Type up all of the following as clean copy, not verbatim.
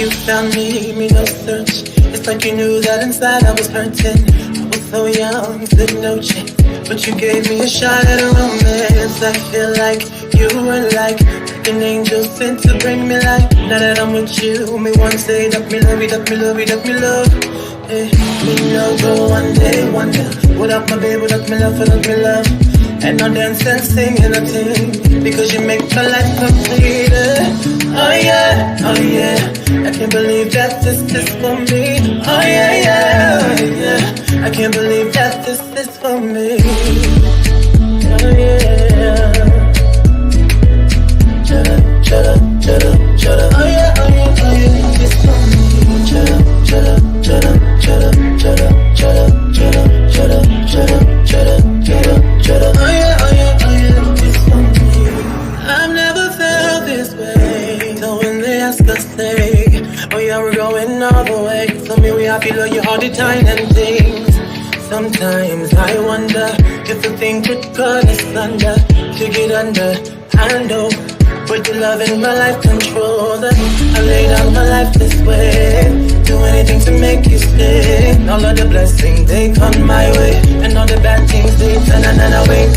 you found me no search. It's like you knew that inside I was hurting. I was so young, didn't know shit, but you gave me a shot at a romance. I feel like you were like an angel sent to bring me light. Now that I'm with you, me one say that me love you, that me love you, that me love. Hey, me no go one day wonder without my baby, without me love, without me love. And no dance and sing and nothing, because you make my life complete. Oh yeah, oh yeah, I can't believe that this is for me. Oh yeah, yeah, oh yeah, I can't believe that this is for me. Oh yeah. Shut up, shut up, shut up, shut up. Oh yeah, oh yeah, oh yeah, it's for me. Shut up, shut up, shut up, shut up, shut up, shut up, shut up, shut up, shut up, shut up, shut up, shut up. Oh yeah, oh yeah, oh yeah, it's for me. I've never felt this way. So when they ask us, say, oh yeah, we're going all the way. So me, we happy, love you all the time and things. Sometimes I wonder if the thing could cut us under, to get under, handle. Put your love in my life, control that. I lay down my life this way, do anything to make you stay. All of the blessings, they come my way, and all the bad things, they turn and away.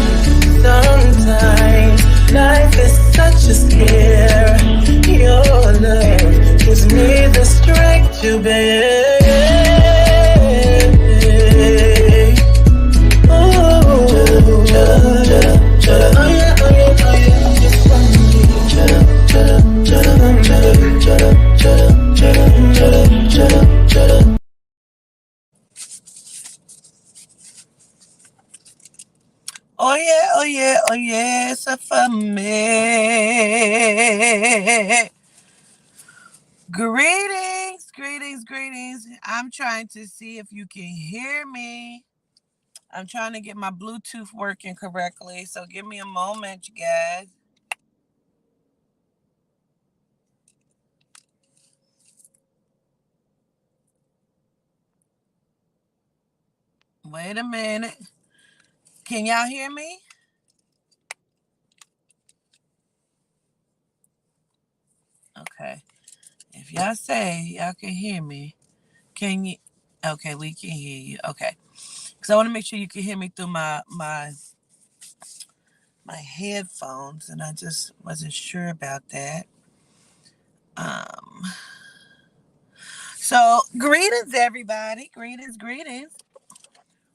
Sometimes life is such a scare. Your love gives me the strength to bear. Oh, shut up, shut up, shut up. Oh yeah, oh yeah, oh yeah, it's for me. Shut up, shut up, shut up, shut up, shut up, shut up, shut up, shut up, shut up, shut up. Oh yeah, oh yeah, oh yeah, it's for me. Greetings, greetings, greetings. I'm trying to see if you can hear me. I'm trying to get my Bluetooth working correctly, so give me a moment, you guys. Wait a minute. Can y'all hear me? Okay. If y'all say y'all can hear me, can you? Okay, we can hear you. Okay. Because I want to make sure you can hear me through my headphones, and I just wasn't sure about that. So greetings, everybody. Greetings, greetings.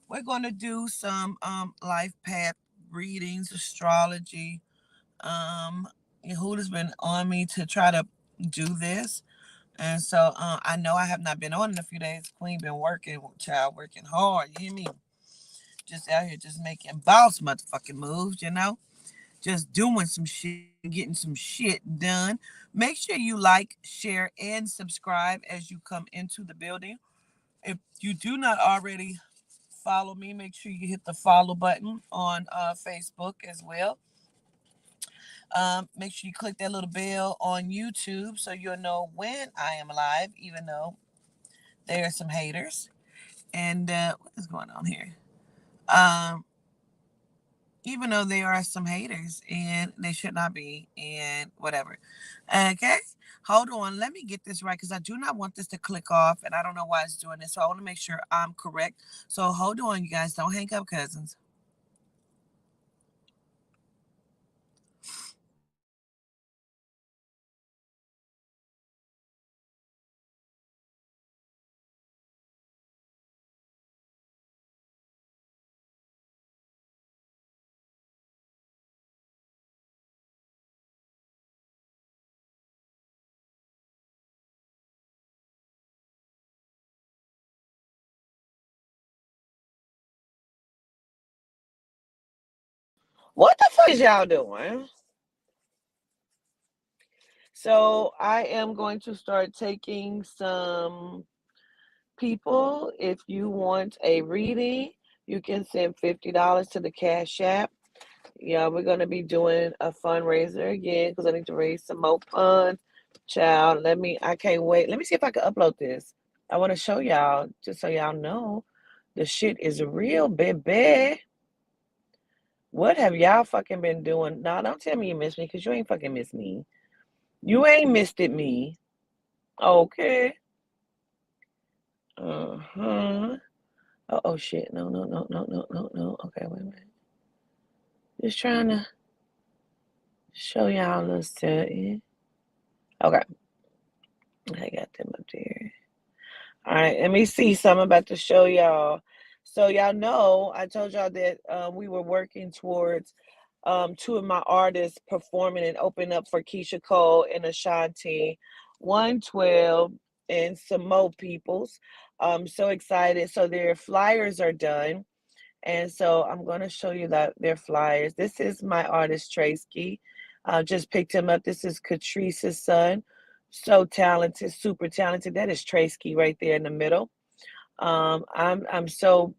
We're going to do some life path readings, astrology. Yehuda's been on me to try to do this. And so I know I have not been on in a few days. Queen been working, child working hard. You hear me? Just out here just making boss motherfucking moves, you know? Just doing some shit, getting some shit done. Make sure you like, share, and subscribe as you come into the building. If you do not already follow me, make sure you hit the follow button on Facebook as well. Make sure you click that little bell on YouTube so you'll know when I am live, even though there are some haters. And what is going on here? Even though there are some haters and they should not be, and whatever. Okay, hold on. Let me get this right because I do not want this to click off, and I don't know why it's doing this. So I want to make sure I'm correct. So hold on, you guys. Don't hang up, cousins. What the fuck is y'all doing? So I am going to start taking some people. If you want a reading, you can send $50 to the Cash App. Yeah, we're going to be doing a fundraiser again because I need to raise some more funds. Child, I can't wait. Let me see if I can upload this. I want to show y'all, just so y'all know, the shit is real, baby. What have y'all fucking been doing? Nah, don't tell me you miss me because you ain't fucking miss me. You ain't missed it, me. Okay. Uh-huh. Oh shit. No, no, no, no, no, no, no. Okay, wait a minute. Just trying to show y'all a little something. Okay. I got them up there. All right, let me see something I'm about to show y'all. So y'all know I told y'all that we were working towards two of my artists performing and opening up for Keisha Cole and Ashanti, 112 and some more peoples. I'm so excited. So their flyers are done. And so I'm going to show you that their flyers. This is my artist Tracy. Just picked him up. This is Catrice's son. So talented, super talented. That is Tracy right there in the middle. I'm so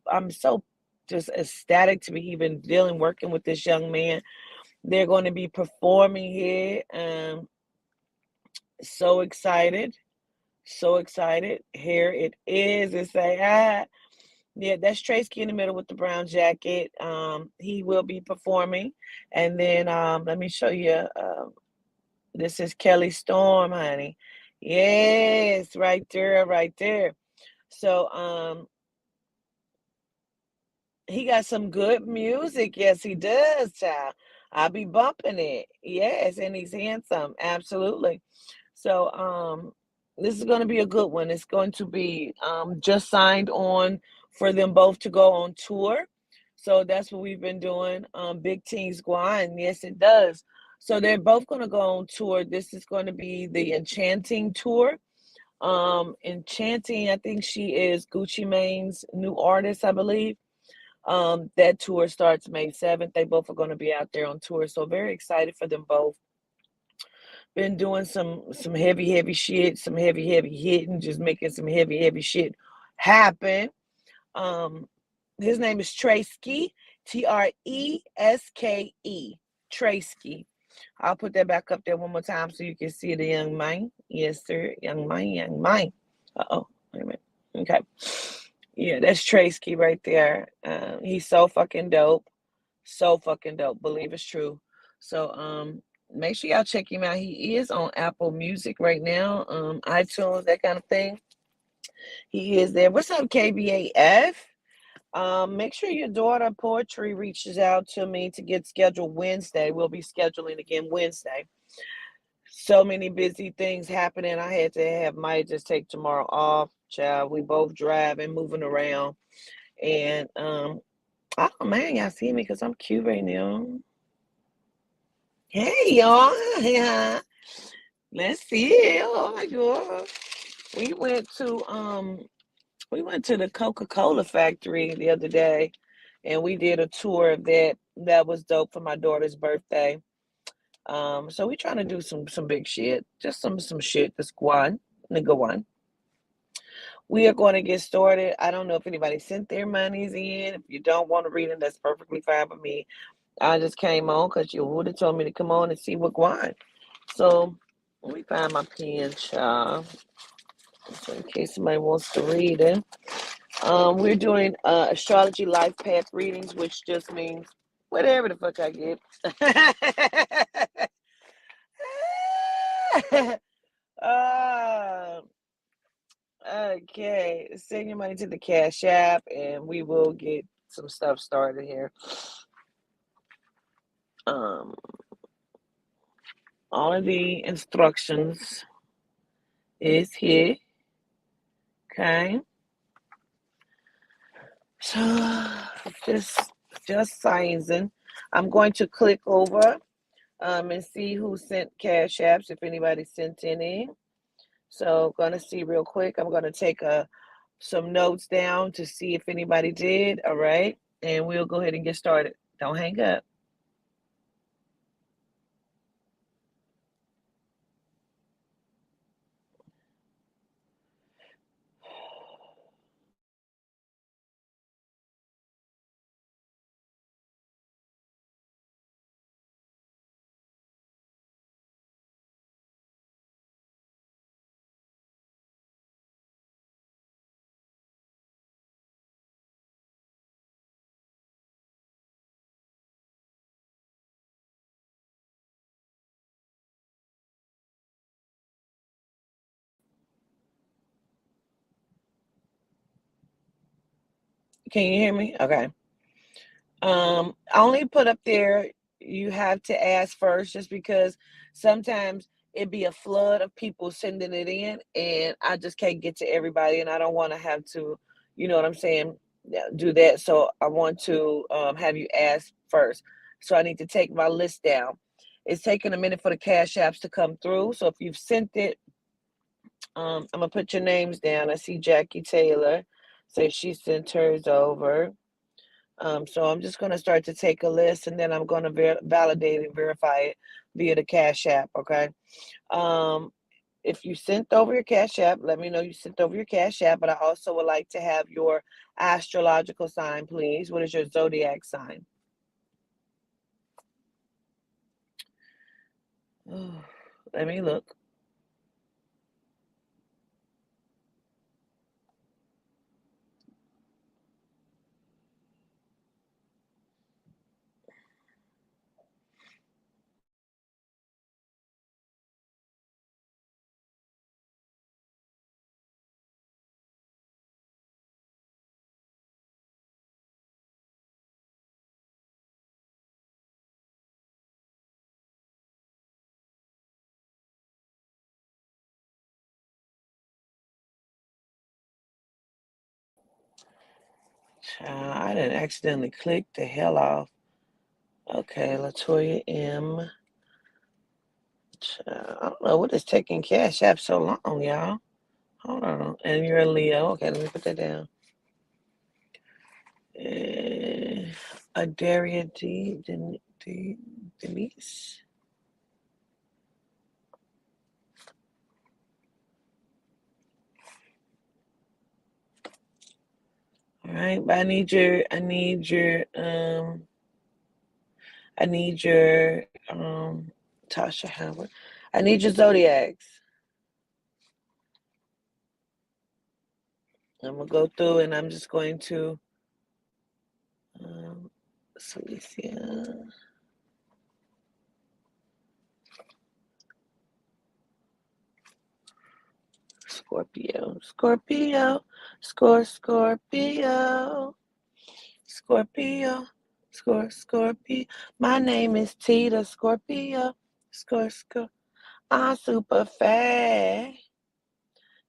just ecstatic to be even dealing working with this young man. They're going to be performing here. So excited, so excited. Here it is. It's like yeah, that's Tracy in the middle with the brown jacket. He will be performing. And then let me show you. This is Kelly Storm, honey. Yes, right there, right there. So he got some good music. Yes, he does, child. I'll be bumping it. Yes, and he's handsome. Absolutely. So this is going to be a good one. It's going to be just signed on for them both to go on tour. So that's what we've been doing. Big Teens Guan. Yes, it does. So they're both going to go on tour. This is going to be the Enchanting tour. Enchanting, I think she is Gucci Mane's new artist, I believe. That tour starts May 7th. They both are going to be out there on tour. So very excited for them both. Been doing some heavy shit, some heavy hitting, just making some heavy shit happen. Um, his name is Treske, Treske, Treske. I'll put that back up there one more time so you can see the young man. Yes, sir, young man, young man. Uh-oh, wait a minute. Okay. Yeah, that's Treske right there. He's so fucking dope. So fucking dope. Believe it's true. So make sure y'all check him out. He is on Apple Music right now, iTunes, that kind of thing. He is there. What's up, KBAF? Make sure your daughter Poetry reaches out to me to get scheduled Wednesday. We'll be scheduling again Wednesday. So many busy things happening. I had to have Maya just take tomorrow off. Child, we both driving, moving around. And oh man, y'all see me because I'm cute right now. Hey y'all. Yeah. Let's see it. Oh my god. We went to the Coca-Cola factory the other day and we did a tour of that. That was dope for my daughter's birthday. So we trying to do some big shit. Just some shit that's one. Nigga one. We are going to get started. I don't know if anybody sent their monies in. If you don't want to read them, that's perfectly fine with me. I just came on because you would have told me to come on and see what wine. So let me find my pen, child. So in case somebody wants to read it. We're doing astrology life path readings, which just means whatever the fuck I get. uh, okay, send your money to the Cash App, and we will get some stuff started here. Um, all of the instructions is here. Okay, so just just sizing. I'm going to click over and see who sent cash apps, if anybody sent any. So gonna see real quick. I'm gonna take some notes down to see if anybody did. All right, and we'll go ahead and get started. Don't hang up. Can you hear me? Okay. I only put up there you have to ask first just because sometimes it'd be a flood of people sending it in and I just can't get to everybody and I don't want to have to, you know what I'm saying, do that. So I want to have you ask first. So I need to take my list down. It's taking a minute for the cash apps to come through. So if you've sent it, I'm gonna put your names down. I see Jackie Taylor says she sent hers over. So I'm just going to start to take a list and then I'm going to validate and verify it via the Cash App. Okay. Um, if you sent over your Cash App, let me know you sent over your Cash App. But I also would like to have your astrological sign, please. What is your zodiac sign? Let me look. I didn't accidentally click the hell off. Okay, Latoya M. I don't know what is taking Cash App so long, y'all. Hold on. And you're a Leo. Okay, let me put that down. Adaria Denise. All right, but I need your Tasha Howard. I need your zodiacs. I'm gonna go through and I'm just going to Celicia. Scorpio. Scorpio. Scorpio. Scorpio. Scorpio. My name is Tita Scorpio. Scorpio. I'm super fat.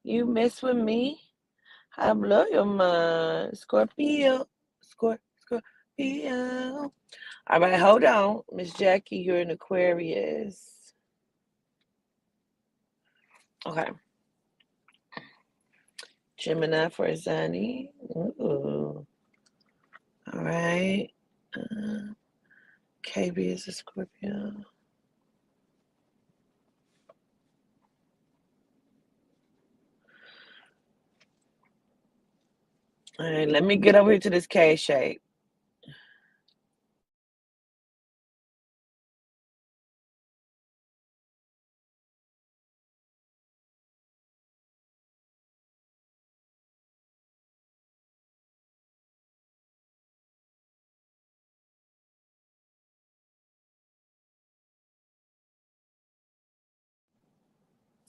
You mess with me, I blow your mind. Scorpio. Scorpio. All right, hold on. Miss Jackie, you're an Aquarius. Okay. Gemini for Zani. Ooh. All right. KB is a Scorpio. All right, let me get over here to this K shape.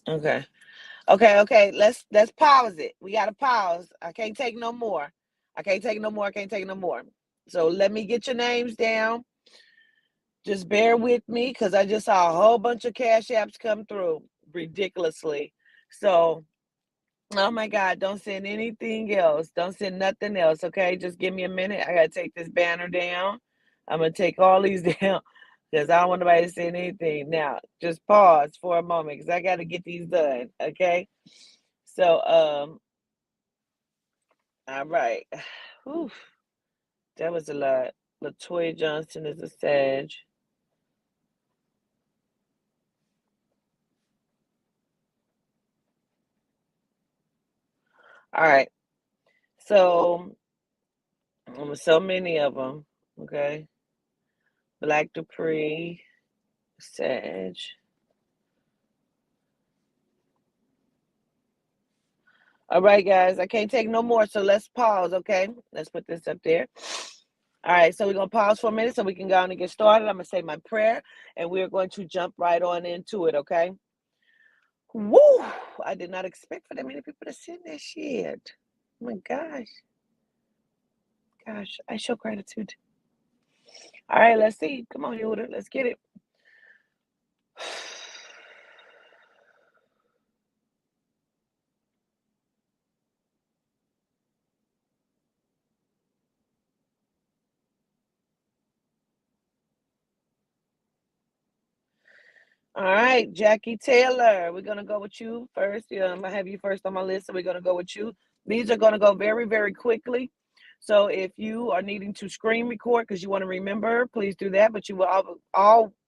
Okay. Okay. Let's pause it. We gotta pause. I can't take no more. I can't take no more. I can't take no more. So let me get your names down. Just bear with me because I just saw a whole bunch of cash apps come through ridiculously. So, oh my God, don't send anything else. Don't send nothing else. Okay. Just give me a minute. I got to take this banner down. I'm going to take all these down because I don't want nobody to send anything. Now, just pause for a moment because I got to get these done. Okay. So, all right. Whew, that was a lot. Latoya Johnson is a Sag. All right. So, so many of them. Okay. Black Dupree, Sag. All right, guys. I can't take no more. So let's pause. Okay. Let's put this up there. All right. So we're going to pause for a minute so we can go on and get started. I'm going to say my prayer and we're going to jump right on into it. Okay. Woo! I did not expect for that many people to send that shit. Oh my gosh. Gosh, I show gratitude. All right, let's see. Come on, Yoda. Let's get it. All right, Jackie Taylor. We're gonna go with you first. I have you first on my list, so we're gonna go with you. These are gonna go very, very quickly. So if you are needing to screen record because you want to remember, please do that. But you will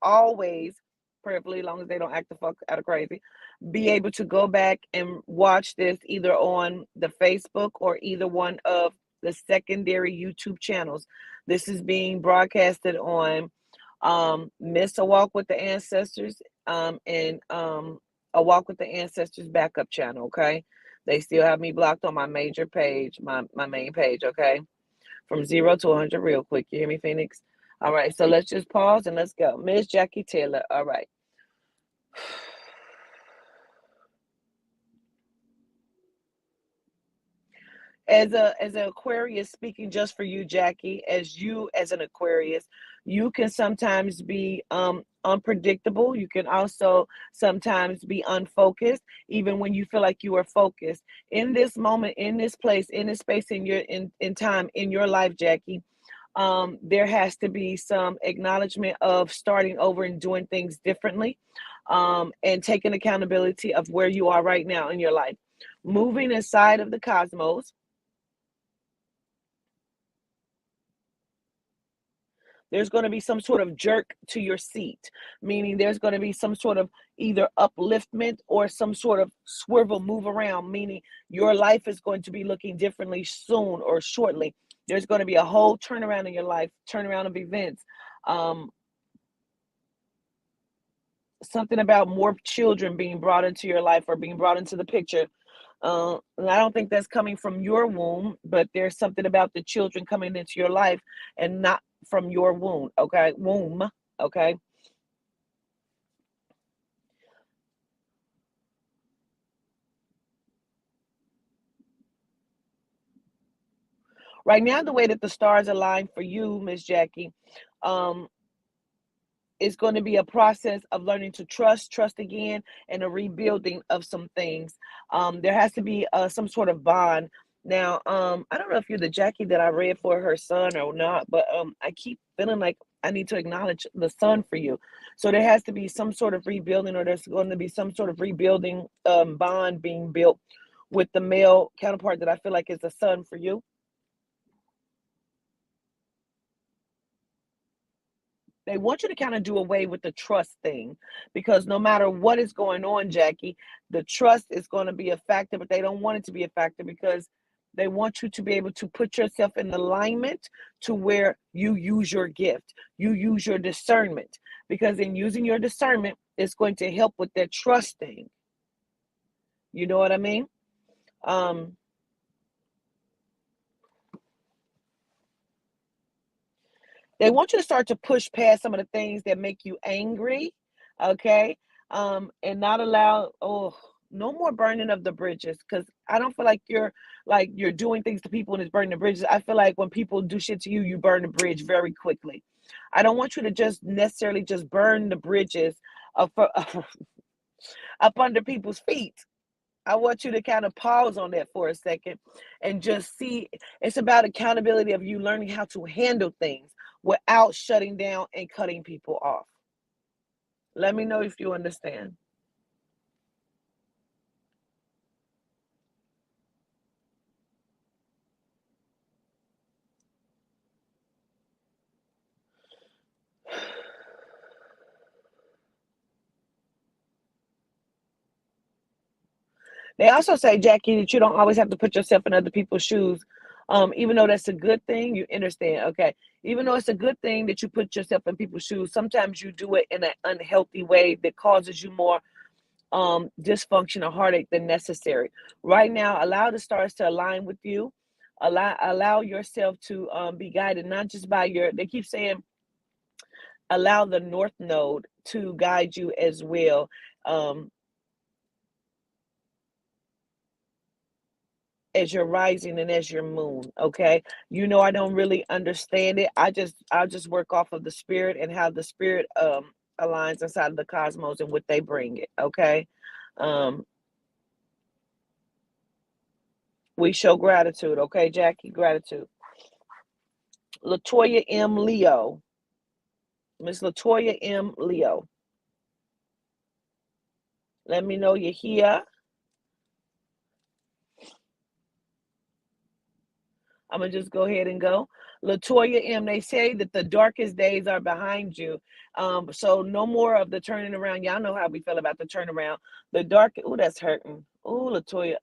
always, preferably, as long as they don't act the fuck out of crazy, be able to go back and watch this either on the Facebook or either one of the secondary YouTube channels. This is being broadcasted on Miss A Walk with the Ancestors and A Walk with the Ancestors backup channel, okay? They still have me blocked on my major page, my main page, okay? From 0 to 100 real quick. You hear me, Phoenix? All right, so let's just pause and let's go. Miss Jackie Taylor, all right. As an Aquarius, speaking just for you, Jackie, as an Aquarius, you can sometimes be unpredictable. You can also sometimes be unfocused, even when you feel like you are focused. In this moment, in this place, in this space, in time in your life, Jackie, there has to be some acknowledgement of starting over and doing things differently, and taking accountability of where you are right now in your life. Moving inside of the cosmos, there's going to be some sort of jerk to your seat, meaning there's going to be some sort of either upliftment or some sort of swivel move around, meaning your life is going to be looking differently soon or shortly. There's going to be a whole turnaround in your life, turnaround of events. Um, Something about more children being brought into your life or being brought into the picture. And I don't think that's coming from your womb, but there's something about the children coming into your life and not from your womb. Okay, womb. Okay. Right now, the way that the stars align for you, Miss Jackie, um, it's going to be a process of learning to trust again, and a rebuilding of some things. There has to be some sort of bond. Now, I don't know if you're the Jackie that I read for her son or not, but I keep feeling like I need to acknowledge the son for you. So there has to be some sort of rebuilding, or there's going to be some sort of rebuilding bond being built with the male counterpart that I feel like is the son for you. They want you to kind of do away with the trust thing, because no matter what is going on, Jackie, the trust is going to be a factor, but they don't want it to be a factor because they want you to be able to put yourself in alignment to where you use your gift, you use your discernment, because in using your discernment, it's going to help with that trust thing. You know what I mean? Um, They want you to start to push past some of the things that make you angry, okay? And not allow, no more burning of the bridges, because I don't feel like you're doing things to people and it's burning the bridges. I feel like when people do shit to you, you burn the bridge very quickly. I don't want you to just necessarily just burn the bridges up, up under people's feet. I want you to kind of pause on that for a second and just see. It's about accountability of you learning how to handle things without shutting down and cutting people off. Let me know if you understand. They also say, Jackie, that you don't always have to put yourself in other people's shoes. Even though that's a good thing, you understand. Okay. Even though it's a good thing that you put yourself in people's shoes, sometimes you do it in an unhealthy way that causes you more dysfunction or heartache than necessary. Right now, allow the stars to align with you. Allow yourself to be guided, not just by they keep saying, allow the North Node to guide you as well. Um, as your rising and as your moon. Okay. You know, I don't really understand it. I'll just work off of the spirit and how the spirit aligns inside of the cosmos and what they bring it. Okay. Um, we show gratitude. Okay, Jackie, gratitude. Latoya M. Leo. Miss Latoya M. Leo. Let me know you're here. I'm going to just go ahead and go. Latoya M., they say that the darkest days are behind you. So no more of the turning around. Y'all know how we feel about the turnaround. The dark, oh, that's hurting. Oh, Latoya,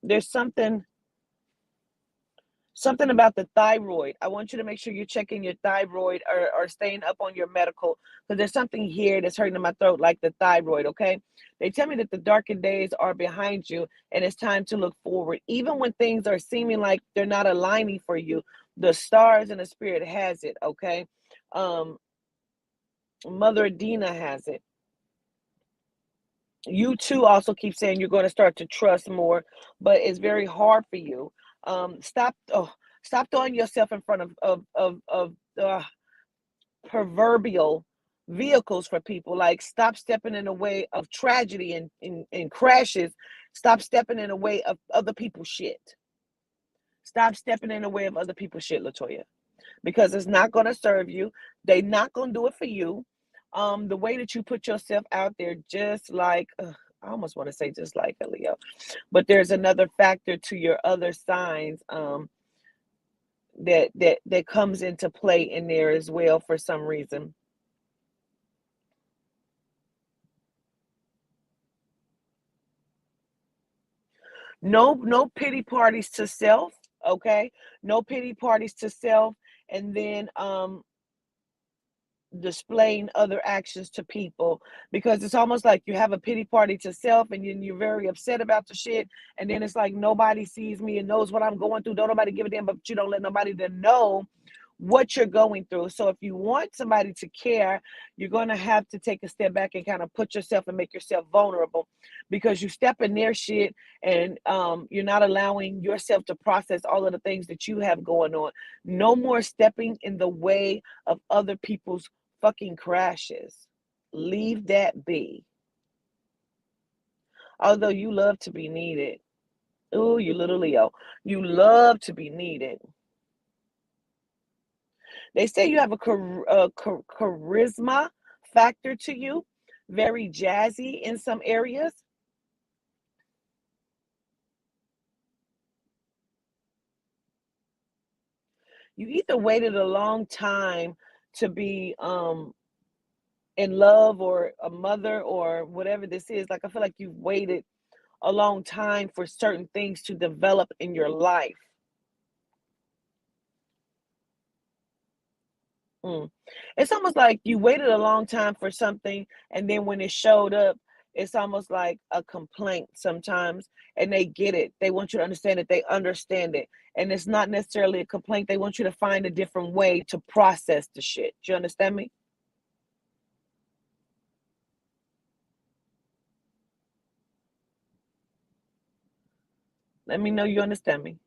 there's something about the thyroid. I want you to make sure you're checking your thyroid or staying up on your medical, because there's something here that's hurting in my throat, like the thyroid. Okay. They tell me that the darkened days are behind you and it's time to look forward. Even when things are seeming like they're not aligning for you, the stars and the spirit has it. Okay. Um, Mother Adina has it. You too also keep saying you're going to start to trust more, but it's very hard for you. Stop throwing yourself in front of proverbial vehicles for people. Like, stop stepping in the way of tragedy and crashes. Stop stepping in the way of other people's shit. Stop stepping in the way of other people's shit, Latoya, because it's not going to serve you. They're not going to do it for you. The way that you put yourself out there, just like I almost want to say just like a Leo, but there's another factor to your other signs that comes into play in there as well for some reason. No pity parties to self. Okay, no pity parties to self, and then displaying other actions to people, because it's almost like you have a pity party to self and you're very upset about the shit, and then it's like nobody sees me and knows what I'm going through. Don't nobody give a damn, but you don't let nobody to know what you're going through. So if you want somebody to care, you're going to have to take a step back and kind of put yourself and make yourself vulnerable, because you step in their shit and you're not allowing yourself to process all of the things that you have going on. No more stepping in the way of other people's fucking crashes. Leave that be. Although you love to be needed. Ooh, you little Leo. You love to be needed. They say you have a charisma factor to you, very jazzy in some areas. You either waited a long time to be in love, or a mother, or whatever this is. Like, I feel like you've waited a long time for certain things to develop in your life. Mm. It's almost like you waited a long time for something, and then when it showed up, it's almost like a complaint sometimes, and they get it. They want you to understand that they understand it. And it's not necessarily a complaint. They want you to find a different way to process the shit. Do you understand me? Let me know you understand me.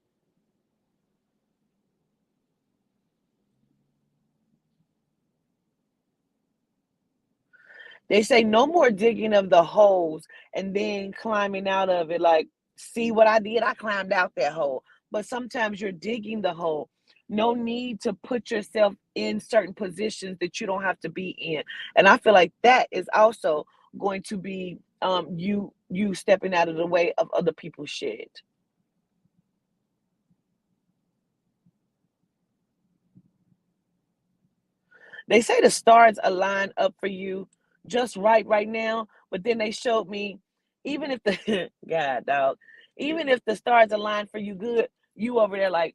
They say no more digging of the holes and then climbing out of it. Like, see what I did? I climbed out that hole. But sometimes you're digging the hole. No need to put yourself in certain positions that you don't have to be in. And I feel like that is also going to be you stepping out of the way of other people's shit. They say the stars align up for you just right now, but then they showed me, even if the God dog, even if the stars align for you good, you over there like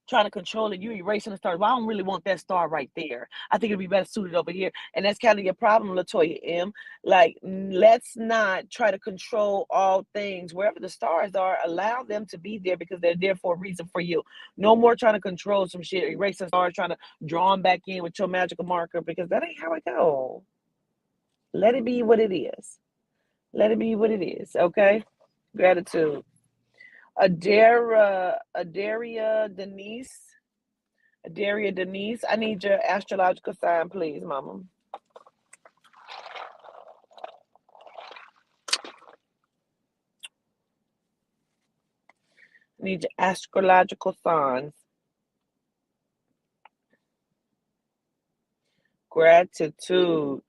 trying to control it, you erasing the stars. Well, I don't really want that star right there. I think it'd be better suited over here. And that's kind of your problem, Latoya M. Like, let's not try to control all things. Wherever the stars are, allow them to be there, because they're there for a reason for you. No more trying to control some shit, erase the stars, trying to draw them back in with your magical marker, because that ain't how it go. Let it be what it is. Let it be what it is, okay? Gratitude. Adaria Denise. Adaria Denise. I need your astrological sign, please, Mama. I need your astrological signs. Gratitude.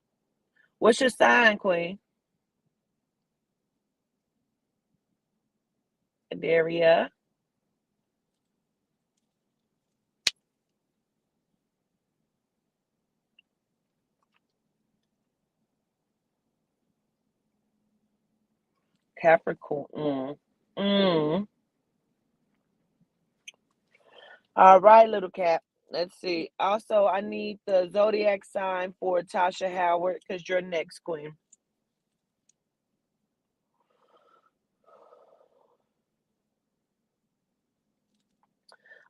What's your sign, Queen? Adaria. Capricorn. All right, little Cap. Let's see. Also, I need the zodiac sign for Tasha Howard because you're next, Queen.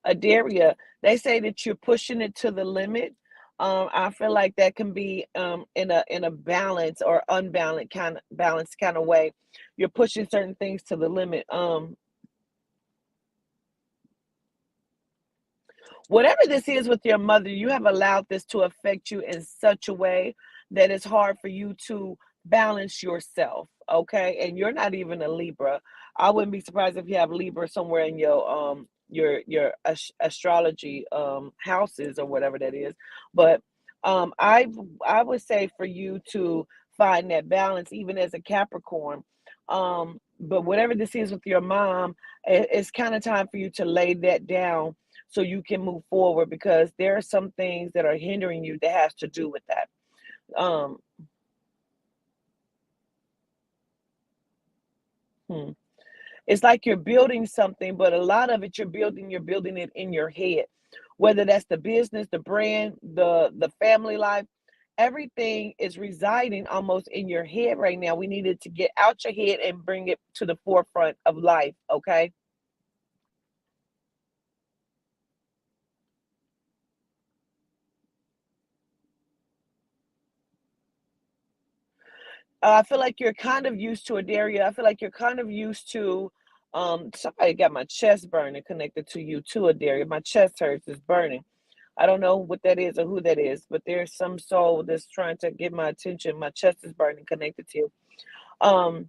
Adaria, they say that you're pushing it to the limit. I feel like that can be in a balance or unbalanced kind of way. You're pushing certain things to the limit. Whatever this is with your mother, you have allowed this to affect you in such a way that it's hard for you to balance yourself. Okay, and you're not even a Libra. I wouldn't be surprised if you have Libra somewhere in your astrology houses or whatever that is. But I would say for you to find that balance, even as a Capricorn. But whatever this is with your mom, it's kind of time for you to lay that down so you can move forward because there are some things that are hindering you that has to do with that. Um, hmm. It's like you're building something, but a lot of it you're building it in your head. Whether that's the business, the brand, the family life, everything is residing almost in your head right now. We needed to get out your head and bring it to the forefront of life, okay? I feel like you're kind of used to a Daria. I feel like you're kind of used to somebody got my chest burning connected to you too, Adaria. My chest hurts, it's burning. I don't know what that is or who that is, but there's some soul that's trying to get my attention. My chest is burning connected to you. Um,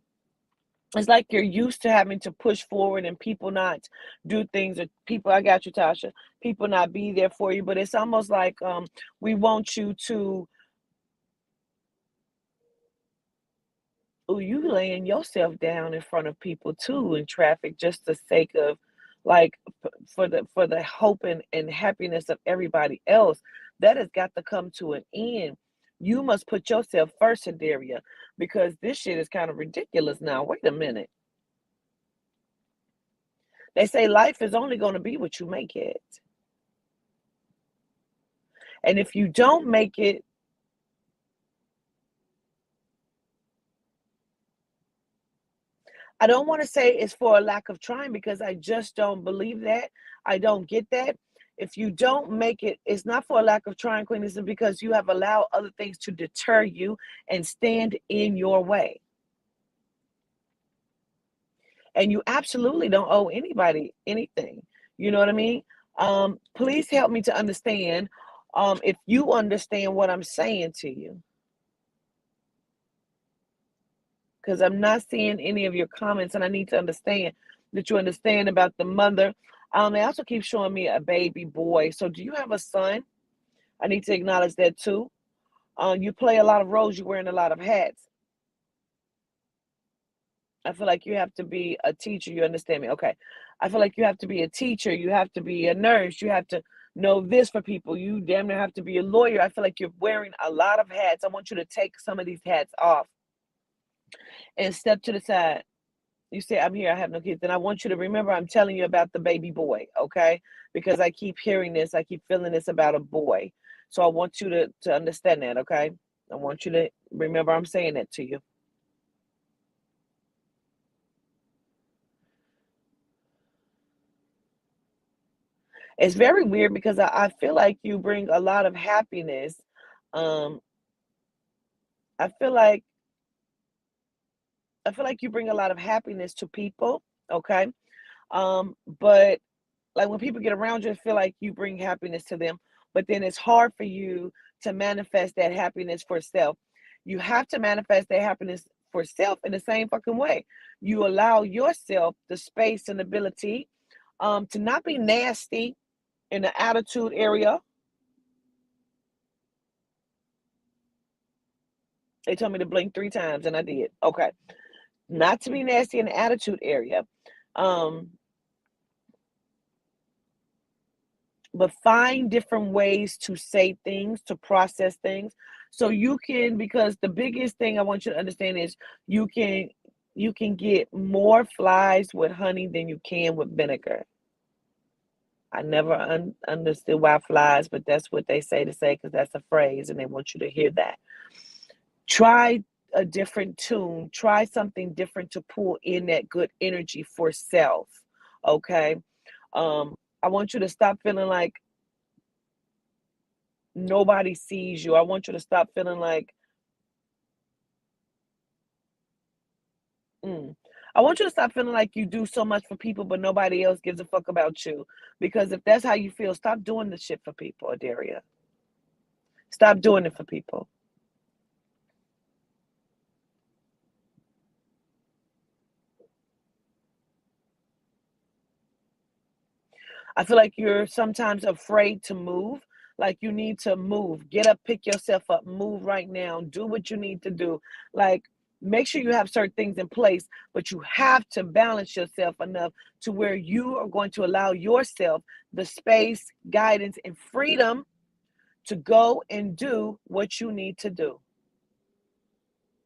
it's like you're used to having to push forward and people not do things or people, I got you, Tasha, people not be there for you, but it's almost like we want you to. Oh, you laying yourself down in front of people too in traffic just the sake of like for the hope and happiness of everybody else. That has got to come to an end. You must put yourself first, Daria, because this shit is kind of ridiculous now. Wait a minute. They say life is only going to be what you make it. And if you don't make it, I don't want to say it's for a lack of trying because I just don't believe that. I don't get that. If you don't make it, it's not for a lack of trying, Queen. It's because you have allowed other things to deter you and stand in your way. And you absolutely don't owe anybody anything. You know what I mean? Please help me to understand if you understand what I'm saying to you. Because I'm not seeing any of your comments, and I need to understand that you understand about the mother. They also keep showing me a baby boy. So, do you have a son? I need to acknowledge that too. You play a lot of roles. You're wearing a lot of hats. I feel like you have to be a teacher. You understand me? Okay. I feel like you have to be a teacher. You have to be a nurse. You have to know this for people. You damn near have to be a lawyer. I feel like you're wearing a lot of hats. I want you to take some of these hats off and step to the side. You say, I'm here, I have no kids. And I want you to remember I'm telling you about the baby boy, okay? Because I keep hearing this, I keep feeling this about a boy. So I want you to understand that, okay? I want you to remember I'm saying that to you. It's very weird because I feel like you bring a lot of happiness. Um, I feel like I feel like you bring a lot of happiness to people, okay? But like when people get around you, I feel like you bring happiness to them, but then it's hard for you to manifest that happiness for self. You have to manifest that happiness for self in the same fucking way. You allow yourself the space and ability to not be nasty in the attitude area. They told me to blink 3 times and I did. Okay. Not to be nasty in the attitude area. Um, but find different ways to say things, to process things. So you can, because the biggest thing I want you to understand is you can you can get more flies with honey than you can with vinegar. I never understood why flies, but that's what they say to say because that's a phrase and they want you to hear that. Try a different tune, try something different to pull in that good energy for self. Okay. I want you to stop feeling like nobody sees you. I want you to stop feeling like, mm. I want you to stop feeling like you do so much for people, but nobody else gives a fuck about you. Because if that's how you feel, stop doing the shit for people, Adaria. Stop doing it for people. I feel like you're sometimes afraid to move. Like you need to move. Get up, pick yourself up, move right now. Do what you need to do. Like make sure you have certain things in place, but you have to balance yourself enough to where you are going to allow yourself the space, guidance, and freedom to go and do what you need to do.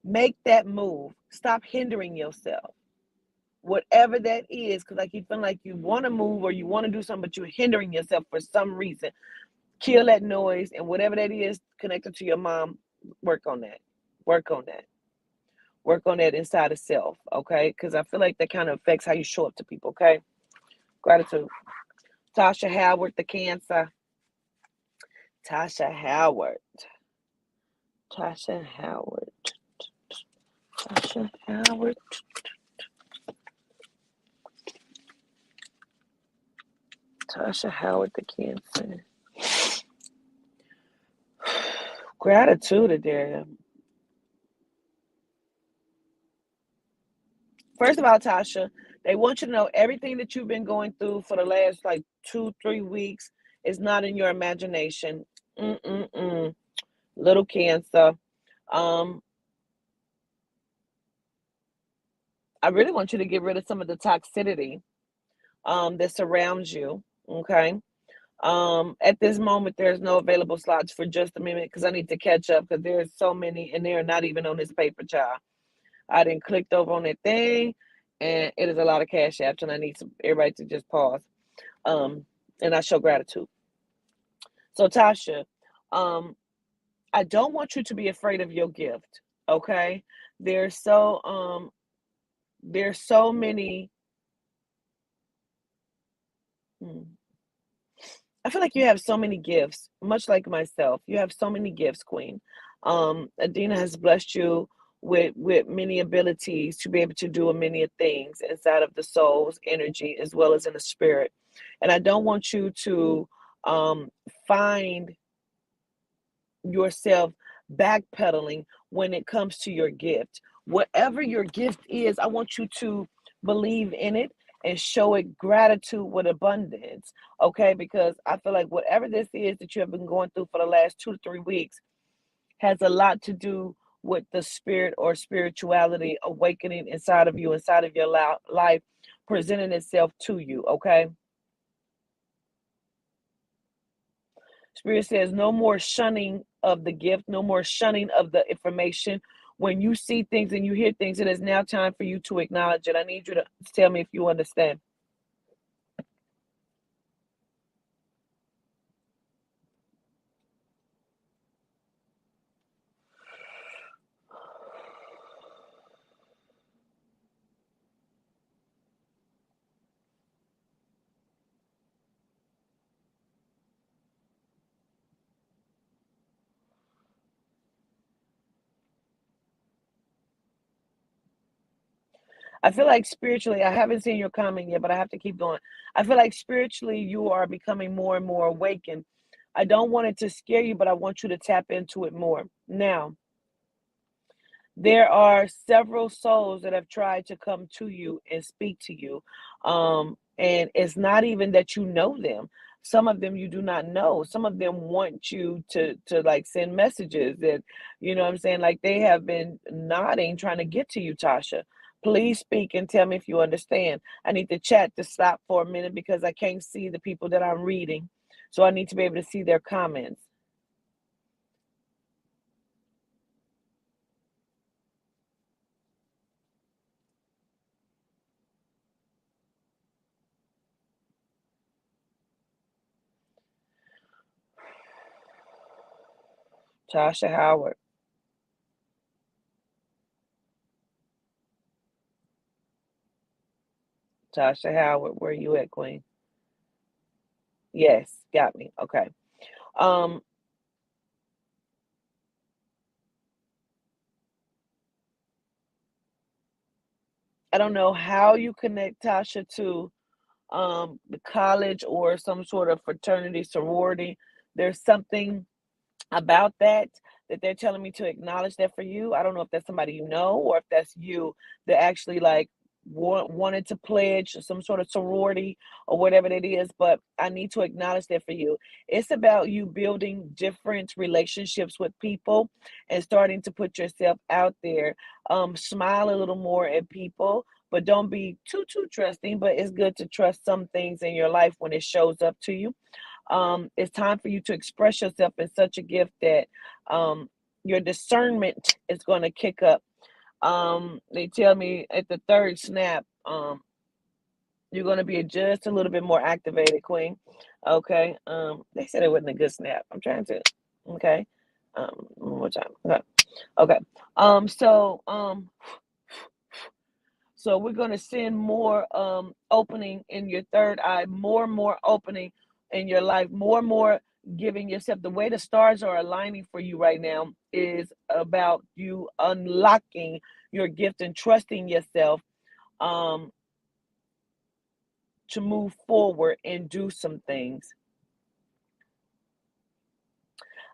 Make that move. Stop hindering yourself. Whatever that is, because I keep feeling like you want to move or you want to do something, but you're hindering yourself for some reason. Kill that noise and whatever that is connected to your mom, work on that. Work on that. Work on that inside of self, okay? Because I feel like that kind of affects how you show up to people, okay? Gratitude. Tasha Howard, the Cancer. Tasha Howard. Tasha Howard. Tasha Howard. Tasha Howard, the Cancer. Gratitude, Adaria. First of all, Tasha, they want you to know everything that you've been going through for the last like 2, 3 weeks is not in your imagination. Mm-mm-mm. Little Cancer. Um, I really want you to get rid of some of the toxicity that surrounds you. Okay. At this moment, there's no available slots for just a minute because I need to catch up because there's so many and they're not even on this paper, child. I didn't clicked over on that thing, and it is a lot of cash apps, and I need everybody to just pause. And I show gratitude. So Tasha, um, I don't want you to be afraid of your gift. Okay, there's so there's so many. Hmm, I feel like you have so many gifts, much like myself. You have so many gifts, Queen. Adina has blessed you with many abilities to be able to do many things inside of the soul's energy as well as in the spirit. And I don't want you to find yourself backpedaling when it comes to your gift. Whatever your gift is, I want you to believe in it and show it gratitude with abundance. Okay, because I feel like whatever this is that you have been going through for the last 2 to 3 weeks has a lot to do with the spirit or spirituality awakening inside of you, inside of your life, presenting itself to you. Okay. Spirit says no more shunning of the gift, no more shunning of the information. When you see things and you hear things, it is now time for you to acknowledge it. I need you to tell me if you understand. I feel like spiritually, I haven't seen your comment yet, but I have to keep going. I feel like spiritually you are becoming more and more awakened. I don't want it to scare you, but I want you to tap into it more. Now, there are several souls that have tried to come to you and speak to you. And it's not even that you know them. Some of them you do not know. Some of them want you to like send messages that, you know what I'm saying? Like they have been nodding, trying to get to you, Tasha. Please speak and tell me if you understand. I need the chat to stop for a minute because I can't see the people that I'm reading. So I need to be able to see their comments. Tasha Howard. Tasha Howard, where you at, Queen? Yes, got me. Okay. Um, I don't know how you connect Tasha to the college or some sort of fraternity, sorority. There's something about that they're telling me to acknowledge that for you. I don't know if that's somebody you know or if that's you that actually like wanted to pledge some sort of sorority or whatever it is, but I need to acknowledge that for you. It's about you building different relationships with people and starting to put yourself out there. Smile a little more at people, but don't be too trusting, but it's good to trust some things in your life when it shows up to you. It's time for you to express yourself in such a gift that your discernment is going to kick up. They tell me at the third snap, you're going to be just a little bit more activated, Queen. Okay. They said it wasn't a good snap. I'm trying to. Okay. One more time. Okay. Okay. So so we're going to send more opening in your third eye, more and more opening in your life, more and more giving yourself. The way the stars are aligning for you right now is about you unlocking your gift and trusting yourself um, to move forward and do some things.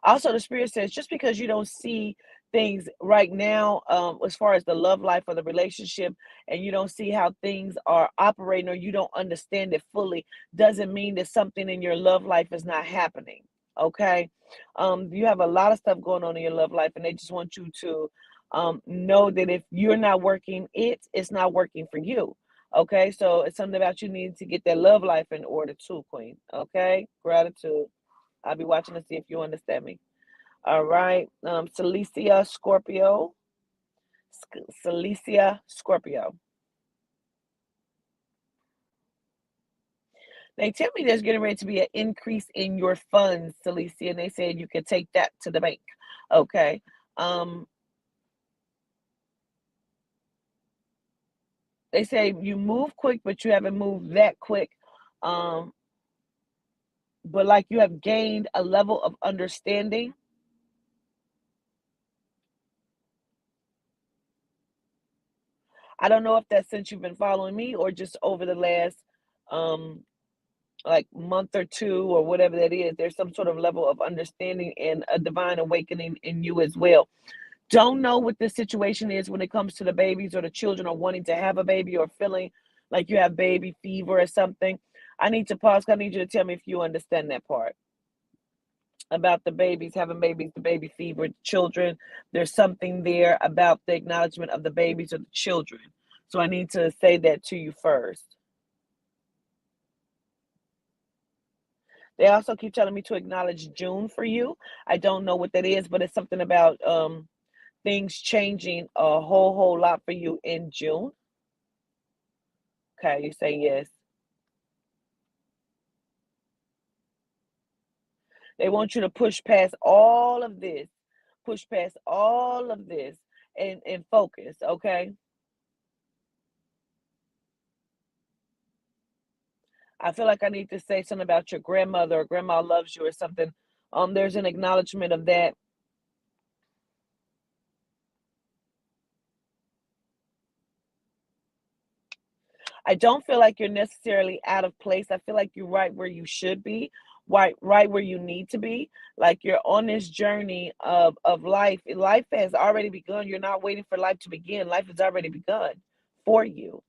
Also, the spirit says just because you don't see things right now, as far as the love life or the relationship, and you don't see how things are operating or you don't understand it fully, doesn't mean that something in your love life is not happening. Okay. You have a lot of stuff going on in your love life, and they just want you to know that if you're not working it's not working for you. Okay. So it's something about you needing to get that love life in order too, Queen. Okay. Gratitude. I'll be watching to see if you understand me. All right. Celicia Scorpio. Celicia Scorpio. They tell me there's getting ready to be an increase in your funds, Celicia, and they said you can take that to the bank. Okay. Um, they say you move quick, but you haven't moved that quick. Um, but like you have gained a level of understanding. I don't know if that's since you've been following me or just over the last um like month or two or whatever that is. There's some sort of level of understanding and a divine awakening in you as well. Don't know what the situation is when it comes to the babies or the children or wanting to have a baby or feeling like you have baby fever or something. I need to pause. I need you to tell me if you understand that part about the babies, having babies, the baby fever, children. There's something there about the acknowledgement of the babies or the children. So I need to say that to you first. They also keep telling me to acknowledge June for you. I don't know what that is, but it's something about things changing a whole lot for you in June. Okay, you say yes. They want you to push past all of this and focus, okay? I feel like I need to say something about your grandmother or grandma loves you or something. There's an acknowledgement of that. I don't feel like you're necessarily out of place. I feel like you're right where you should be, right where you need to be. Like you're on this journey of life. Life has already begun. You're not waiting for life to begin. Life has already begun for you.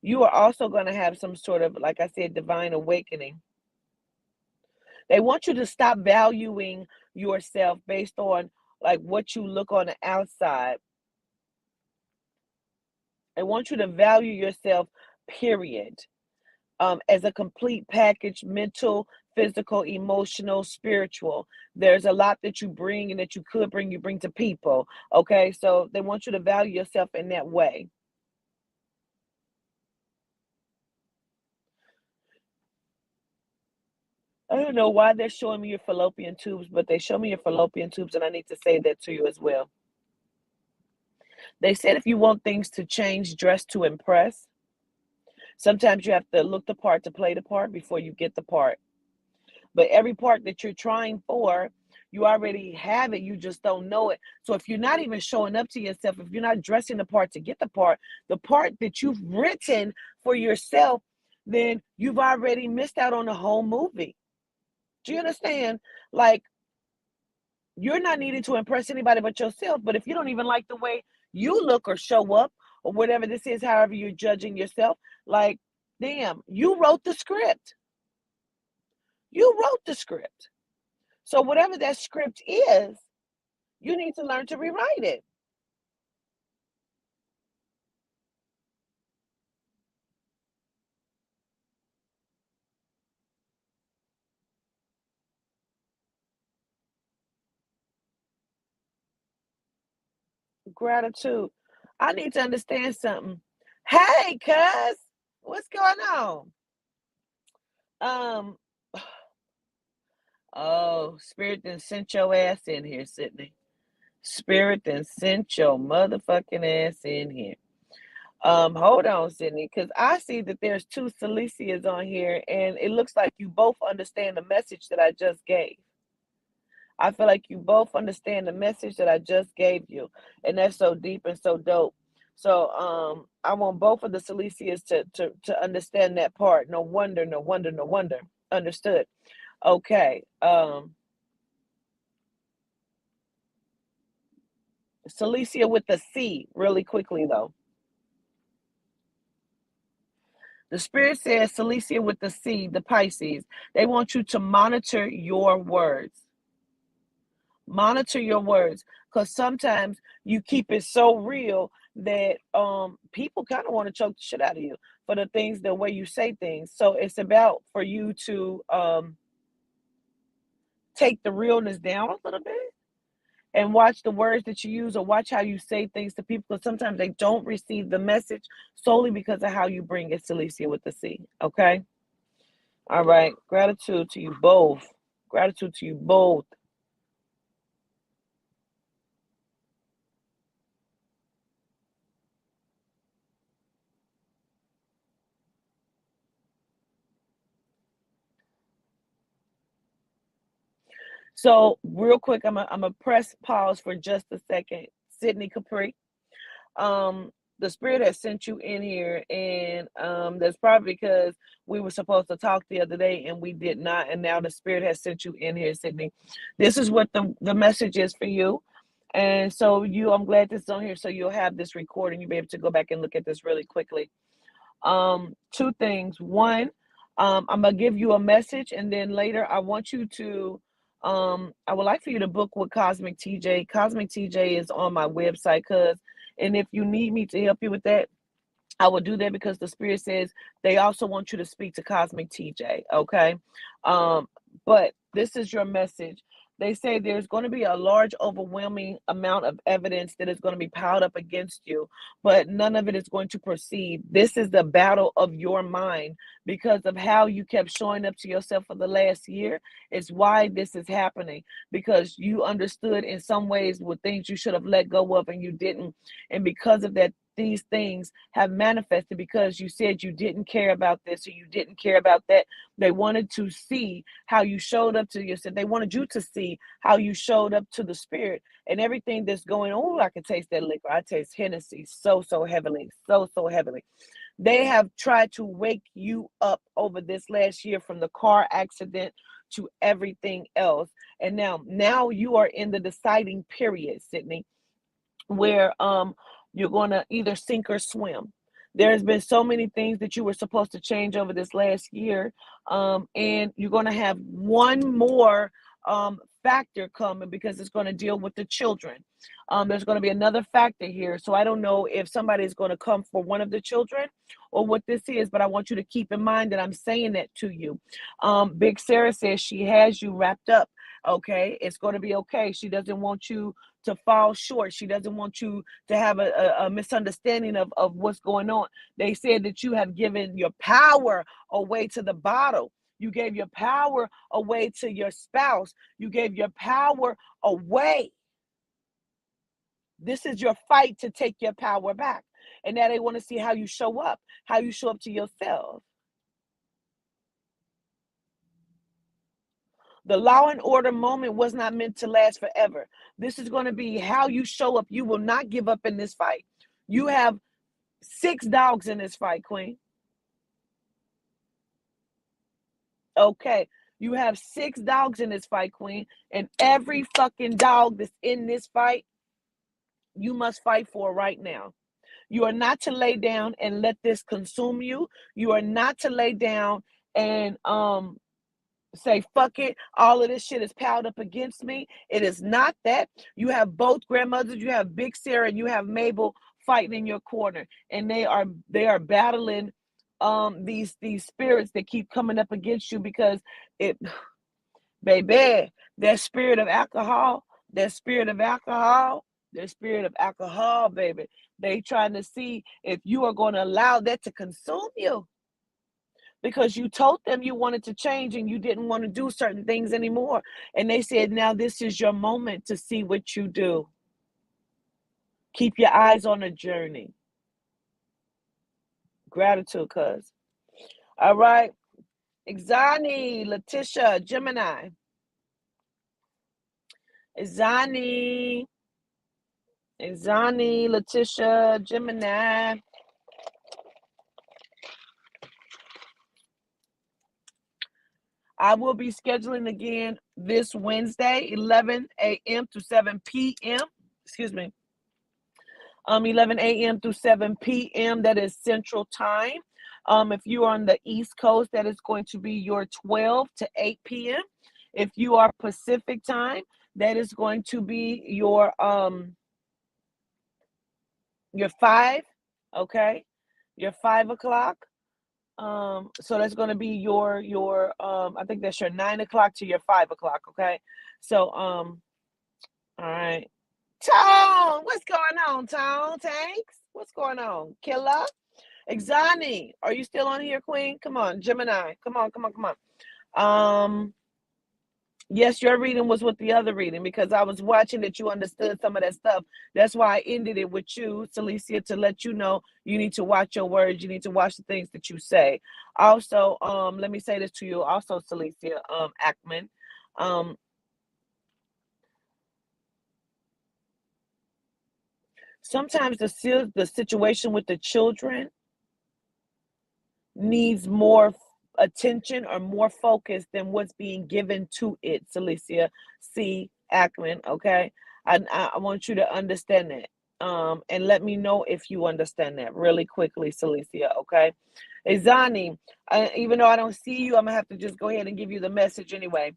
You are also going to have some sort of, like I said, divine awakening. They want you to stop valuing yourself based on like what you look on the outside. They want you to value yourself, period, as a complete package, mental, physical, emotional, spiritual. There's a lot that you bring and that you could bring, you bring to people. Okay, so they want you to value yourself in that way. I don't know why they're showing me your fallopian tubes, but they show me your fallopian tubes, and I need to say that to you as well. They said if you want things to change, dress to impress. Sometimes you have to look the part to play the part before you get the part. But every part that you're trying for, you already have it. You just don't know it. So if you're not even showing up to yourself, if you're not dressing the part to get the part that you've written for yourself, then you've already missed out on the whole movie. Do you understand? Like, you're not needing to impress anybody but yourself. But if you don't even like the way you look or show up or whatever this is, however you're judging yourself, like, damn, you wrote the script. You wrote the script. So whatever that script is, you need to learn to rewrite it. Gratitude. I need to understand something. Hey, cuz, what's going on? Um, oh, Spirit then sent your ass in here, Sydney. Spirit then sent your motherfucking ass in here. Hold on, Sydney, because I see that there's two Silesias on here, and it looks like you both understand the message that I just gave. I feel like you both understand the message that I just gave you, and that's so deep and so dope. So, I want both of the Silesias to understand that part. No wonder, no wonder, no wonder. Understood. Okay. Cilicia with the C, really quickly though. The spirit says Cilicia with the C, the Pisces. They want you to monitor your words. Monitor your words, because sometimes you keep it so real that people kind of want to choke the shit out of you for the things, the way you say things. So it's about for you to take the realness down a little bit and watch the words that you use, or watch how you say things to people, because sometimes they don't receive the message solely because of how you bring it. Cilicia with the C. Okay. All right. Gratitude to you both. Gratitude to you both. So real quick, I'm a press pause for just a second. Sydney Capri, the spirit has sent you in here, and that's probably because we were supposed to talk the other day and we did not, and now the spirit has sent you in here, Sydney. This is what the message is for you. And so I'm glad this is on here, so you'll have this recording. You'll be able to go back and look at this really quickly. Two things. One, I'm gonna give you a message, and then later I want you to I would like for you to book with Cosmic TJ. Cosmic TJ is on my website, and if you need me to help you with that, I will do that, because the spirit says they also want you to speak to Cosmic TJ. Okay. But this is your message. They say there's going to be a large, overwhelming amount of evidence that is going to be piled up against you, but none of it is going to proceed. This is the battle of your mind because of how you kept showing up to yourself for the last year. It's why this is happening, because you understood in some ways with things you should have let go of and you didn't. And because of that, these things have manifested because you said you didn't care about this or you didn't care about that. They wanted to see how you showed up to yourself. They wanted you to see how you showed up to the spirit and everything that's going on. Oh, I can taste that liquor. I taste Hennessy so heavily, so heavily. They have tried to wake you up over this last year, from the car accident to everything else. And now you are in the deciding period, Sydney, where you're going to either sink or swim. There's been so many things that you were supposed to change over this last year, and you're going to have one more factor coming, because it's going to deal with the children. There's going to be another factor here. So I don't know if somebody is going to come for one of the children or what this is, but I want you to keep in mind that I'm saying that to you. Big Sarah says she has you wrapped up. Okay, it's going to be okay. She doesn't want you to fall short. She doesn't want you to have a misunderstanding of what's going on. They said that you have given your power away to the bottle. You gave your power away to your spouse. You gave your power away. This is your fight to take your power back. And now they want to see how you show up to yourself. The law and order moment was not meant to last forever. This is going to be how you show up. You will not give up in this fight. You have 6 dogs in this fight, Queen. Okay. You have 6 dogs in this fight, Queen. And every fucking dog that's in this fight, you must fight for right now. You are not to lay down and let this consume you. You are not to lay down and say, fuck it, all of this shit is piled up against me. It is not that. You have both grandmothers. You have Big Sarah and you have Mabel fighting in your corner, and they are battling these spirits that keep coming up against you, because it, baby, that spirit of alcohol, baby, they trying to see if you are going to allow that to consume you, because you told them you wanted to change and you didn't want to do certain things anymore. And they said, now this is your moment to see what you do. Keep your eyes on the journey. Gratitude, cuz. All right. Exani, Letitia, Gemini. Exani, Letitia, Gemini. I will be scheduling again this Wednesday, 11 a.m. to 7 p.m. Excuse me. 11 a.m. through 7 p.m. That is Central Time. If you are on the East Coast, that is going to be your 12 to 8 p.m. If you are Pacific Time, that is going to be your 5, okay? Your 5 o'clock. So that's going to be your I think that's your 9 o'clock to your 5 o'clock, okay? So all right. Tone, what's going on, Tone? Tanks, what's going on? Killer, Exani, are you still on here, Queen? Come on, Gemini, come on. Yes, your reading was with the other reading, because I was watching that you understood some of that stuff. That's why I ended it with you, Celicia, to let you know you need to watch your words. You need to watch the things that you say. Also, let me say this to you also, Celicia, Ackman. Sometimes the situation with the children needs more attention or more focus than what's being given to it, Celicia C. Ackman, okay? I want you to understand that. And let me know if you understand that really quickly, Celicia, okay? Izani, even though I don't see you, I'm going to have to just go ahead and give you the message anyway.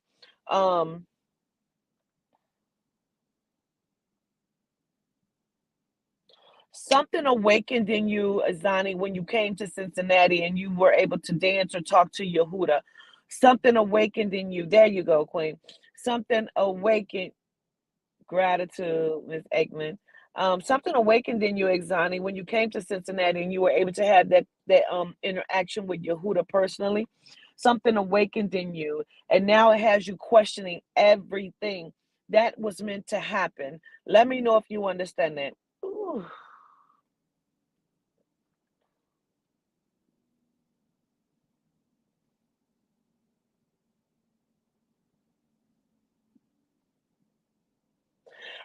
Something awakened in you, Azani, when you came to Cincinnati and you were able to dance or talk to Yehuda. Something awakened in you. There you go, Queen. Something awakened. Gratitude, Ms. Aikman. Something awakened in you, Exani, when you came to Cincinnati and you were able to have that interaction with Yehuda personally. Something awakened in you, and now it has you questioning everything that was meant to happen. Let me know if you understand that. Ooh.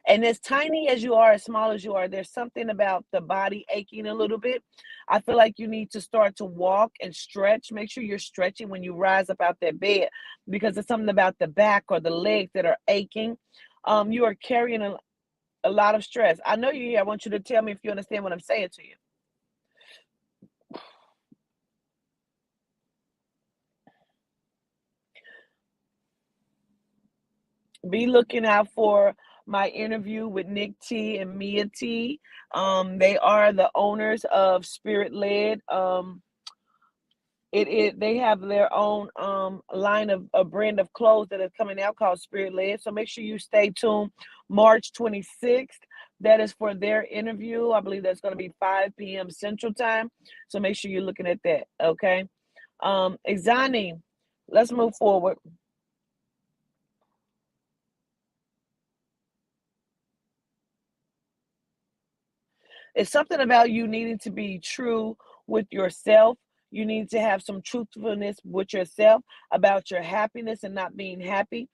And as tiny as you are, as small as you are, there's something about the body aching a little bit. I feel like you need to start to walk and stretch. Make sure you're stretching when you rise up out that bed, because it's something about the back or the legs that are aching. You are carrying a lot of stress. I know you're here. I want you to tell me if you understand what I'm saying to you. Be looking out for my interview with Nick T and Mia T. They are the owners of Spirit Led. They have their own line of a brand of clothes that is coming out called Spirit Led. So make sure you stay tuned. March 26th. That is for their interview. I believe that's going to be 5 p.m. Central Time. So make sure you're looking at that. Okay. Exani, let's move forward. It's something about you needing to be true with yourself. You need to have some truthfulness with yourself about your happiness and not being happy.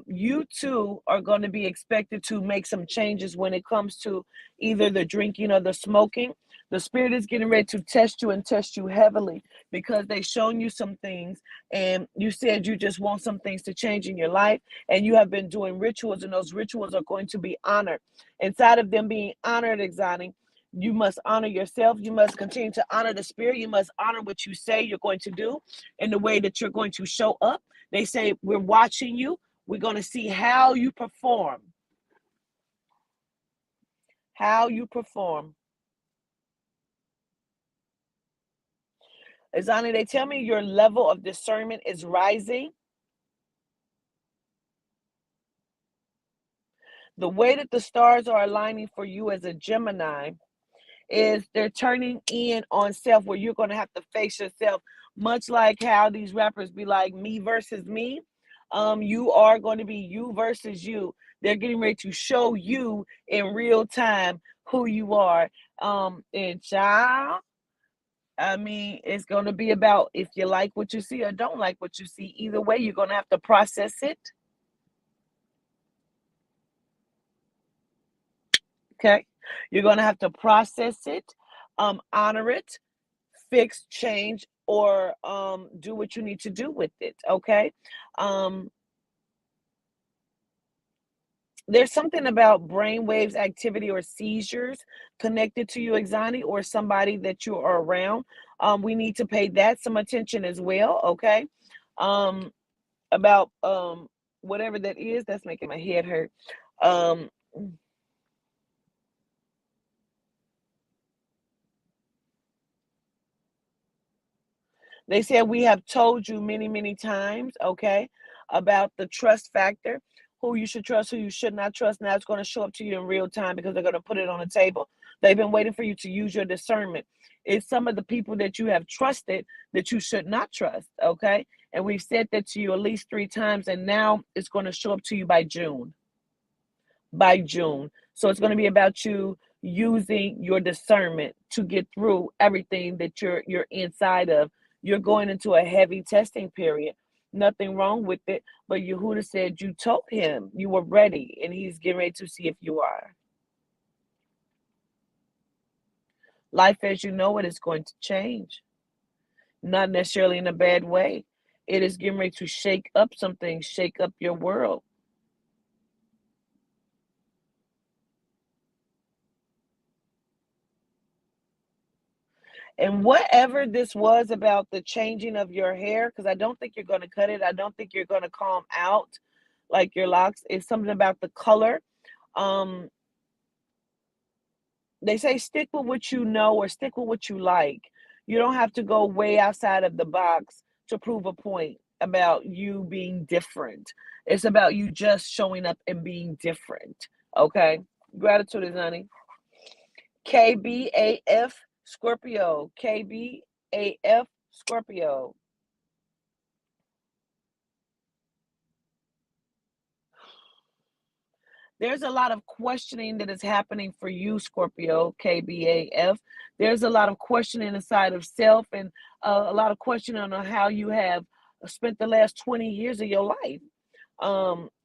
You too are going to be expected to make some changes when it comes to either the drinking or the smoking. The spirit is getting ready to test you and test you heavily, because they've shown you some things and you said you just want some things to change in your life, and you have been doing rituals, and those rituals are going to be honored. Inside of them being honored, Exotic, you must honor yourself. You must continue to honor the spirit. You must honor what you say you're going to do and the way that you're going to show up. They say, we're watching you. We're going to see how you perform. How you perform. Azani, they tell me your level of discernment is rising. The way that the stars are aligning for you as a Gemini is they're turning in on self, where you're going to have to face yourself, much like how these rappers be like me versus me. You are going to be you versus you. They're getting ready to show you in real time who you are. And child, I mean, it's going to be about if you like what you see or don't like what you see. Either way, you're going to have to process it. Okay. You're going to have to process it, honor it, fix, change, or do what you need to do with it. Okay. Um, there's something about brainwaves activity or seizures connected to you, Exani, or somebody that you are around. We need to pay that some attention as well. Okay. Um, about whatever that is, that's making my head hurt. Um, They said we have told you many, many times, okay, about the trust factor, who you should trust, who you should not trust. Now it's going to show up to you in real time because they're going to put it on the table. They've been waiting for you to use your discernment. It's some of the people that you have trusted that you should not trust, okay? And we've said that to you at least 3 times, and now it's going to show up to you by June. By June. So it's going to be about you using your discernment to get through everything that you're inside of. You're going into a heavy testing period. Nothing wrong with it, but Yehuda said you told him you were ready, and he's getting ready to see if you are. Life as you know it is going to change, not necessarily in a bad way. It is getting ready to shake up some things, shake up your world. And whatever this was about the changing of your hair, because I don't think you're going to cut it. I don't think you're going to comb out like your locks. It's something about the color. Um, they say stick with what you know or stick with what you like. You don't have to go way outside of the box to prove a point about you being different. It's about you just showing up and being different. Okay. Gratitude is honey. KBAF Scorpio. KBAF Scorpio. There's a lot of questioning that is happening for you, Scorpio, KBAF. There's a lot of questioning inside of self and a lot of questioning on how you have spent the last 20 years of your life.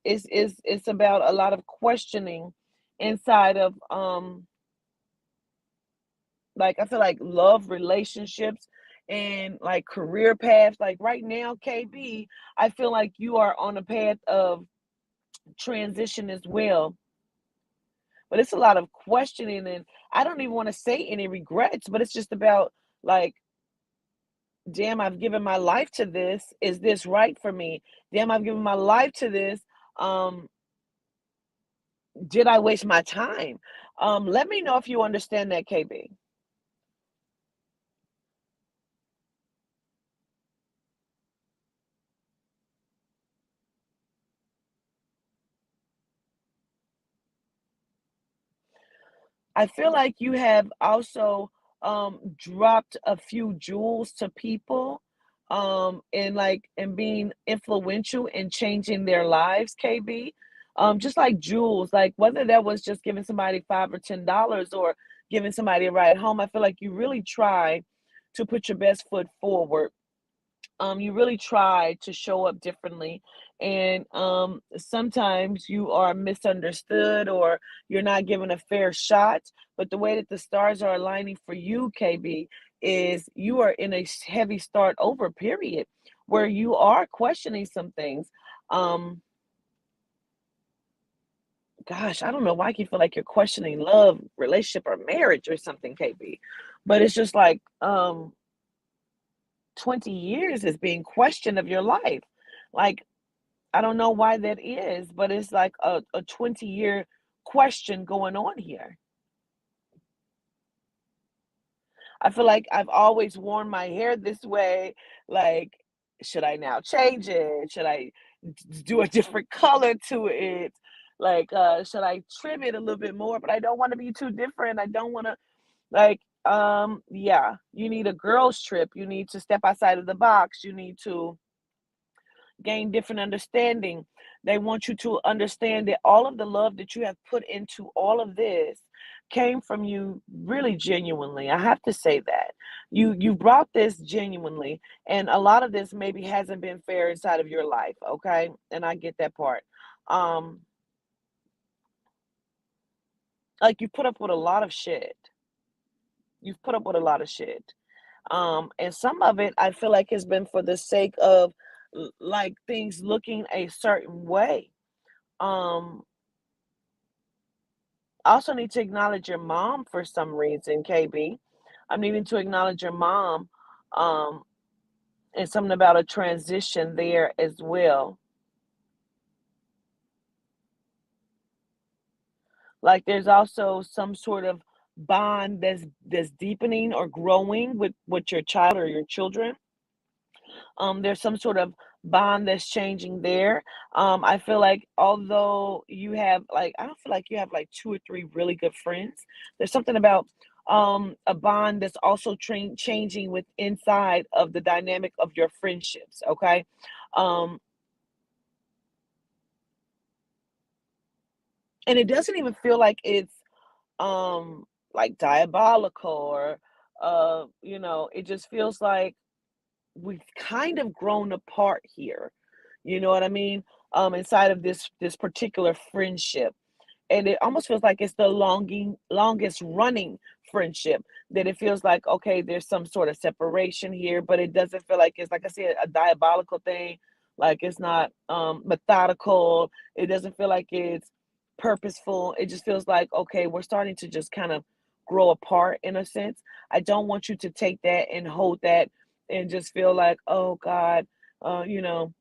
It's about a lot of questioning inside of like I feel like love relationships and like career paths. Like right now, KB, I feel like you are on a path of transition as well. But it's a lot of questioning, and I don't even want to say any regrets, but it's just about like, damn, I've given my life to this. Is this right for me? Damn, I've given my life to this. Um, did I waste my time? Let me know if you understand that, KB. I feel like you have also dropped a few jewels to people and like and being influential in changing their lives, KB. Just like jewels, like whether that was just giving somebody $5 or $10 or giving somebody a ride home, I feel like you really try to put your best foot forward. You really try to show up differently, and sometimes you are misunderstood or you're not given a fair shot. But the way that the stars are aligning for you, KB, is you are in a heavy start over period where you are questioning some things. um Gosh, I don't know why I keep feel like you're questioning love, relationship, or marriage or something, KB, but it's just like 20 years is being questioned of your life. Like, I don't know why that is, but it's like a 20-year question going on here. I feel like I've always worn my hair this way. Like, should I now change it? Should I do a different color to it? Like, should I trim it a little bit more? But I don't want to be too different. I don't want to, like, yeah, you need a girl's trip. You need to step outside of the box. You need to gain different understanding. They want you to understand that all of the love that you have put into all of this came from you really genuinely. I have to say that. You brought this genuinely, and a lot of this maybe hasn't been fair inside of your life, okay? And I get that part. Um like you put up with a lot of shit. You've put up with a lot of shit. And some of it I feel like has been for the sake of like things looking a certain way. Um, I also need to acknowledge your mom for some reason, KB. I'm needing to acknowledge your mom, um, and something about a transition there as well. Like there's also some sort of bond that's deepening or growing with your child or your children. There's some sort of bond that's changing there. I feel like although you have like I don't feel like you have like two or three really good friends. There's something about a bond that's also changing with inside of the dynamic of your friendships. Okay. Um, and it doesn't even feel like it's like diabolical or it just feels like we've kind of grown apart here. You know what I mean? Inside of this particular friendship. And it almost feels like it's the longest running friendship that it feels like, okay, there's some sort of separation here, but it doesn't feel like it's like I said, a diabolical thing. Like it's not methodical. It doesn't feel like it's purposeful. It just feels like, okay, we're starting to just kind of grow apart in a sense. I don't want you to take that and hold that and just feel like, oh God, uh, you know,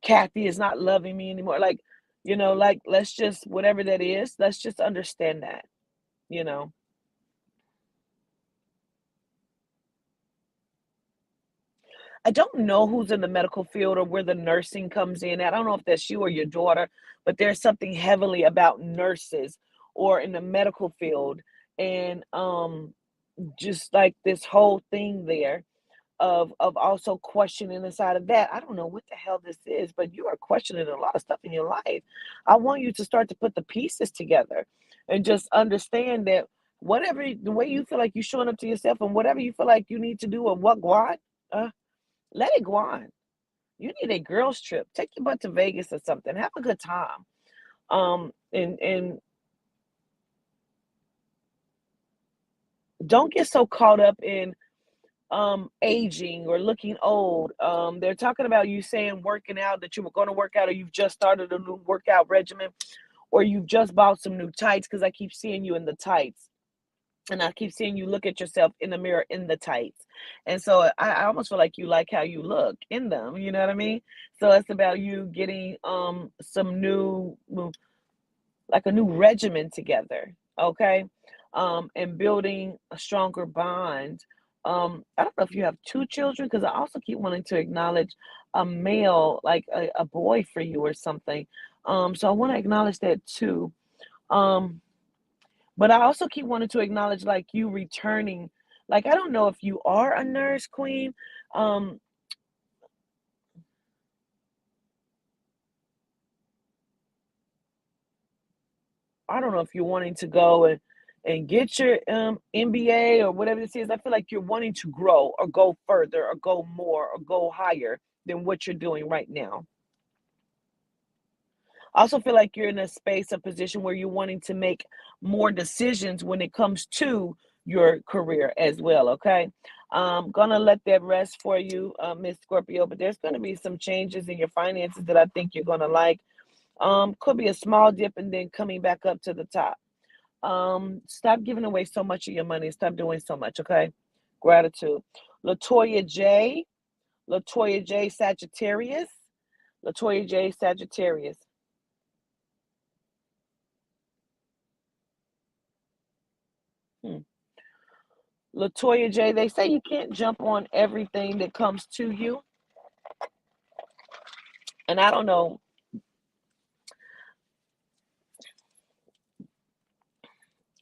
Kathy is not loving me anymore. Like, like let's just whatever that is, let's just understand that, you know. I don't know who's in the medical field or where the nursing comes in. I don't know if that's you or your daughter, but there's something heavily about nurses or in the medical field, and just like this whole thing there of also questioning inside of that. I don't know what the hell this is, but you are questioning a lot of stuff in your life. I want you to start to put the pieces together and just understand that whatever the way you feel like you're showing up to yourself and whatever you feel like you need to do or what go on, let it go on. You need a girls trip. Take your butt to Vegas or something. Have a good time. And don't get so caught up in aging or looking old. They're talking about you saying working out, that you were going to work out, or you've just started a new workout regimen, or you've just bought some new tights, because I keep seeing you in the tights. And I keep seeing you look at yourself in the mirror in the tights. And so I almost feel like you like how you look in them. You know what I mean? So it's about you getting some new, like a new regimen together, okay? And building a stronger bond. I don't know if you have two children, because I also keep wanting to acknowledge a male, like a boy for you or something. So I want to acknowledge that too. Um, but I also keep wanting to acknowledge like you returning. Like, I don't know if you are a nurse, Queen. Um, I don't know if you're wanting to go and get your MBA or whatever this is. I feel like you're wanting to grow or go further or go more or go higher than what you're doing right now. I also feel like you're in a space, a position where you're wanting to make more decisions when it comes to your career as well. Okay. I'm gonna let that rest for you, Miss Scorpio, but there's gonna be some changes in your finances that I think you're gonna like. Could be a small dip and then coming back up to the top. Stop giving away so much of your money. Stop doing so much, okay? Gratitude. Latoya J. Latoya J. Sagittarius. Latoya J. Sagittarius. Hmm. Latoya J. They say you can't jump on everything that comes to you. And I don't know.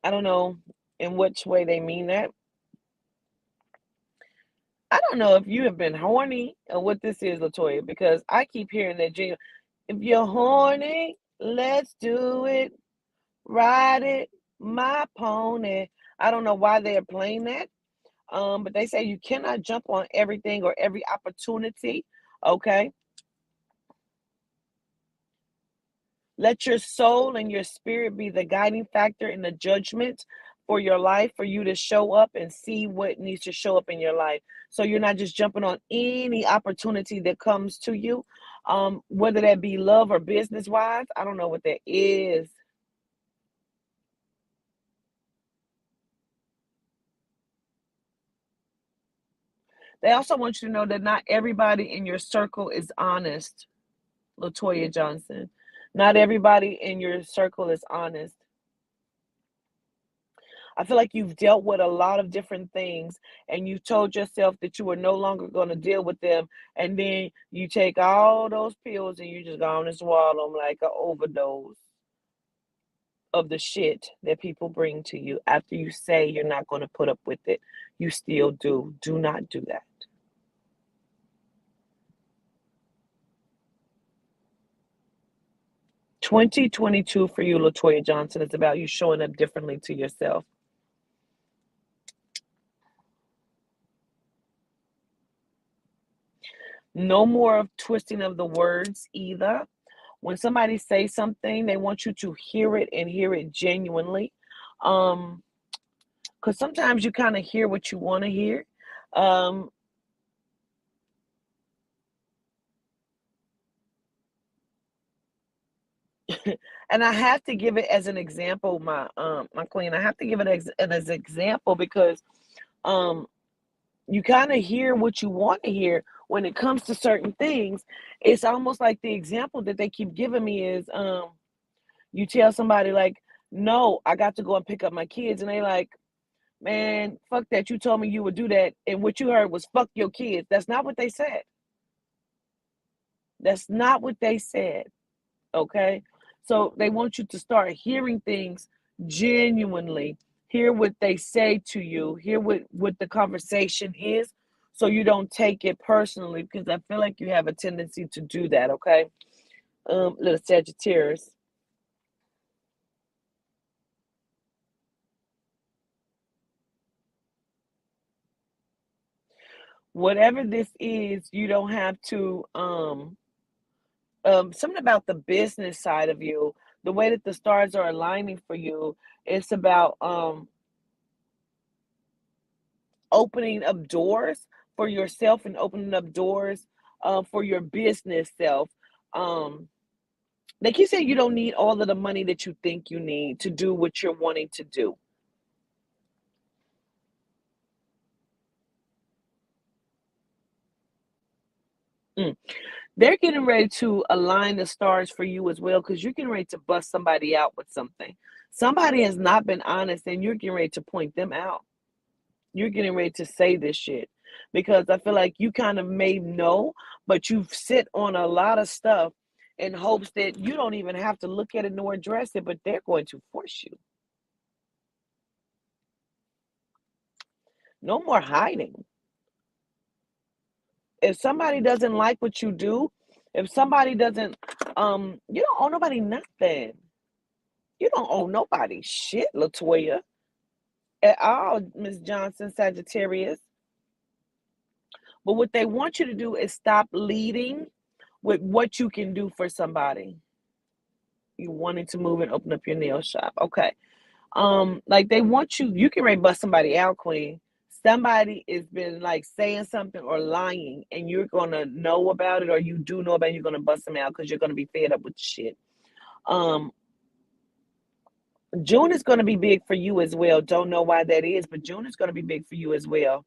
I don't know in which way they mean that. I don't know if you have been horny or what this is, Latoya, because I keep hearing that jingle. If you're horny, let's do it. Ride it, my pony. I don't know why they're playing that. But they say you cannot jump on everything or every opportunity. Okay. Let your soul and your spirit be the guiding factor in the judgment for your life, for you to show up and see what needs to show up in your life. So you're not just jumping on any opportunity that comes to you, whether that be love or business wise. I don't know what that is. They also want you to know that not everybody in your circle is honest, Latoya Johnson. Not everybody in your circle is honest. I feel like you've dealt with a lot of different things and you told yourself that you were no longer going to deal with them. And then you take all those pills and you just go on and swallow them like an overdose of the shit that people bring to you after you say you're not going to put up with it. You still do. Do not do that. 2022 for you, Latoya Johnson, is about you showing up differently to yourself. No more of twisting of the words either. When somebody says something, they want you to hear it and hear it genuinely. Because sometimes you kind of hear what you want to hear. Um, and I have to give it as an example, my queen. I have to give it as an example because um you kind of hear what you want to hear when it comes to certain things. It's almost like the example that they keep giving me is you tell somebody like, no, I got to go and pick up my kids, and they like, man, fuck that, you told me you would do that, and what you heard was fuck your kids. That's not what they said. That's not what they said. Okay. So they want you to start hearing things Genuinely hear what they say to you, hear what the conversation is, so you don't take it personally, because I feel like you have a tendency to do that, okay? Little Sagittarius. Whatever this is, you don't have to something about the business side of you, the way that the stars are aligning for you, it's about opening up doors for yourself and opening up doors for your business self. Um, like you said, you don't need all of the money that you think you need to do what you're wanting to do. Mm. They're getting ready to align the stars for you as well, because you're getting ready to bust somebody out with something. Somebody has not been honest, and you're getting ready to point them out. You're getting ready to say this shit, because I feel like you kind of may know, but you sit on a lot of stuff in hopes that you don't even have to look at it nor address it, but they're going to force you. No more hiding. If somebody doesn't like what you do, if somebody doesn't, you don't owe nobody nothing. You don't owe nobody shit, Latoya, at all, Miss Johnson, Sagittarius. But what they want you to do is stop leading with what you can do for somebody. You wanting to move and open up your nail shop. Okay. Like they want you can ready to bust somebody out, Queen. Somebody has been like saying something or lying, and you're gonna know about it, or you do know about it, you're gonna bust them out because you're gonna be fed up with shit. Um, June is gonna be big for you as well. Don't know why that is, but June is gonna be big for you as well.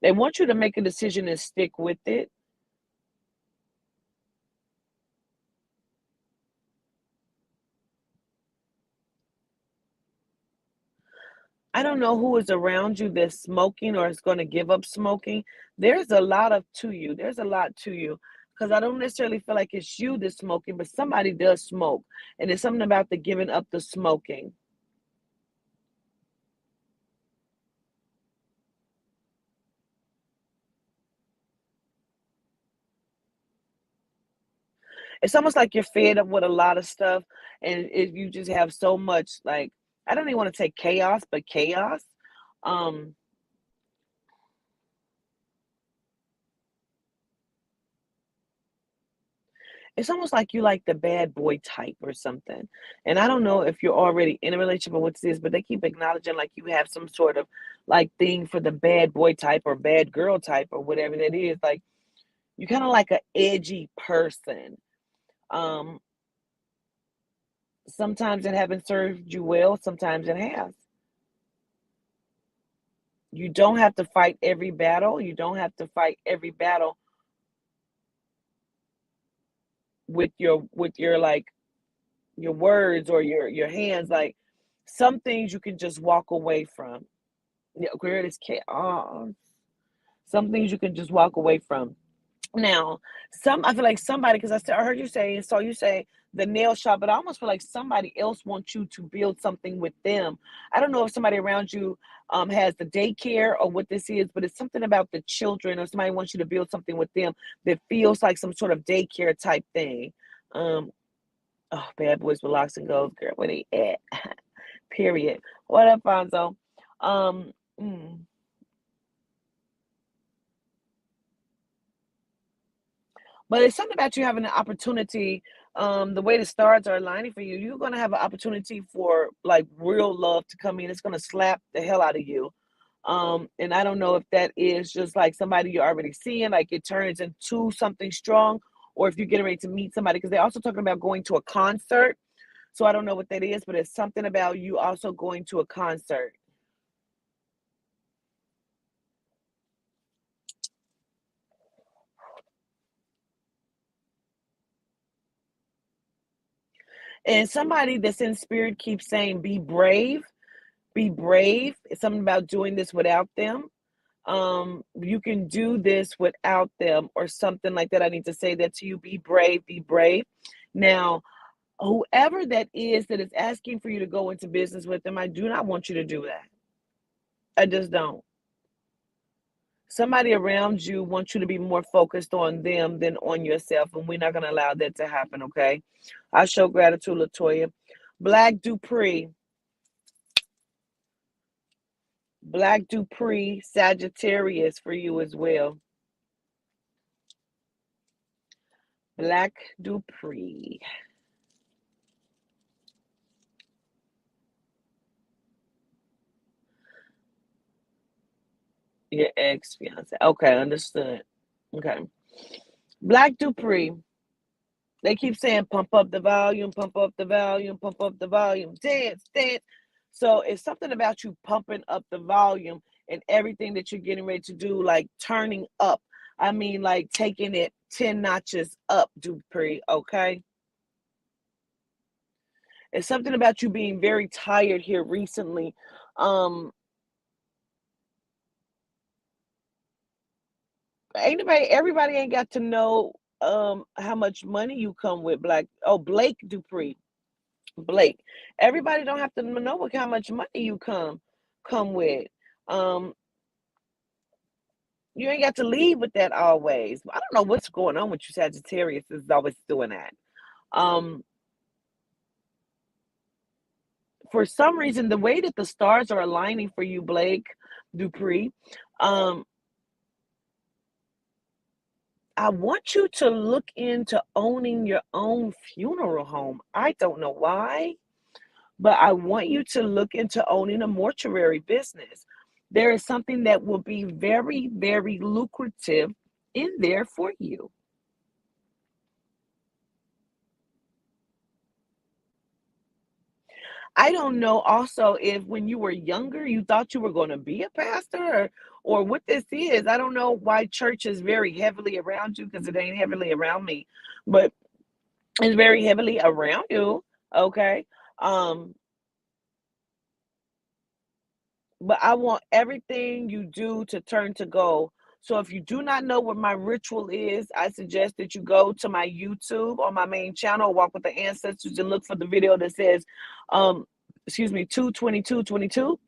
They want you to make a decision and stick with it. I don't know who is around you that's smoking or is going to give up smoking. There's a lot of to you. There's a lot to you, because I don't necessarily feel like it's you that's smoking, but somebody does smoke, and it's something about the giving up the smoking. It's almost like you're fed up with a lot of stuff, and if you just have so much, like, I don't even want to say chaos, but chaos. Um, it's almost like you like the bad boy type or something. And I don't know if you're already in a relationship or what this is, but they keep acknowledging like you have some sort of like thing for the bad boy type or bad girl type or whatever that is. Like you kind of like an edgy person. Um, Sometimes it haven't served you well, sometimes it has. You don't have to fight every battle. You don't have to fight every battle with your like your words or your hands. Like some things you can just walk away from. Yeah, girl, this chaos. Some things you can just walk away from. Now, I feel like somebody, because I heard you say, saw you say the nail shop, but I almost feel like somebody else wants you to build something with them. I don't know if somebody around you has the daycare or what this is, but it's something about the children, or somebody wants you to build something with them that feels like some sort of daycare type thing. Um, oh, bad boys with locks and gold, girl, where they at? Period. What up, Fonzo? Um, mm. But it's something about you having an opportunity. The way the stars are aligning for you, you're gonna have an opportunity for like real love to come in. It's gonna slap the hell out of you. And I don't know if that is just like somebody you're already seeing, like it turns into something strong, or if you're getting ready to meet somebody, because they're also talking about going to a concert. So I don't know what that is, but it's something about you also going to a concert. And somebody that's in spirit keeps saying, be brave, be brave. It's something about doing this without them. You can do this without them or something like that. I need to say that to you. Be brave, be brave. Now, whoever that is asking for you to go into business with them, I do not want you to do that. I just don't. Somebody around you wants you to be more focused on them than on yourself, and we're not going to allow that to happen, okay? I show gratitude, Latoya. Black Dupree. Black Dupree, Sagittarius for you as well. Black Dupree. Your ex-fiance. Okay, understood. Okay. Black Dupree. They keep saying pump up the volume, pump up the volume, pump up the volume, dance, dance. So it's something about you pumping up the volume and everything that you're getting ready to do, like turning up. I mean, like taking it 10 notches up, Dupree, okay? It's something about you being very tired here recently. Everybody ain't got to know how much money you come with, Blake Dupree. Blake. Everybody don't have to know how much money you come with. You ain't got to leave with that always. I don't know what's going on with you, Sagittarius is always doing that. For some reason, the way that the stars are aligning for you, Blake Dupree, I want you to look into owning your own funeral home. I don't know why, but I want you to look into owning a mortuary business. There is something that will be very, very lucrative in there for you. I don't know also if when you were younger, you thought you were going to be a pastor or what this is. I don't know why church is very heavily around you because it ain't heavily around me, but it's very heavily around you. Okay. But I want everything you do to turn to gold. So if you do not know what my ritual is, I suggest that you go to my YouTube on my main channel, Walk with the Ancestors, and look for the video that says, 22222.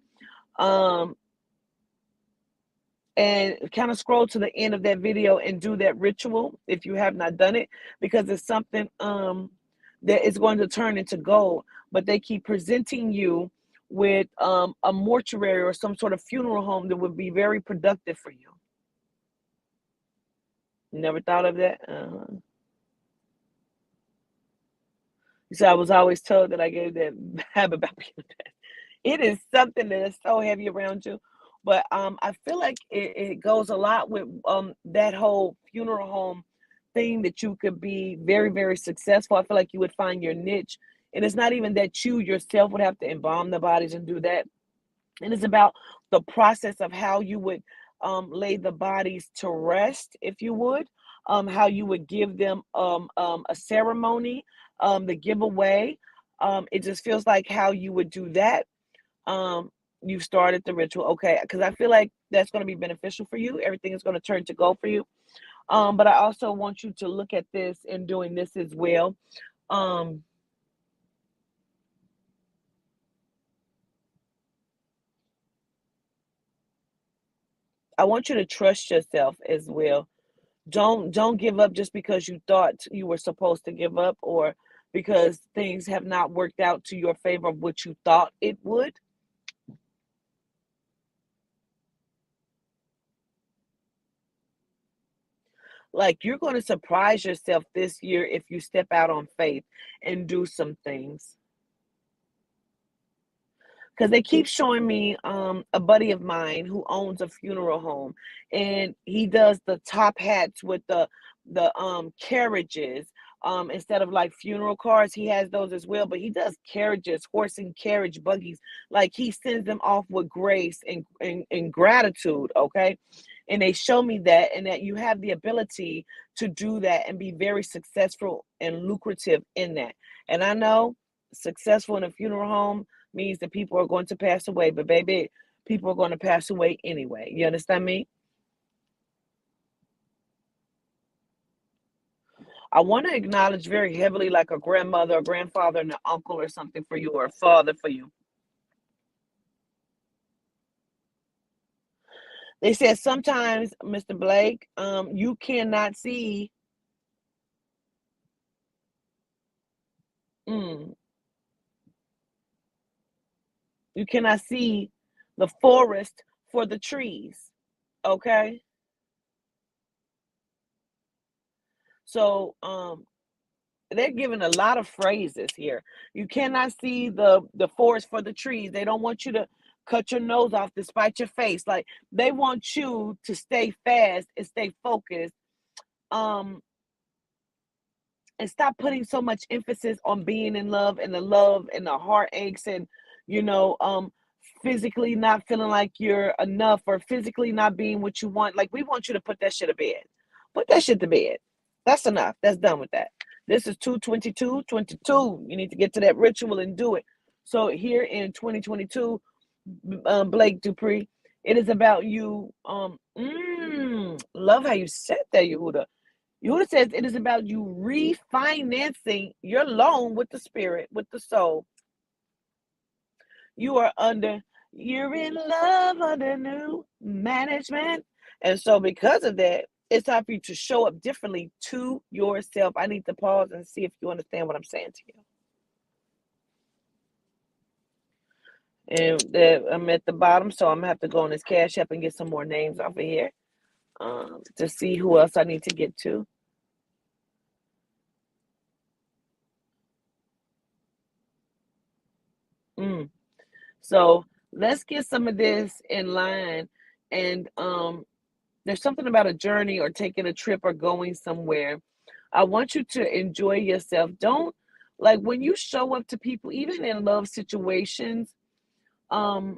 And kind of scroll to the end of that video and do that ritual if you have not done it, because it's something that is going to turn into gold. But they keep presenting you with a mortuary or some sort of funeral home that would be very productive for you. Never thought of that? So I was always told that I gave that habit about being a pet. It is something that is so heavy around you. But I feel like it goes a lot with that whole funeral home thing, that you could be very, very successful. I feel like you would find your niche. And it's not even that you yourself would have to embalm the bodies and do that. And it's about the process of how you would lay the bodies to rest, if you would, how you would give them a ceremony, the giveaway. It just feels like how you would do that. You started the ritual, okay? Because I feel like that's going to be beneficial for you. Everything is going to turn to gold for you. But I also want you to look at this and doing this as well. I want you to trust yourself as well. Don't give up just because you thought you were supposed to give up, or because things have not worked out to your favor of what you thought it would. Like, you're going to surprise yourself this year if you step out on faith and do some things. Because they keep showing me a buddy of mine who owns a funeral home, and he does the top hats with the carriages. Instead of like funeral cars, he has those as well, but he does carriages, horse and carriage buggies. Like, he sends them off with grace and gratitude, okay? And they show me that, and that you have the ability to do that and be very successful and lucrative in that. And I know successful in a funeral home means that people are going to pass away, but baby, people are going to pass away anyway. You understand me? I want to acknowledge very heavily like a grandmother, a grandfather, and an uncle or something for you, or a father for you. They said sometimes, Mr. Blake, you cannot see. You cannot see the forest for the trees. Okay. So they're giving a lot of phrases here. You cannot see the forest for the trees. They don't want you to cut your nose off despite your face. Like they want you to stay fast and stay focused. Um, and stop putting so much emphasis on being in love and the love and the heartaches and you know, physically not feeling like you're enough or physically not being what you want. Like we want you to put that shit to bed. Put that shit to bed. That's enough. That's done with that. This is 2/22/22. You need to get to that ritual and do it. So here in 2022, Blake Dupree, it is about you. Love how you said that, Yehuda. Yehuda says it is about you refinancing your loan with the spirit, with the soul. You're in love under new management. And so because of that, it's time for you to show up differently to yourself. I need to pause and see if you understand what I'm saying to you. And I'm at the bottom, so I'm gonna have to go on this Cash App and get some more names off of here to see who else I need to get to. So let's get some of this in line. And there's something about a journey or taking a trip or going somewhere. I want you to enjoy yourself. Don't like when you show up to people, even in love situations. I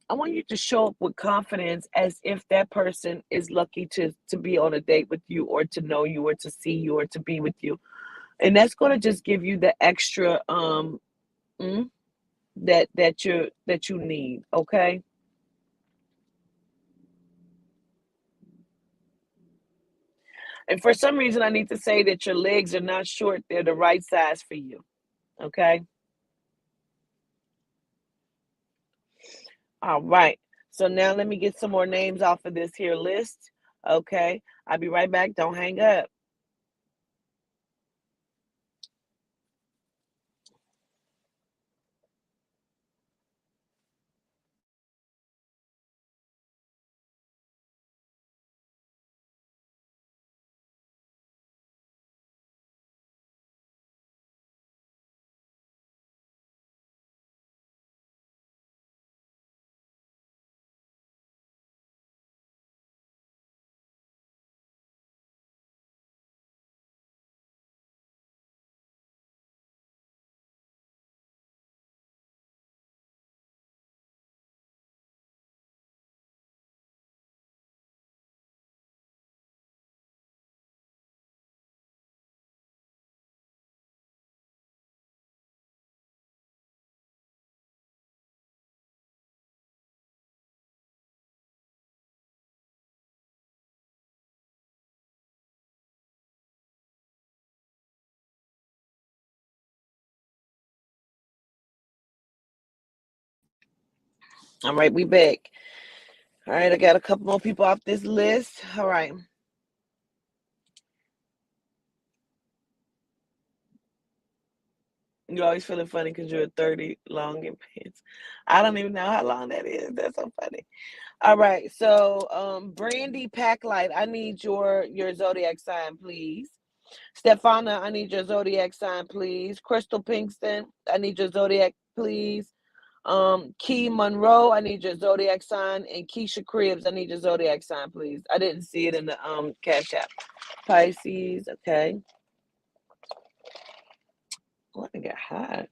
want you to show up with confidence as if that person is lucky to be on a date with you or to know you or to see you or to be with you. And that's going to just give you the extra that you need, okay? And for some reason, I need to say that your legs are not short. They're the right size for you. Okay. All right. So now let me get some more names off of this here list. Okay. I'll be right back. Don't hang up. All right, we back. All right, I got a couple more people off this list. All right. You're always feeling funny because you're 30 long in pants. I don't even know how long that is. That's so funny. All right. So Brandy Packlight, I need your zodiac sign, please. Stefana, I need your zodiac sign, please. Crystal Pinkston, I need your zodiac, please. Key Monroe, I need your zodiac sign. And Keisha Cribbs, I need your zodiac sign, please. I didn't see it in the Cash App. Pisces, okay. Oh, I got hot.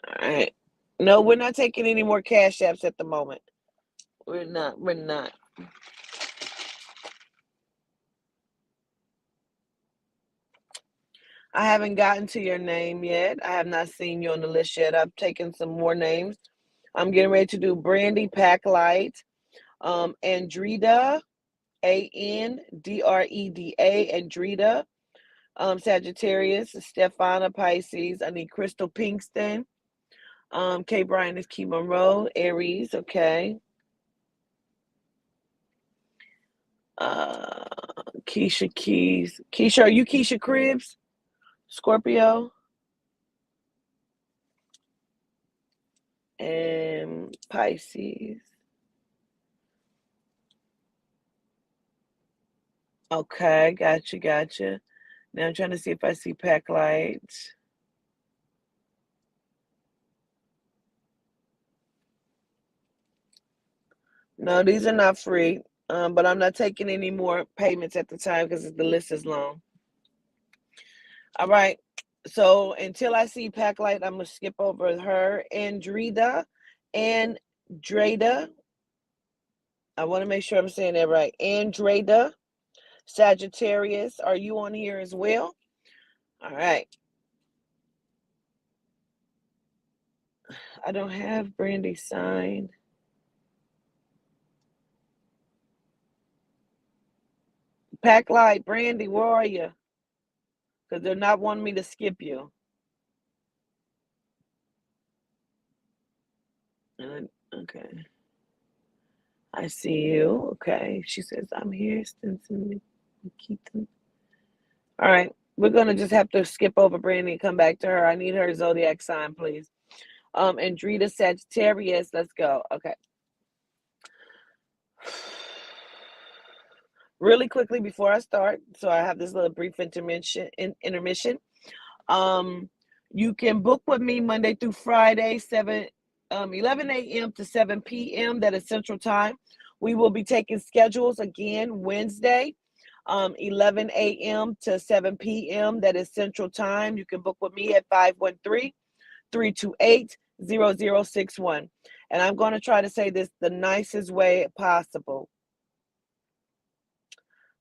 All right. No, we're not taking any more Cash Apps at the moment. We're not. We're not. I haven't gotten to your name yet. I have not seen you on the list yet. I've taken some more names. I'm getting ready to do Brandy Packlight, Andreda, Andreda, Andreda, Sagittarius, Stefana Pisces. I need Crystal Pinkston. K. Bryan is Key Monroe, Aries, okay. Keisha Keys. Keisha, are you Keisha Cribbs? Scorpio. And Pisces. Okay, gotcha. Now I'm trying to see if I see pack lights. No, these are not free. But I'm not taking any more payments at the time because the list is long. All right. So until I see pack light, I'm gonna skip over her. Andreda. I want to make sure I'm saying that right. Andreda, Sagittarius. Are you on here as well? All right. I don't have Brandy signed. Pack light, Brandy, where are you? Because they're not wanting me to skip you. Okay. I see you. Okay. She says, I'm here, Stinson. Keaton. All right. We're going to just have to skip over Brandy and come back to her. I need her zodiac sign, please. Andreda Sagittarius. Let's go. Okay. Really quickly before I start, so I have this little brief intermission. You can book with me Monday through Friday, 11 a.m. to 7 p.m. That is Central Time. We will be taking schedules again Wednesday, 11 a.m. to 7 p.m. That is Central Time. You can book with me at 513-328-0061. And I'm going to try to say this the nicest way possible.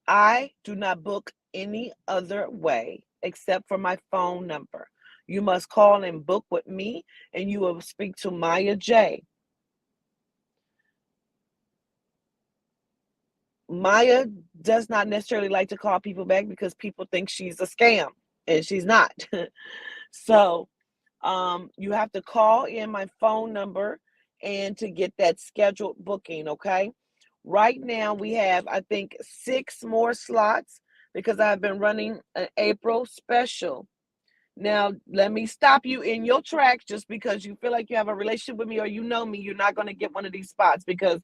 I do not book any other way except for my phone number. You must call and book with me, and you will speak to Maya J. Maya does not necessarily like to call people back because people think she's a scam, and she's not. So you have to call in my phone number and to get that scheduled booking, okay? Right now we have, I think, 6 more slots because I've been running an April special. Now, let me stop you in your tracks just because you feel like you have a relationship with me or you know me. You're not going to get one of these spots because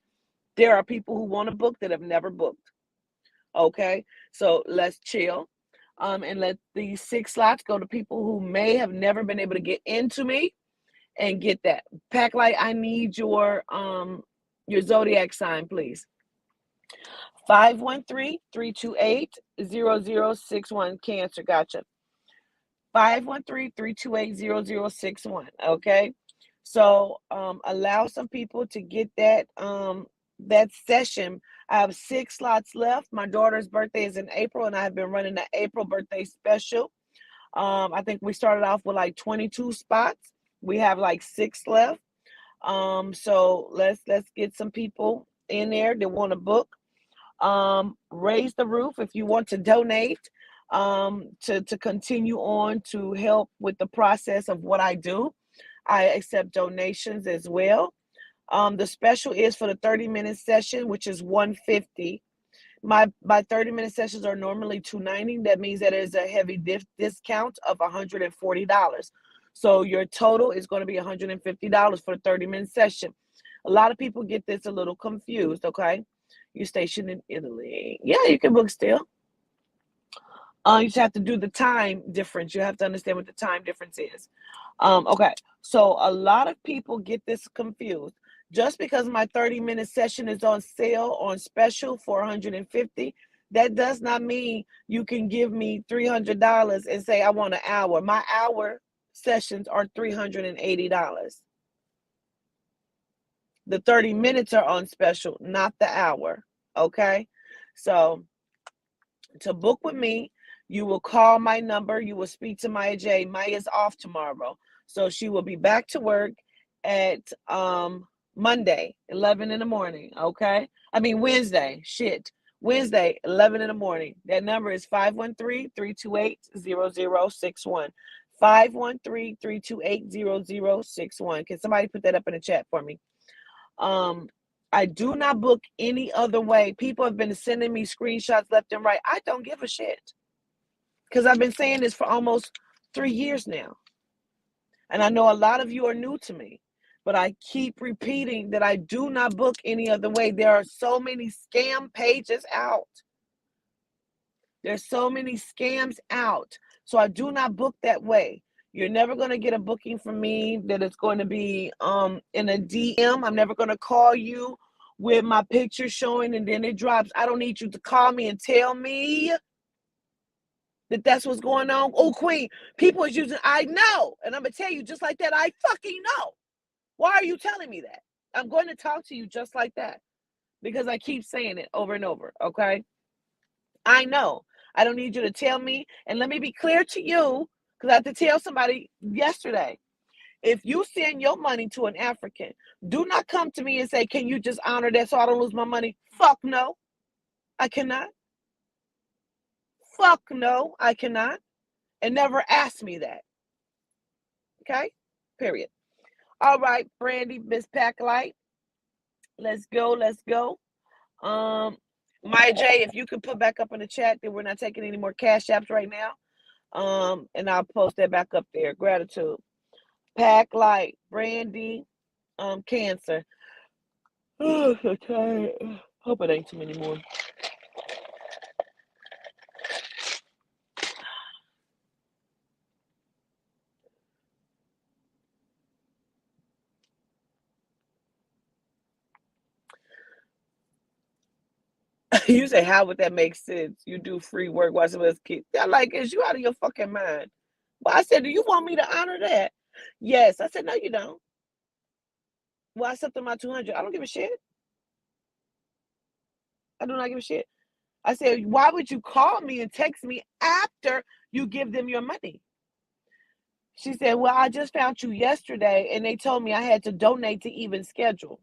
there are people who want to book that have never booked. Okay, so let's chill. And let these 6 slots go to people who may have never been able to get into me and get that. Pack light, I need your zodiac sign, please. 513-328-0061. Cancer, gotcha. 513-328-0061. Okay. So allow some people to get that session. I have 6 slots left. My daughter's birthday is in April, and I have been running the April birthday special. I think we started off with like 22 spots. We have like 6 left. So let's get some people in there that want to book. Raise the roof if you want to donate to continue on to help with the process of what I do. I accept donations as well. The special is for the 30-minute session, which is $150. My 30-minute sessions are normally $290. That means that is a heavy discount of $140. So your total is going to be $150 for the 30-minute session. A lot of people get this a little confused, okay? You're stationed in Italy. Yeah, you can book still. You just have to do the time difference. You have to understand what the time difference is. Okay, so a lot of people get this confused. Just because my 30-minute session is on sale, on special for $150, that does not mean you can give me $300 and say I want an hour. My hour sessions are $380. The 30 minutes are on special, not the hour. Okay, so to book with me, You will call my number. You will speak to Maya J. Maya's off tomorrow, so she will be back to work at Monday, 11 in the morning. Okay, I mean Wednesday. Shit, Wednesday, 11 in the morning. That number is 513-328-0061. 513-328-0061. Can somebody put that up in the chat for me? I do not book any other way. People have been sending me screenshots left and right. I don't give a shit. Because I've been saying this for almost 3 years now. And I know a lot of you are new to me. But I keep repeating that I do not book any other way. There are so many scam pages out. There's so many scams out. So I do not book that way. You're never going to get a booking from me that is going to be in a DM. I'm never going to call you with my picture showing and then it drops. I don't need you to call me and tell me that that's what's going on. Oh, Queen, people is using, I know. And I'm going to tell you just like that, I fucking know. Why are you telling me that? I'm going to talk to you just like that because I keep saying it over and over, okay? I know. I don't need you to tell me. And let me be clear to you, because I had to tell somebody yesterday. If you send your money to an African, do not come to me and say, can you just honor that so I don't lose my money? Fuck no. I cannot. Fuck no, I cannot. And never ask me that. Okay? Period. All right, Brandy, Miss Packlight. Let's go. Let's go. Maya J, if you could put back up in the chat that we're not taking any more cash apps right now. And I'll post that back up there. Gratitude. Packlight, Brandy, Cancer. Oh, so tired. Hope it ain't too many more. You say, how would that make sense? You do free work while someone else keep. I'm like, is you out of your fucking mind? Well, I said, do you want me to honor that? Yes. I said, no, you don't. Well, I accepted my 200. I don't give a shit. I do not give a shit. I said, why would you call me and text me after you give them your money? She said, well, I just found you yesterday and they told me I had to donate to even schedule.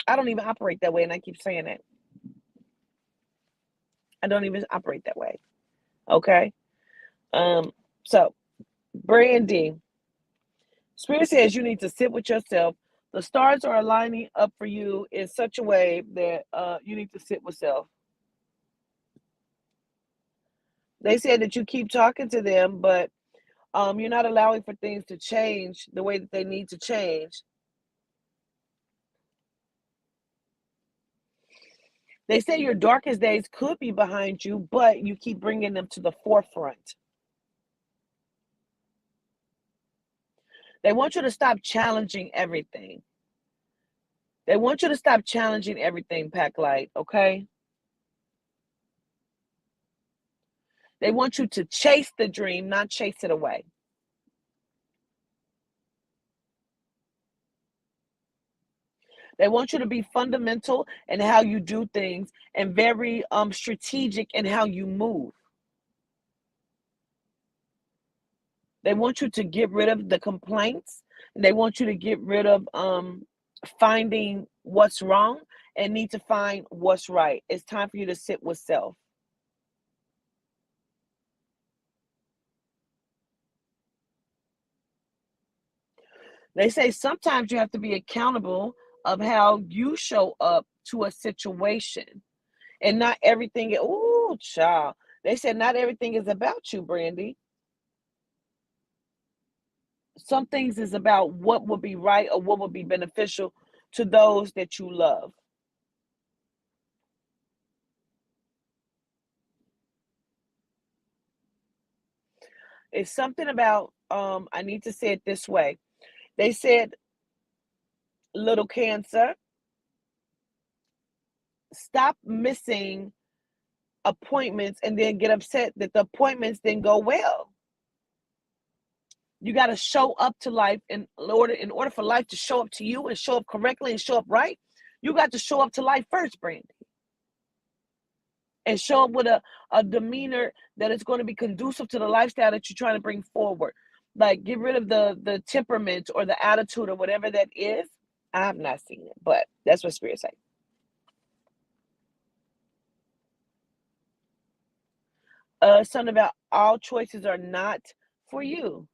I don't even operate that way, and I keep saying that. I don't even operate that way. Okay? So, Brandy, Spirit says you need to sit with yourself. The stars are aligning up for you in such a way that you need to sit with self. They said that you keep talking to them, but you're not allowing for things to change the way that they need to change. They say your darkest days could be behind you, but you keep bringing them to the forefront. They want you to stop challenging everything. They want you to stop challenging everything, Packlight, okay? They want you to chase the dream, not chase it away. They want you to be fundamental in how you do things and very strategic in how you move. They want you to get rid of the complaints. They want you to get rid of finding what's wrong and need to find what's right. It's time for you to sit with self. They say sometimes you have to be accountable of how you show up to a situation. And not everything, ooh, child. They said not everything is about you, Brandy. Some things is about what would be right or what would be beneficial to those that you love. It's something about, I need to say it this way. They said, little Cancer, stop missing appointments and then get upset that the appointments didn't go well. You got to show up to life in order for life to show up to you and show up correctly and show up right. You got to show up to life first, Brandy. and show up with a demeanor that is going to be conducive to the lifestyle that you're trying to bring forward. Like, get rid of the temperament or the attitude or whatever that is. I have not seen it, but that's what Spirit say. Something about all choices are not for you.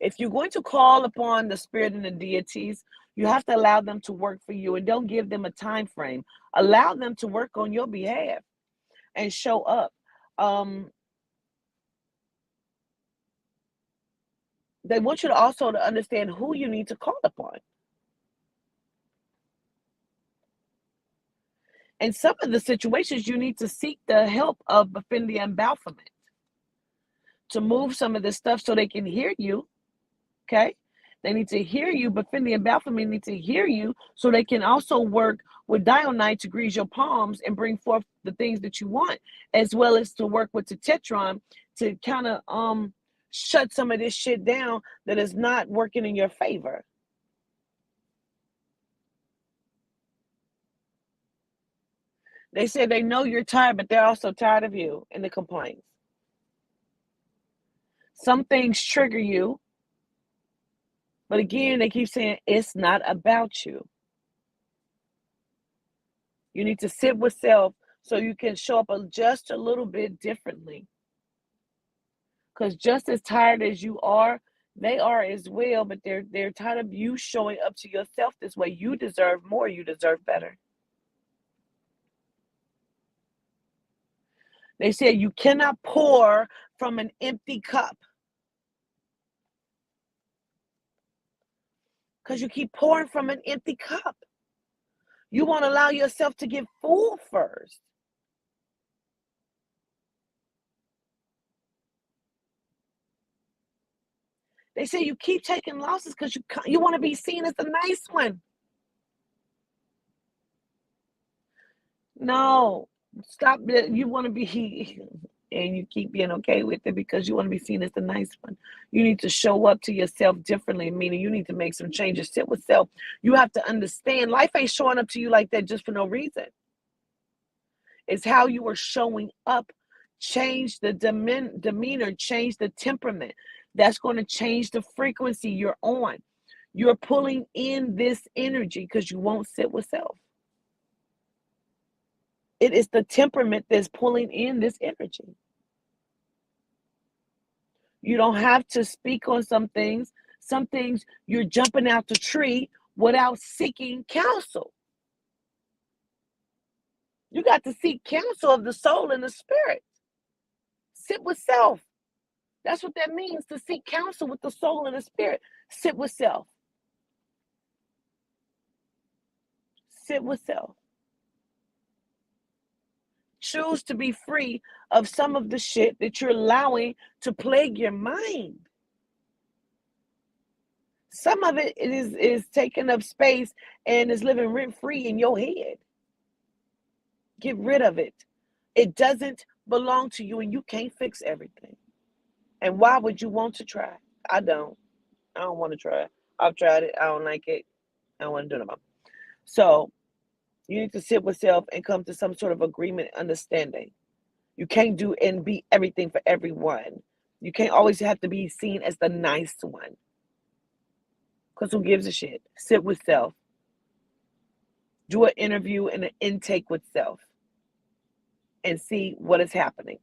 If you're going to call upon the spirit and the deities, you have to allow them to work for you, and don't give them a time frame. Allow them to work on your behalf and show up. They want you to also to understand who you need to call upon. In some of the situations, you need to seek the help of Bafindi and Baphomet to move some of this stuff so they can hear you. Okay? They need to hear you. Bafindi and Baphomet need to hear you so they can also work with Dionite to grease your palms and bring forth the things that you want, as well as to work with the Tetron to kind of shut some of this shit down that is not working in your favor. They said they know you're tired, but they're also tired of you and the complaints. Some things trigger you, but again, they keep saying it's not about you. You need to sit with self so you can show up just a little bit differently. Because just as tired as you are, they are as well, but they're tired of you showing up to yourself this way. You deserve more. You deserve better. They said you cannot pour from an empty cup. Because you keep pouring from an empty cup. You want to allow yourself to get full first. They say you keep taking losses because you want to be seen as the nice one. No, stop it. You want to be, and you keep being okay with it because you want to be seen as the nice one. You need to show up to yourself differently, meaning you need to make some changes. Sit with self. You have to understand life ain't showing up to you like that just for no reason. It's how you are showing up. Change the demeanor, change the temperament. That's going to change the frequency you're on. You're pulling in this energy because you won't sit with self. It is the temperament that's pulling in this energy. You don't have to speak on some things. Some things you're jumping out the tree without seeking counsel. You got to seek counsel of the soul and the spirit. Sit with self. That's what that means, to seek counsel with the soul and the spirit. Sit with self. Sit with self. Choose to be free of some of the shit that you're allowing to plague your mind. Some of it is taking up space and is living rent-free in your head. Get rid of it. It doesn't belong to you, and you can't fix everything. And why would you want to try? I don't want to try. I've tried it. I don't like it. I don't want to do it no more. So you need to sit with self and come to some sort of agreement, understanding. You can't do and be everything for everyone. You can't always have to be seen as the nice one. Because who gives a shit? Sit with self. Do an interview and an intake with self. And see what is happening.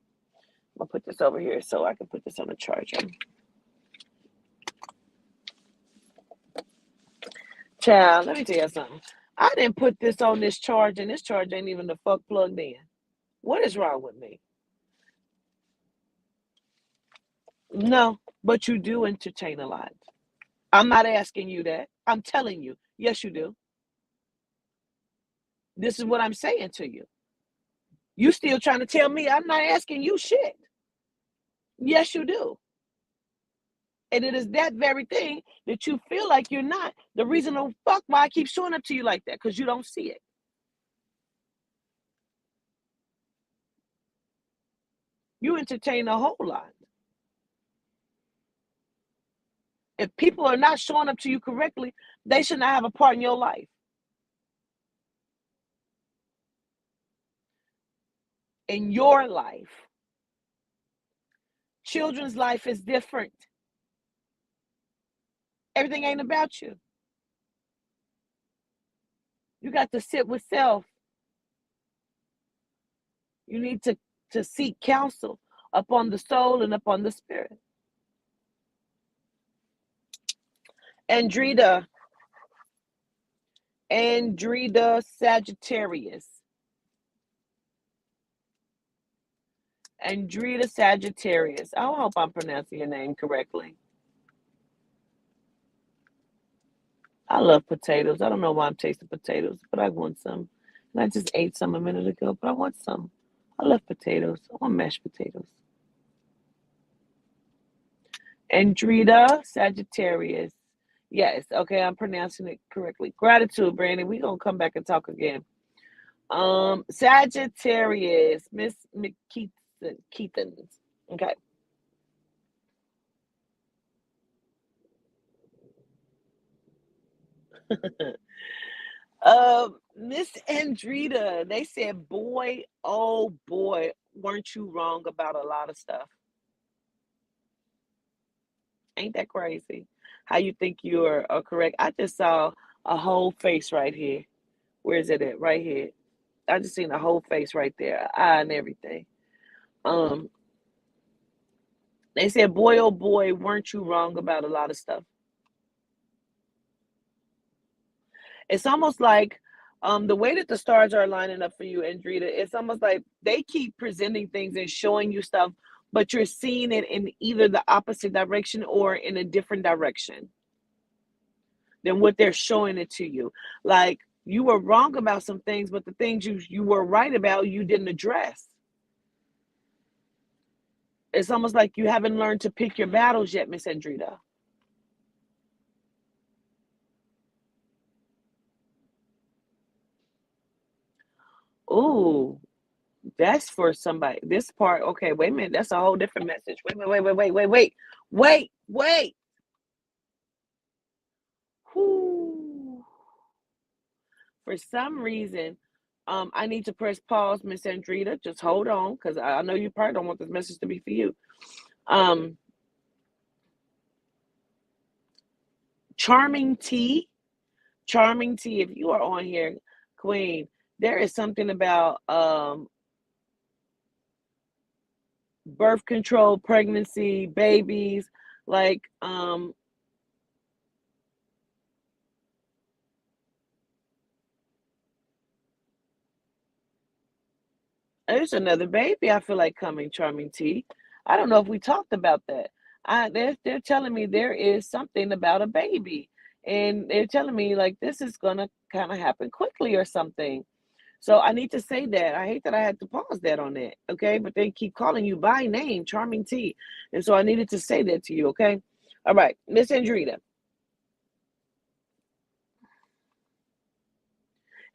I'm going to put this over here so I can put this on the charger. Child, let me tell you something. I didn't put this on this charge, and this charge ain't even the fuck plugged in. What is wrong with me? No, but you do entertain a lot. I'm not asking you that. I'm telling you. Yes, you do. This is what I'm saying to you. You still trying to tell me I'm not asking you shit. Yes, you do. And it is that very thing that you feel like you're not. The reason the fuck why I keep showing up to you like that, because you don't see it. You entertain a whole lot. If people are not showing up to you correctly, they should not have a part in your life. In your life. Children's life is different. Everything ain't about you. You got to sit with self. You need to seek counsel upon the soul and upon the spirit. Andrita Sagittarius. Andrita Sagittarius. I hope I'm pronouncing your name correctly. I love potatoes. I don't know why I'm tasting potatoes, but I want some. And I just ate some a minute ago, but I want some. I love potatoes. I want mashed potatoes. Andrita Sagittarius. Yes, okay, I'm pronouncing it correctly. Gratitude, Brandon. We're gonna come back and talk again. Sagittarius, Miss McKeithans. Okay. Miss Andrita, they said, boy, oh boy, weren't you wrong about a lot of stuff? Ain't that crazy? How you think you are correct? I just saw a whole face right here. Where is it at? Right here. I just seen a whole face right there, eye and everything. Um, they said, boy, oh boy, weren't you wrong about a lot of stuff? It's almost like the way that the stars are lining up for you, Andrita, it's almost like they keep presenting things and showing you stuff, but you're seeing it in either the opposite direction or in a different direction than what they're showing it to you. Like you were wrong about some things, but the things you were right about, you didn't address. It's almost like you haven't learned to pick your battles yet, Miss Andrita. Ooh, that's for somebody. This part, okay, wait a minute. That's a whole different message. Wait. Whoo. For some reason, I need to press pause, Miss Andrita. Just hold on, because I know you probably don't want this message to be for you. Charming T, if you are on here, Queen, there is something about birth control, pregnancy, babies, like there's another baby I feel like coming, Charming T. I don't know if we talked about that. They're telling me there is something about a baby, and they're telling me like this is gonna kind of happen quickly or something. So I need to say that. I hate that I had to pause that on that, okay? But they keep calling you by name, Charming T, and so I needed to say that to you, okay? All right, Miss Andrita.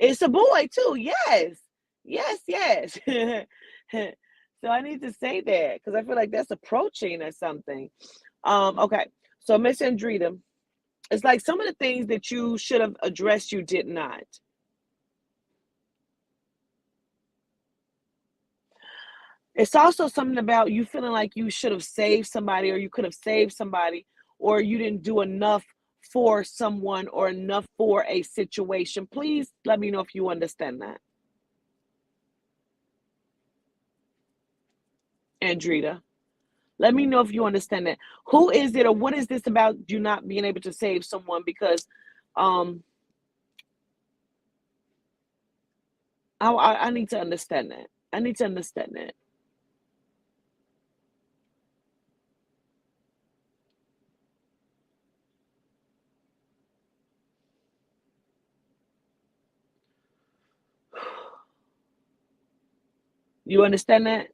It's a boy too. Yes. So I need to say that because I feel like that's approaching or something. Okay. So Miss Andrita, it's like some of the things that you should have addressed, you did not. It's also something about you feeling like you should have saved somebody or you could have saved somebody or you didn't do enough for someone or enough for a situation. Please let me know if you understand that. Andrita, let me know if you understand that. Who is it or what is this about you not being able to save someone? Because I need to understand that. I need to understand that. You understand that?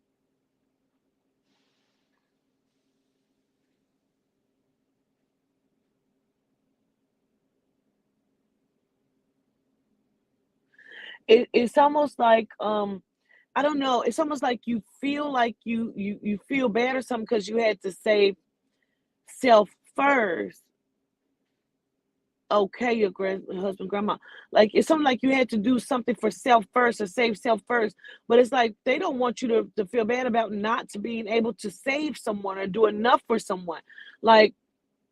It's almost like I don't know. It's almost like you feel like you feel bad or something because you had to save self first. okay, your husband, grandma. Like it's something like you had to do something for self first or save self first. But it's like they don't want you to feel bad about not to being able to save someone or do enough for someone. Like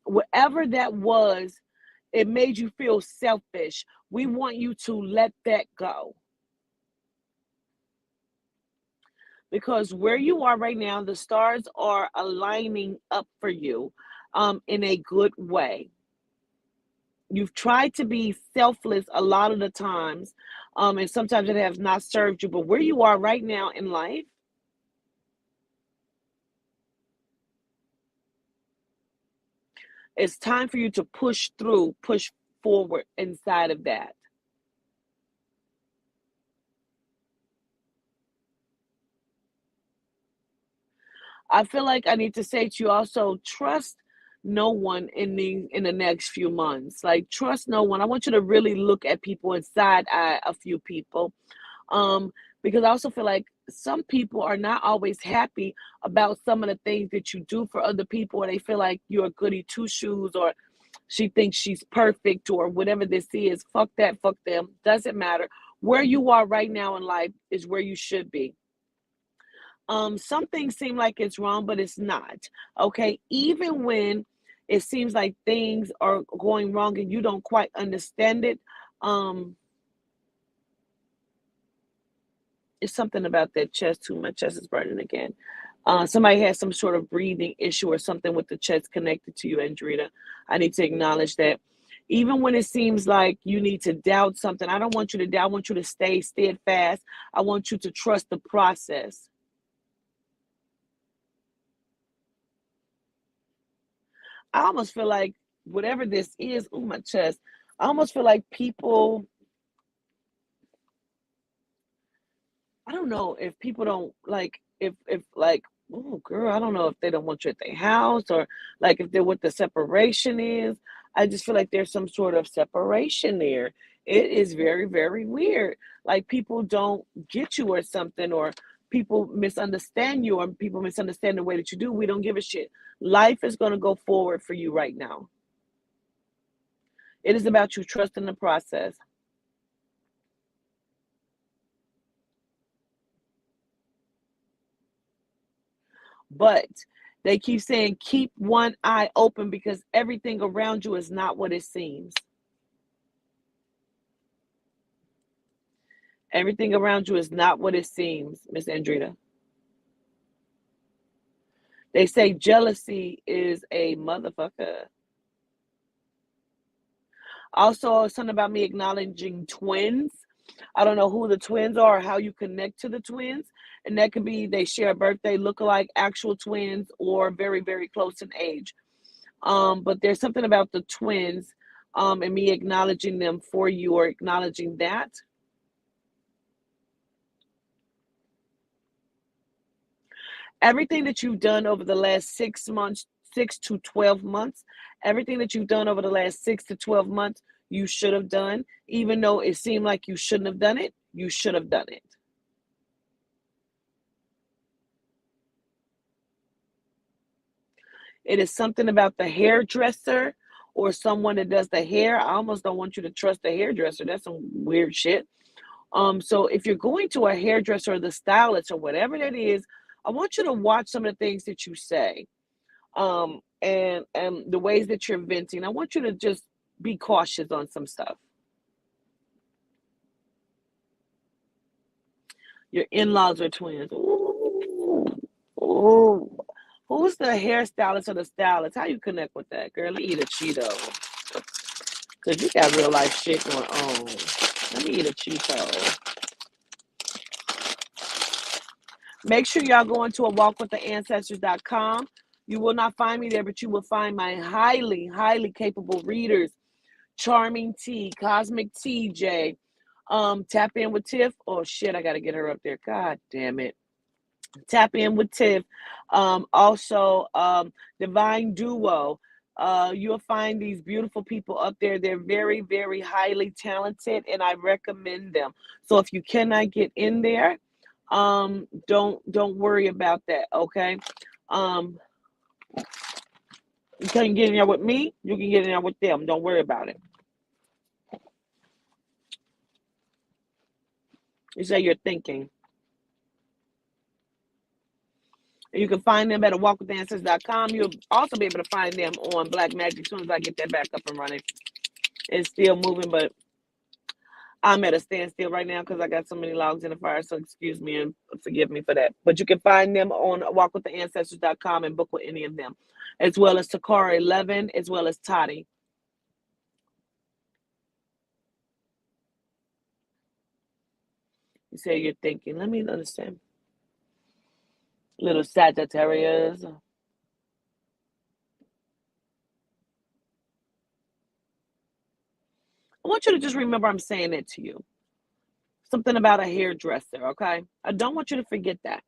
whatever that was, it made you feel selfish. We want you to let that go. Because where you are right now, the stars are aligning up for you in a good way. You've tried to be selfless a lot of the times, and sometimes it has not served you. But where you are right now in life, it's time for you to push through, push forward inside of that. I feel like I need to say to you also, trust no one in the next few months. Like trust no one. I want you to really look at people inside eye a few people. Um, because I also feel like some people are not always happy about some of the things that you do for other people, or they feel like you're a goody two shoes, or she thinks she's perfect, or whatever this is. Fuck that, fuck them. Doesn't matter. Where you are right now in life is where you should be. Some things seem like it's wrong, but it's not. Okay. Even when it seems like things are going wrong and you don't quite understand it, um, it's something about that chest too. My chest is burning again. Somebody has some sort of breathing issue or something with the chest connected to you, Andrita. I need to acknowledge that. Even when it seems like you need to doubt something, I don't want you to doubt. I want you to stay steadfast. I want you to trust the process. I almost feel like whatever this is, oh, my chest, I almost feel like people, I don't know if people don't like, if like, oh, girl, I don't know if they don't want you at their house, or like if they're what the separation is. I just feel like there's some sort of separation there. It is very, very weird. Like people don't get you or something, or people misunderstand you, or people misunderstand the way that you do. We don't give a shit. Life is going to go forward for you right now. It is about you trusting the process. But they keep saying keep one eye open because everything around you is not what it seems. Everything around you is not what it seems, Miss Andrita. They say jealousy is a motherfucker. Also, something about me acknowledging twins. I don't know who the twins are or how you connect to the twins. And that could be they share a birthday, look alike, actual twins, or very, very close in age. But there's something about the twins, and me acknowledging them for you, or acknowledging that. Everything that you've done over the last 6 months, 6 to 12 months, everything that you've done over the last 6 to 12 months, you should have done. Even though it seemed like you shouldn't have done it, you should have done it. It is something about the hairdresser or someone that does the hair. I almost don't want you to trust the hairdresser. That's some weird shit. So if you're going to a hairdresser or the stylist or whatever that is, I want you to watch some of the things that you say, and the ways that you're venting. I want you to just be cautious on some stuff. Your in-laws are twins. Ooh, ooh. Who's the hairstylist or the stylist? How you connect with that, girl? Let me eat a Cheeto. Because you got real life shit going on. Let me eat a Cheeto. Make sure y'all go into a walkwithancestors.com. You will not find me there, but you will find my highly, highly capable readers. Charming T, Cosmic TJ, Tap In with Tiff. Oh shit, I gotta get her up there. God damn it. Tap In with Tiff. Also, Divine Duo. You'll find these beautiful people up there. They're very, very highly talented, and I recommend them. So if you cannot get in there, don't worry about that. Okay. You can't get in there with me. You can get in there with them. Don't worry about it. You say you're thinking. You can find them at walkwithancestors.com. You'll also be able to find them on Black Magic as soon as I get that back up and running. It's still moving, but I'm at a standstill right now because I got so many logs in the fire. So excuse me and forgive me for that. But you can find them on walkwithancestors.com and book with any of them, as well as Takara 11, as well as Toddy. You say you're thinking. Let me understand. Little Sagittarius. I want you to just remember I'm saying it to you. Something about a hairdresser, okay? I don't want you to forget that.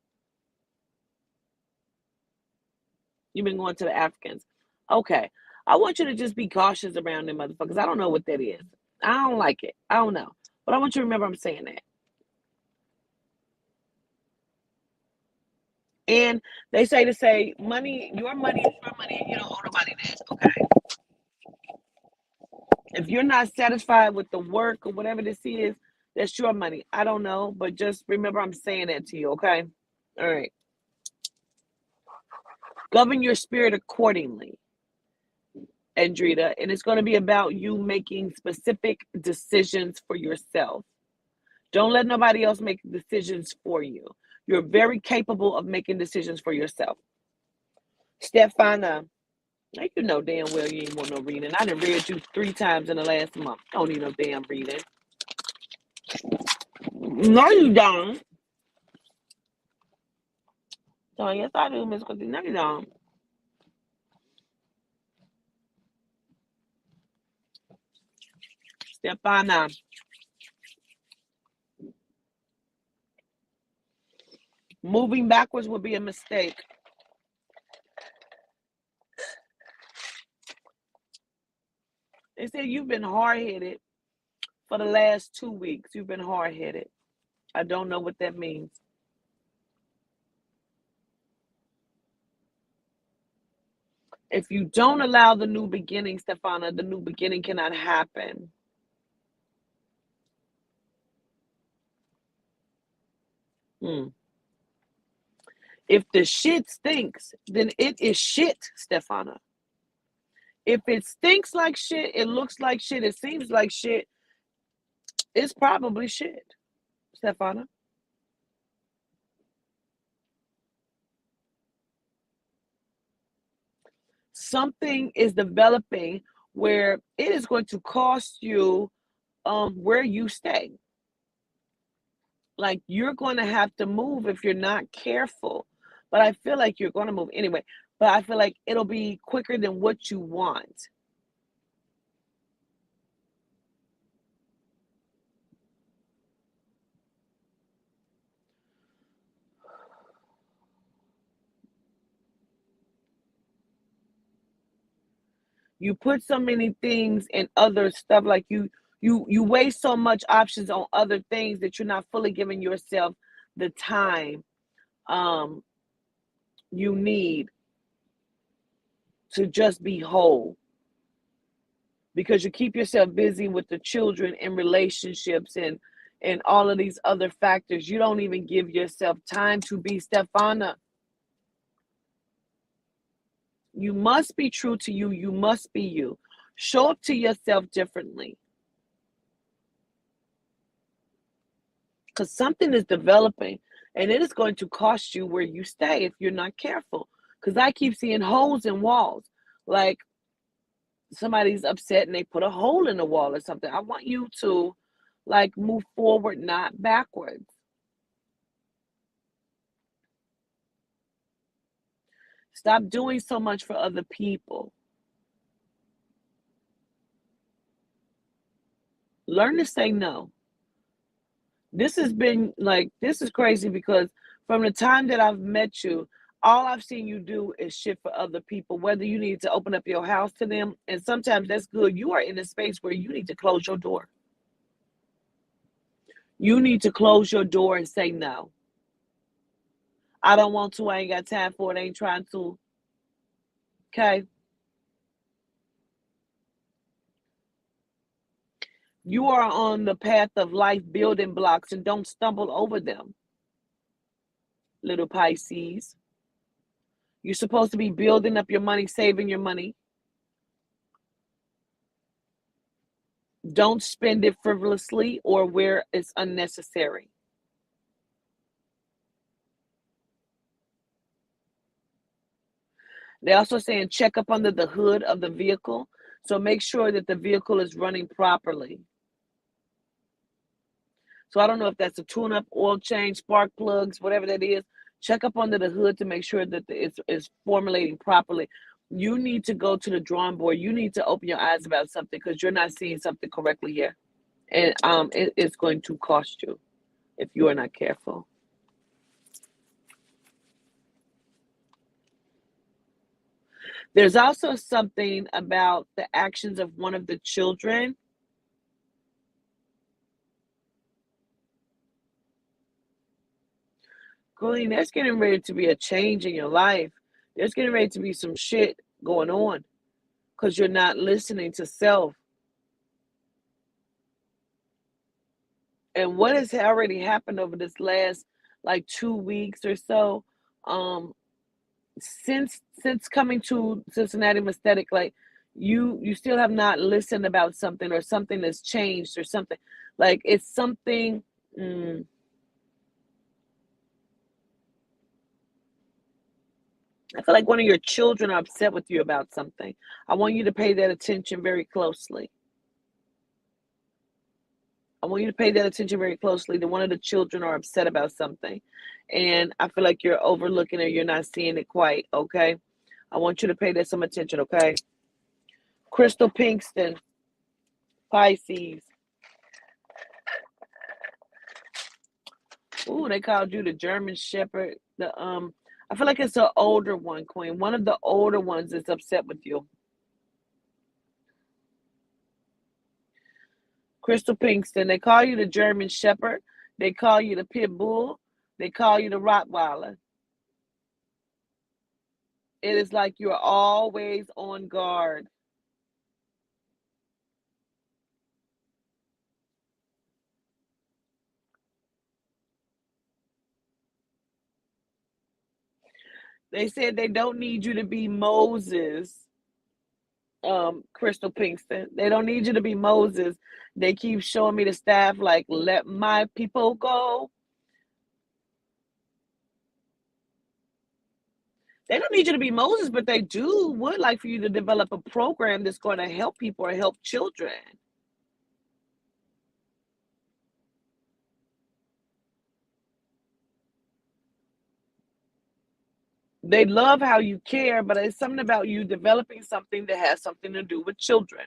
You've been going to the Africans. Okay. I want you to just be cautious around them motherfuckers. I don't know what that is. I don't like it. I don't know. But I want you to remember I'm saying that. And they say to say, money, your money is your money, and you don't owe nobody that. Okay. If you're not satisfied with the work or whatever this is, that's your money. I don't know, but just remember I'm saying that to you, okay? All right. Govern your spirit accordingly, Andrita, and it's going to be about you making specific decisions for yourself. Don't let nobody else make decisions for you. You're very capable of making decisions for yourself. Stefana, you know damn well you ain't want no reading. I done read you 3 times in the last month. Don't need no damn reading. No, you don't. So yes, I do, Miss Quincy. No, you don't. Stefana. Moving backwards would be a mistake. They said you've been hard-headed for the last 2 weeks. You've been hard-headed. I don't know what that means. If you don't allow the new beginning, Stefana, the new beginning cannot happen. If the shit stinks, then it is shit, Stefana. If it stinks like shit, it looks like shit, it seems like shit, it's probably shit, Stefana. Something is developing where it is going to cost you where you stay. Like you're going to have to move if you're not careful. But I feel like you're going to move anyway. But I feel like it'll be quicker than what you want. You put so many things in other stuff, like you waste so much options on other things that you're not fully giving yourself the time you need to just be whole, because you keep yourself busy with the children and relationships and all of these other factors. You don't even give yourself time to be Stefana. You must be true to you. You must be you. Show up to yourself differently. Because something is developing and it is going to cost you where you stay if you're not careful. Because I keep seeing holes in walls. Like somebody's upset and they put a hole in the wall or something. I want you to like move forward, not backwards. Stop doing so much for other people. Learn to say no. This has been like, this is crazy because from the time that I've met you, all I've seen you do is shit for other people, whether you need to open up your house to them. And sometimes that's good. You are in a space where you need to close your door. You need to close your door and say no. I don't want to. I ain't got time for it. I ain't trying to. Okay. You are on the path of life building blocks, and don't stumble over them, little Pisces. You're supposed to be building up your money, saving your money. Don't spend it frivolously or where it's unnecessary. They're also saying check up under the hood of the vehicle. So make sure that the vehicle is running properly. So I don't know if that's a tune-up, oil change, spark plugs, whatever that is. Check up under the hood to make sure that it's formulating properly. You need to go to the drawing board. You need to open your eyes about something because you're not seeing something correctly here. And it's going to cost you if you are not careful. There's also something about the actions of one of the children. Colleen, there's getting ready to be a change in your life. There's getting ready to be some shit going on because you're not listening to self. And what has already happened over this last like 2 weeks or so, since coming to Cincinnati Aesthetic, like you still have not listened about something or something that's changed or something. Like it's something. I feel like one of your children are upset with you about something. I want you to pay that attention very closely. I want you to pay that attention very closely. That one of the children are upset about something. And I feel like you're overlooking it. You're not seeing it quite, okay? I want you to pay that some attention, okay? Crystal Pinkston, Pisces. Ooh, they called you the German Shepherd. I feel like it's an older one, Queen. One of the older ones is upset with you. Crystal Pinkston, they call you the German Shepherd. They call you the Pit Bull. They call you the Rottweiler. It is like you're always on guard. They said they don't need you to be Moses, Crystal Pinkston. They don't need you to be Moses. They keep showing me the staff like, let my people go. They don't need you to be Moses, but they would like for you to develop a program that's going to help people or help children. They love how you care, but it's something about you developing something that has something to do with children.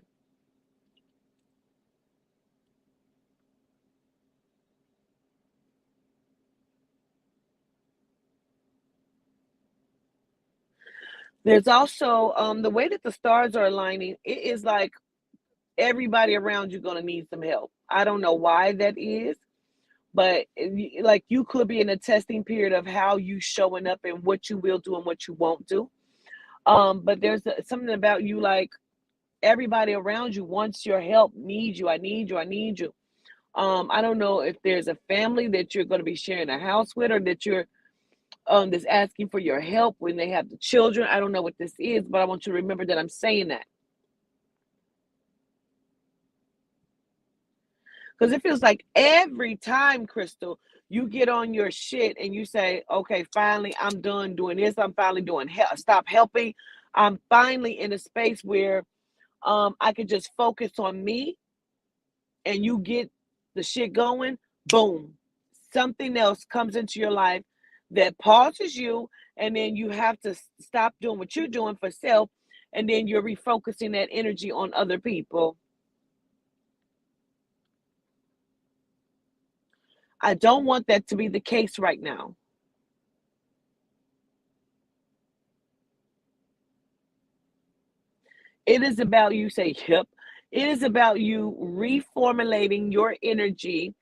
There's also the way that the stars are aligning, it is like everybody around you going to need some help. I don't know why that is, but like you could be in a testing period of how you showing up and what you will do and what you won't do. But there's something about you like everybody around you wants your help, needs you. I need you. I need you. I don't know if there's a family that you're going to be sharing a house with or that you're that's asking for your help when they have the children. I don't know what this is, but I want you to remember that I'm saying that. Because it feels like every time, Crystal, you get on your shit and you say, okay, finally, I'm done doing this. I'm finally doing stop helping. I'm finally in a space where I could just focus on me and you get the shit going. Boom. Something else comes into your life that pauses you, and then you have to stop doing what you're doing for self, and then you're refocusing that energy on other people. I don't want that to be the case right now. It is about you say, yep. It is about you reformulating your energy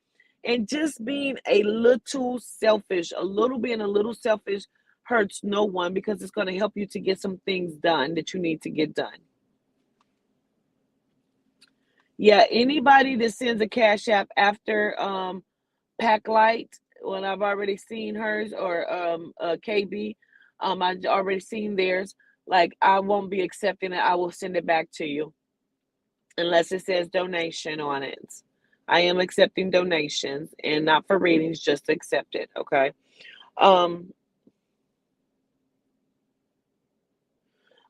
and just being a little selfish. Being a little selfish hurts no one because it's going to help you to get some things done that you need to get done. Yeah, anybody that sends a cash app after Pack Light, well, I've already seen hers, or KB, I've already seen theirs. Like, I won't be accepting it. I will send it back to you unless it says donation on it. I am accepting donations and not for readings, just accept it. Okay. Um,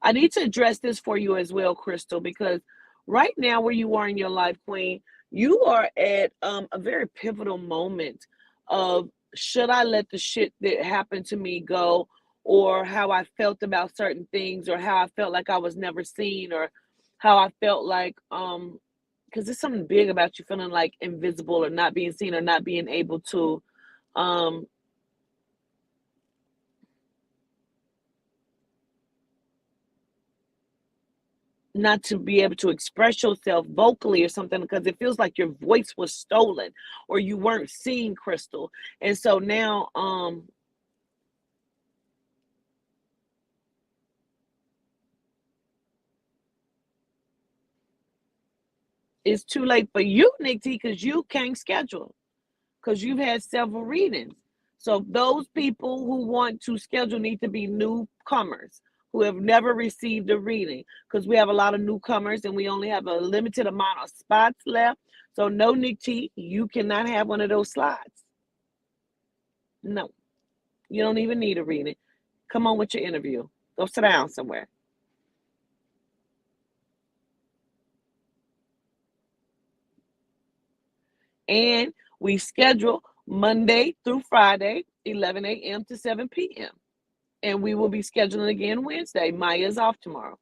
I need to address this for you as well, Crystal, because right now where you are in your life, Queen, you are at a very pivotal moment of, should I let the shit that happened to me go, or how I felt about certain things, or how I felt like I was never seen, or how I felt like because there's something big about you feeling like invisible, or not being seen, or not being able to um not to be able to express yourself vocally or something, because it feels like your voice was stolen or you weren't seen, Crystal. And so now it's too late for you, Nick T, because you can't schedule, because you've had several readings. So those people who want to schedule need to be newcomers who have never received a reading, because we have a lot of newcomers and we only have a limited amount of spots left. So no, Nick T, you cannot have one of those slots. No, you don't even need a reading. Come on with your interview. Go sit down somewhere. And we schedule Monday through Friday, 11 a.m. to 7 p.m. And we will be scheduling again Wednesday. Maya's off tomorrow.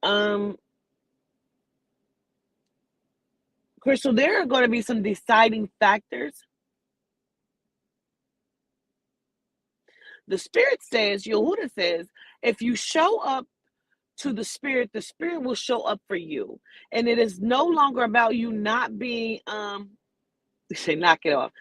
Um, Crystal, there are going to be some deciding factors. The Spirit says, Yehuda says, if you show up to the Spirit will show up for you. And it is no longer about you not being, they say, knock it off.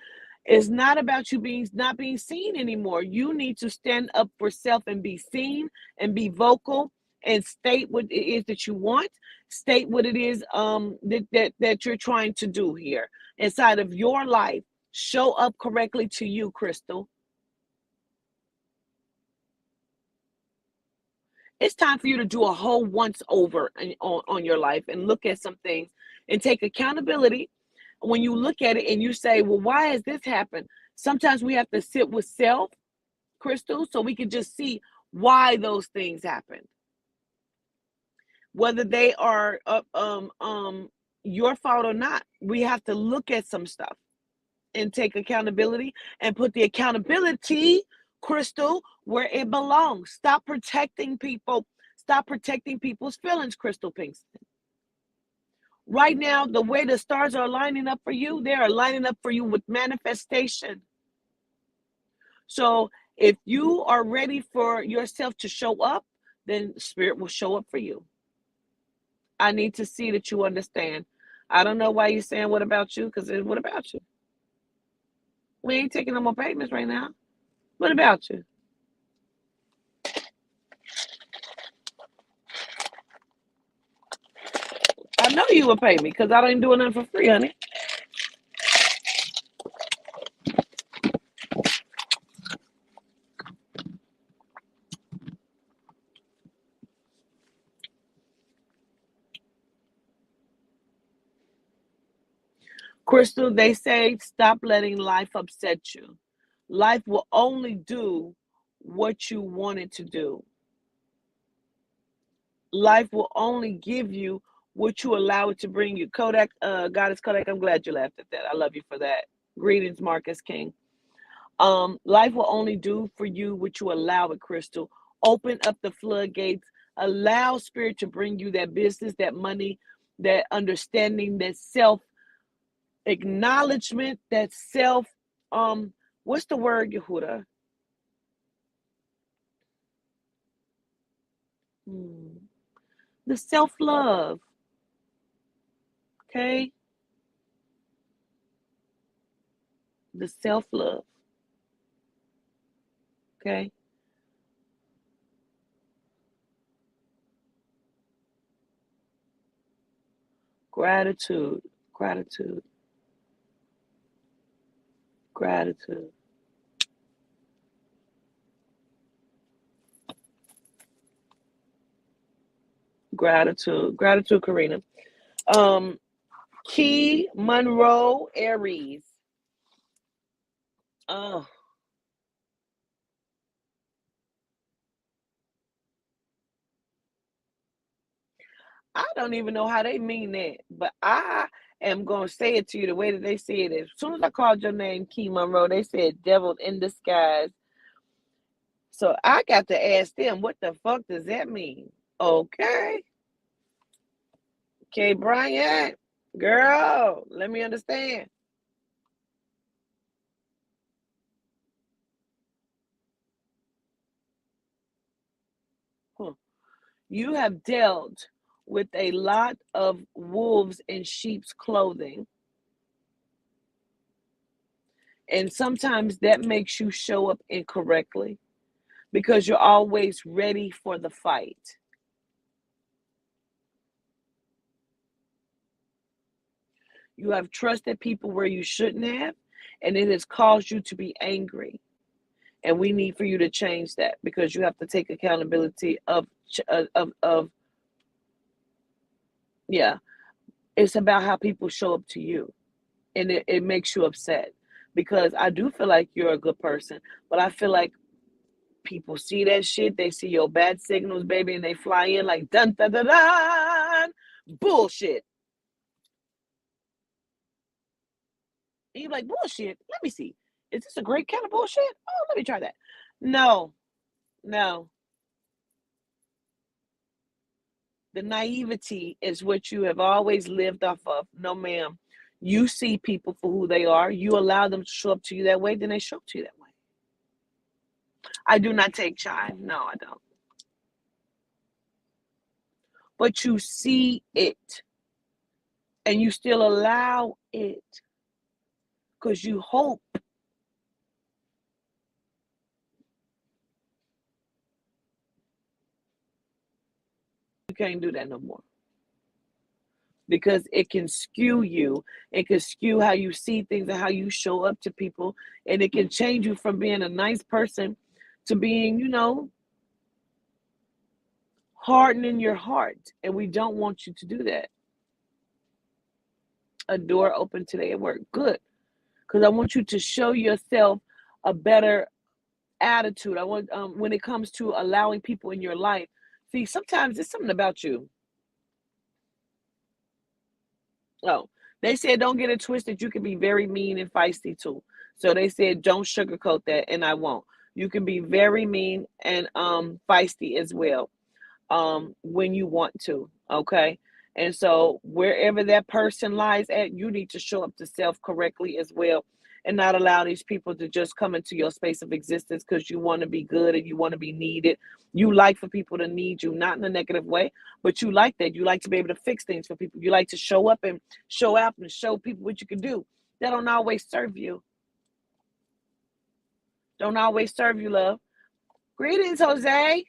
It's not about you being not being seen anymore. You need to stand up for self and be seen and be vocal and state what it is that you want. State what it is that you're trying to do here inside of your life. Show up correctly to you, Crystal. It's time for you to do a whole once over on your life and look at some things and take accountability. When you look at it and you say, well, why has this happened? Sometimes we have to sit with self, Crystal, so we can just see why those things happen. Whether they are your fault or not, we have to look at some stuff and take accountability and put the accountability, Crystal, where it belongs. Stop protecting people. Stop protecting people's feelings, Crystal Pinkston. Right now, the way the stars are lining up for you, they are lining up for you with manifestation. So if you are ready for yourself to show up, then Spirit will show up for you. I need to see that you understand. I don't know why you're saying what about you, because what about you? We ain't taking no more payments right now. What about you? I know you would pay me because I ain't doing nothing for free, honey. Crystal, they say stop letting life upset you. Life will only do what you want it to do. Life will only give you what you allow it to bring you. Kodak, Goddess Kodak, I'm glad you laughed at that. I love you for that. Greetings, Marcus King. Life will only do for you what you allow it, Crystal. Open up the floodgates. Allow Spirit to bring you that business, that money, that understanding, that self acknowledgement, that self what's the word, Yehuda? The self-love. Okay? The self-love. Okay? Gratitude, gratitude, gratitude. Gratitude, gratitude, Karina. Um, Key Monroe Aries. Oh, I don't even know how they mean that, but I am going to say it to you the way that they say it. As soon as I called your name, Key Monroe, they said devil in disguise. So I got to ask them, what the fuck does that mean? Okay. Okay, Bryant, girl, let me understand. Huh. You have dealt with a lot of wolves in sheep's clothing. And sometimes that makes you show up incorrectly because you're always ready for the fight. You have trusted people where you shouldn't have, and it has caused you to be angry. And we need for you to change that because you have to take accountability of yeah. It's about how people show up to you, and it makes you upset because I do feel like you're a good person, but I feel like people see that shit. They see your bad signals, baby, and they fly in like dun dun dun dun bullshit. And you're like, bullshit. Let me see. Is this a great kind of bullshit? Oh, let me try that. No, no. The naivety is what you have always lived off of. No, ma'am. You see people for who they are. You allow them to show up to you that way, then they show up to you that way. I do not take chai. No, I don't. But you see it and you still allow it because you hope. You can't do that no more because it can skew you. It can skew how you see things and how you show up to people. And it can change you from being a nice person to being, hardening your heart. And we don't want you to do that. A door open today at work. Good. Because I want you to show yourself a better attitude. I want when it comes to allowing people in your life. See, sometimes it's something about you. Oh, they said don't get it twisted. You can be very mean and feisty too. So they said don't sugarcoat that, and I won't. You can be very mean and feisty as well when you want to. Okay. And so wherever that person lies at, you need to show up to self correctly as well and not allow these people to just come into your space of existence because you want to be good and you want to be needed. You like for people to need you, not in a negative way, but you like that. You like to be able to fix things for people. You like to show up and show out and show people what you can do. That don't always serve you. Don't always serve you, love. Greetings, Jose.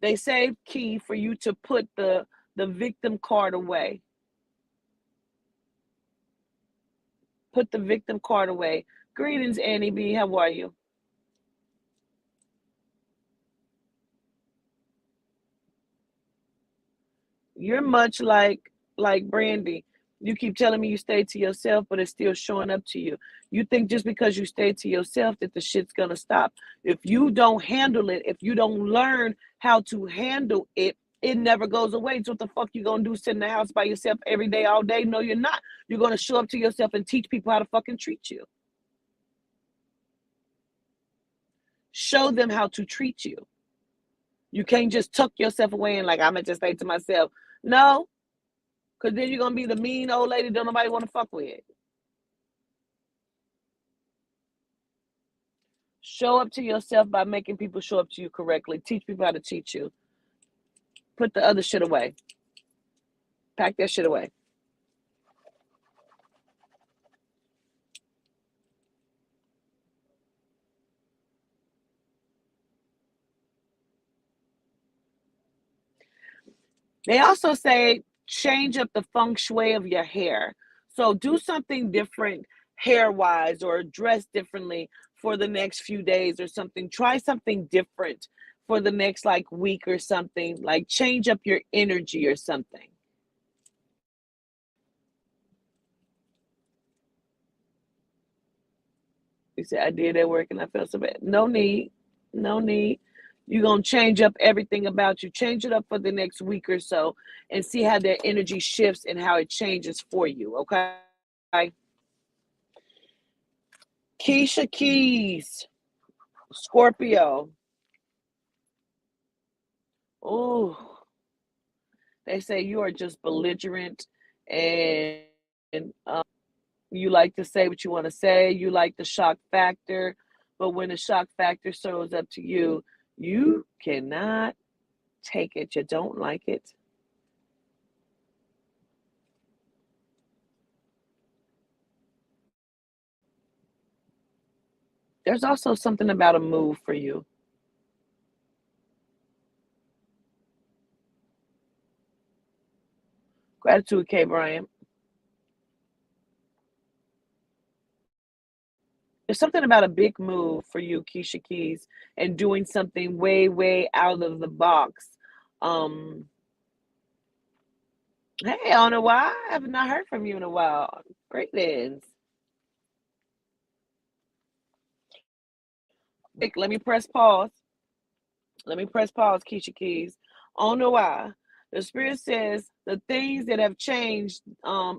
They say, Key, for you to put the victim card away. Put the victim card away. Greetings, Annie B. How are you? You're much like Brandy. You keep telling me you stay to yourself, but it's still showing up to you. You think just because you stay to yourself that the shit's gonna stop. If you don't handle it, if you don't learn how to handle it, it never goes away. So what the fuck you gonna do? Sit in the house by yourself every day, all day? No, you're not. You're gonna show up to yourself and teach people how to fucking treat you. Show them how to treat you. You can't just tuck yourself away and like I'm gonna just stay to myself. No, because then you're gonna be the mean old lady don't nobody want to fuck with. Show up to yourself by making people show up to you correctly. Teach people how to teach you. Put the other shit away. Pack that shit away. They also say change up the feng shui of your hair. So do something different hair wise or dress differently for the next few days or something. Try something different for the next like week or something. Like change up your energy or something. You say, I did that work and I felt so bad. No need. No need. You're going to change up everything about you. Change it up for the next week or so and see how that energy shifts and how it changes for you. Okay. Keisha Keys, Scorpio. Oh, they say you are just belligerent and you like to say what you want to say. You like the shock factor. But when the shock factor shows up to you, you cannot take it. You don't like it. There's also something about a move for you. Gratitude, K. Bryant. There's something about a big move for you, Keisha Keys, and doing something way, way out of the box. Um, hey, I don't know why. I have not heard from you in a while. Greetings. Let me press pause. Let me press pause, Keisha Keys. I don't know why. The spirit says the things that have changed,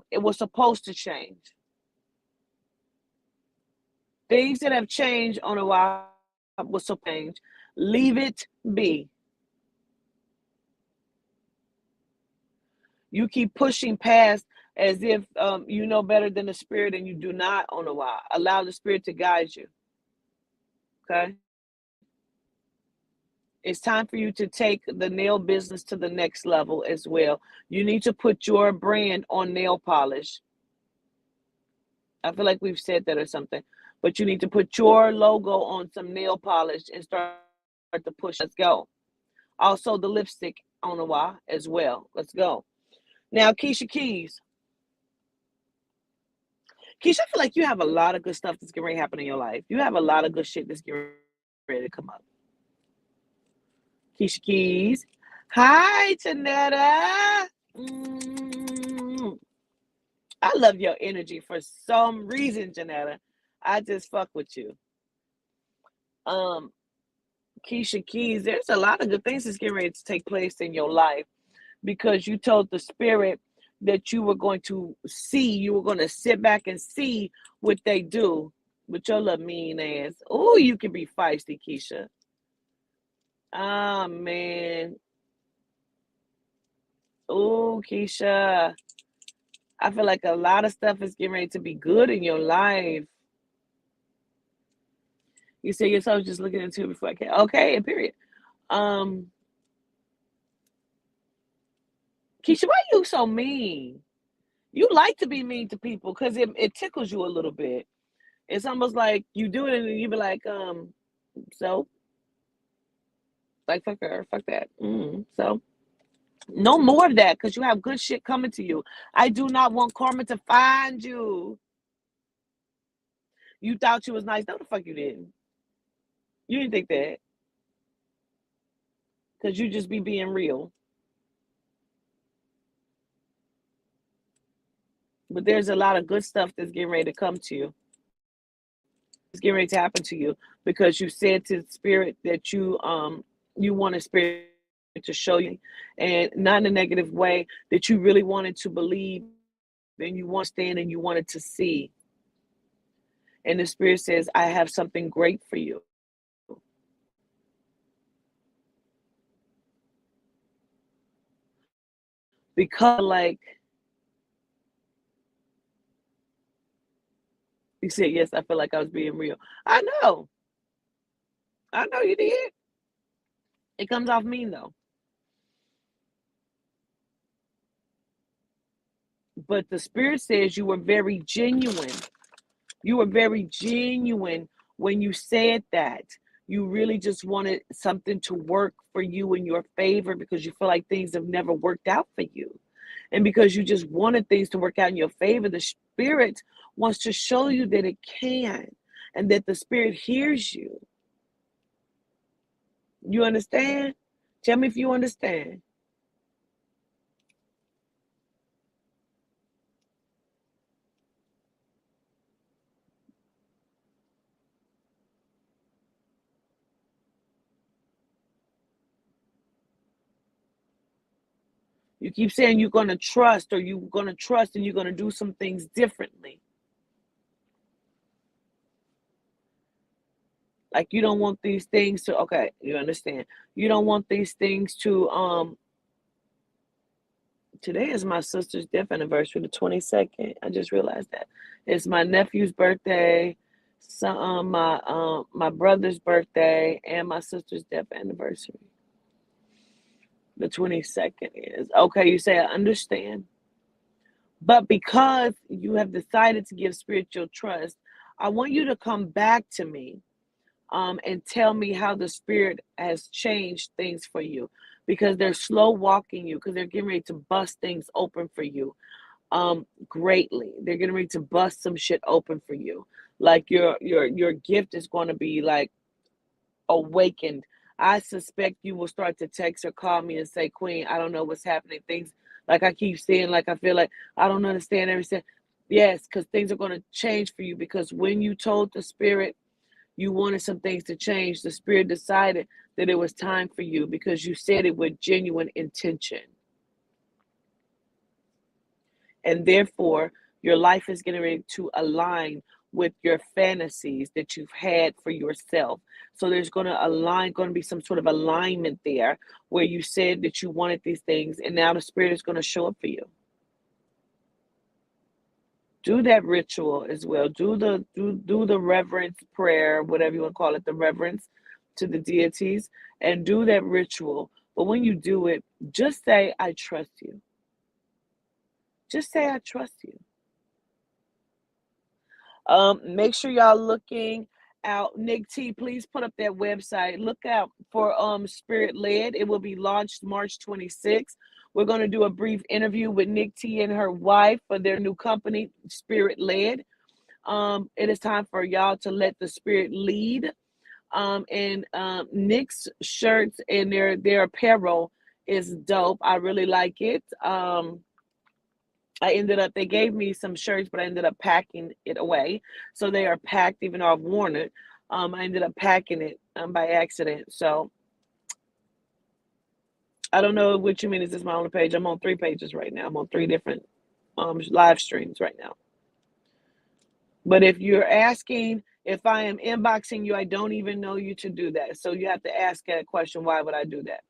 it was supposed to change. Things that have changed on a while was supposed to change. Leave it be. You keep pushing past as if you know better than the spirit and you do not on a while. Allow the spirit to guide you. Okay? It's time for you to take the nail business to the next level as well. You need to put your brand on nail polish. I feel like we've said that or something. But you need to put your logo on some nail polish and start to push. Let's go. Also, the lipstick on a while as well. Let's go. Now, Keisha Keys. Keisha, I feel like you have a lot of good stuff that's getting ready to happen in your life. You have a lot of good shit that's getting ready to come up. Keisha Keys. Hi, Janetta. I love your energy for some reason, Janetta. I just fuck with you. Keisha Keys, there's a lot of good things that's getting ready to take place in your life because you told the spirit that you were going to sit back and see what they do with your little mean ass. Oh, you can be feisty, Keisha. Ah, man. Oh, Keisha. I feel like a lot of stuff is getting ready to be good in your life. You say yourself just looking into it before I can. Okay, period. Um, Keisha, why you so mean? You like to be mean to people because it tickles you a little bit. It's almost like you do it and you be like, so like fuck her, fuck that. So no more of that because you have good shit coming to you. I do not want karma to find you. You thought you was nice. No, the fuck you didn't. You didn't think that because you just be being real. But there's a lot of good stuff that's getting ready to come to you. It's getting ready to happen to you because you said to the spirit that you want a spirit to show you, and not in a negative way, that you really wanted to believe and you want to stand and you wanted to see. And the spirit says, I have something great for you. Because like you said, yes, I feel like I was being real. I know you did. It comes off mean though. But the spirit says you were very genuine. You were very genuine when you said that. you really just wanted something to work for you in your favor because you feel like things have never worked out for you. And because you just wanted things to work out in your favor, the Spirit wants to show you that it can and that the Spirit hears you. You understand? Tell me if you understand. You keep saying you're going to trust, or you're going to trust and you're going to do some things differently. Like you don't want these things to, okay, you understand. You don't want these things to, today is my sister's death anniversary, the 22nd. I just realized that. It's my nephew's birthday, my brother's birthday, and my sister's death anniversary. The 22nd is. Okay, you say I understand. But because you have decided to give spiritual trust, I want you to come back to me and tell me how the Spirit has changed things for you, because they're slow walking you, because they're getting ready to bust things open for you greatly. They're getting ready to bust some shit open for you. Like your gift is going to be like awakened. I suspect you will start to text or call me and say, Queen, I don't know what's happening. Things like I keep saying, like I feel like I don't understand everything. Yes, because things are going to change for you, because when you told the Spirit you wanted some things to change, the Spirit decided that it was time for you because you said it with genuine intention. And therefore, your life is getting ready to align with your fantasies that you've had for yourself. So there's going to be some sort of alignment there where you said that you wanted these things, and now the Spirit is going to show up for you. Do that ritual as well. Do the reverence prayer, whatever you want to call it, the reverence to the deities, and do that ritual. But when you do it, just say, I trust you. Just say, I trust you. Make sure y'all looking out. Nick T, please put up that website. Look out for Spirit Led. It will be launched March 26th. We're going to do a brief interview with Nick T and her wife for their new company, Spirit Led. It is time for y'all to let the Spirit lead. And Nick's shirts and their apparel is dope. I really like it. They gave me some shirts, but I ended up packing it away. So they are packed, even though I've worn it. I ended up packing it by accident. So I don't know what you mean. Is this my only page? I'm on 3 pages right now. I'm on 3 different live streams right now. But if you're asking if I am inboxing you, I don't even know you to do that. So you have to ask that question, why would I do that?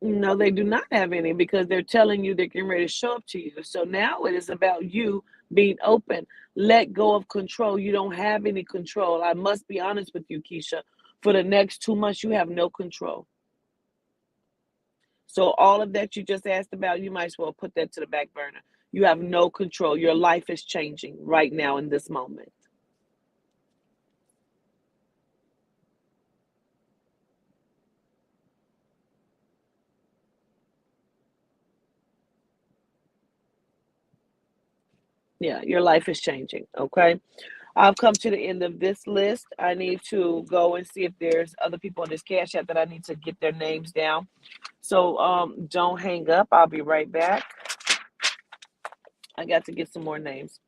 No, they do not have any, because they're telling you they're getting ready to show up to you. So now it is about you being open. Let go of control. You don't have any control. I must be honest with you, Keisha. For the next 2 months, you have no control. So all of that you just asked about, you might as well put that to the back burner. You have no control. Your life is changing right now in this moment. Yeah, your life is changing. Okay. I've come to the end of this list. I need to go and see if there's other people on this cash app that I need to get their names down. So don't hang up. I'll be right back. I got to get some more names.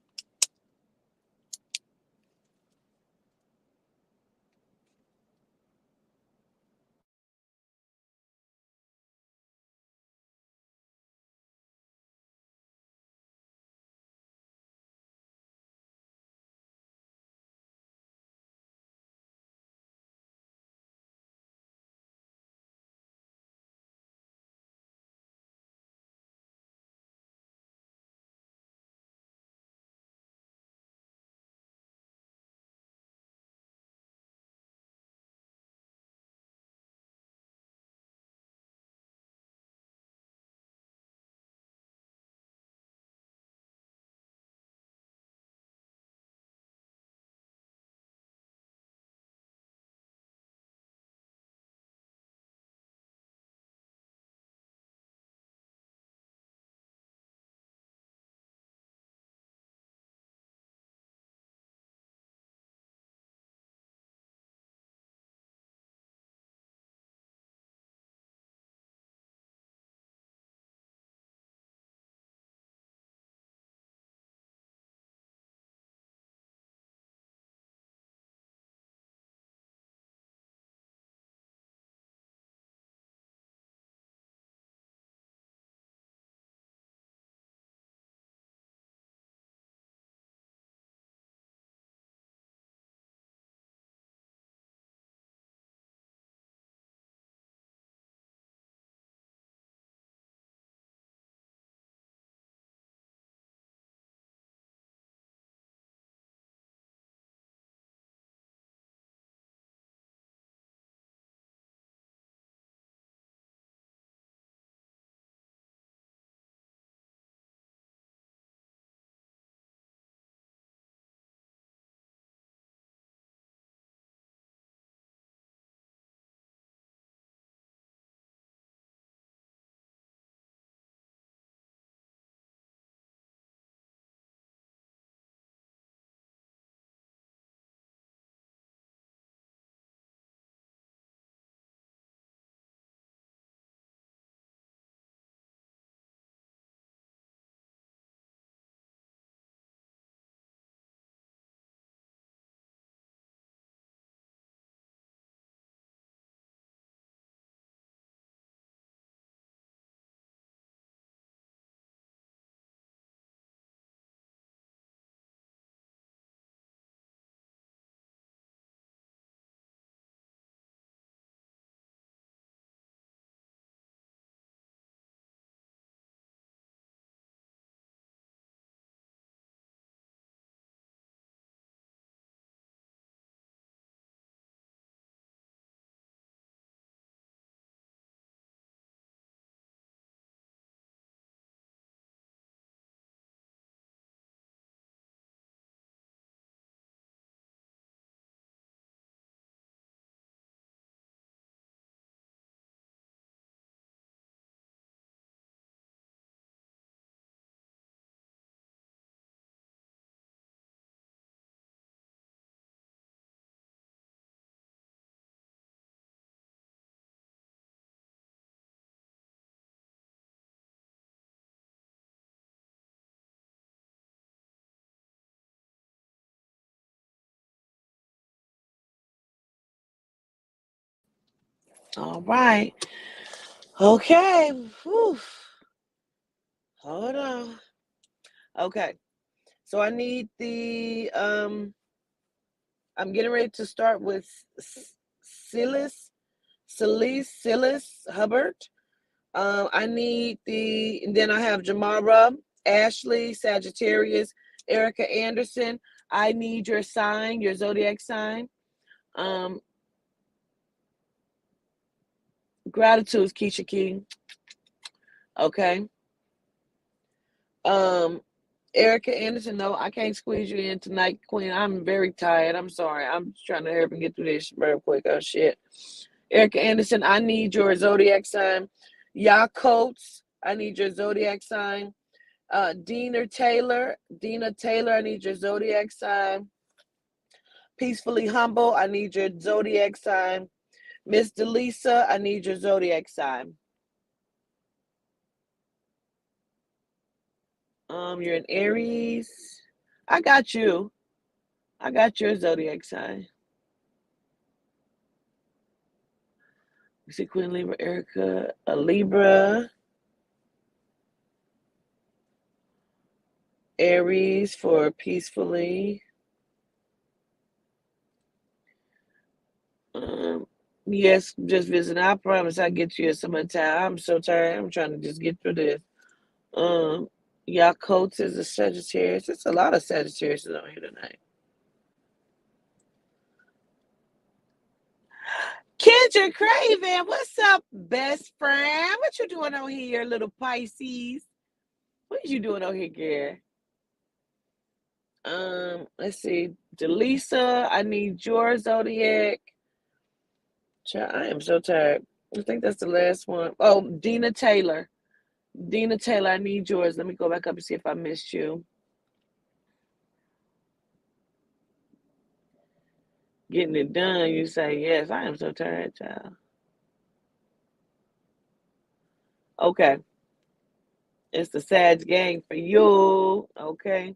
All right. Okay. Whew. Hold on. Okay. So I need the I'm getting ready to start with Silas Hubbard. I need and then I have Jamara, Ashley, Sagittarius, Erica Anderson. I need your sign, your zodiac sign. Gratitude, Keisha King. Okay. Erica Anderson, no, I can't squeeze you in tonight, Queen. I'm very tired. I'm sorry. I'm trying to hurry and get through this real quick. Oh, shit. Erica Anderson, I need your zodiac sign. Coates, I need your zodiac sign. Dina Taylor, I need your zodiac sign. Peacefully Humble, I need your zodiac sign. Miss Delisa, I need your zodiac sign. You're an Aries. I got you. I got your zodiac sign. You see Queen Libra, Erica, a Libra. Aries for peacefully. Yes, just visiting. I promise I'll get you some time. I'm so tired. I'm trying to just get through this. Coates is a Sagittarius. There's a lot of Sagittarius on here tonight. Kendra Craven, what's up, best friend? What you doing on here, little Pisces? What you doing on here, girl? Let's see. Delisa, I need your zodiac. Child, I am so tired. I think that's the last one. Oh, Dina Taylor. Dina Taylor, I need yours. Let me go back up and see if I missed you. Getting it done, you say, yes, I am so tired, child. Okay. It's the Sag gang for you. Okay.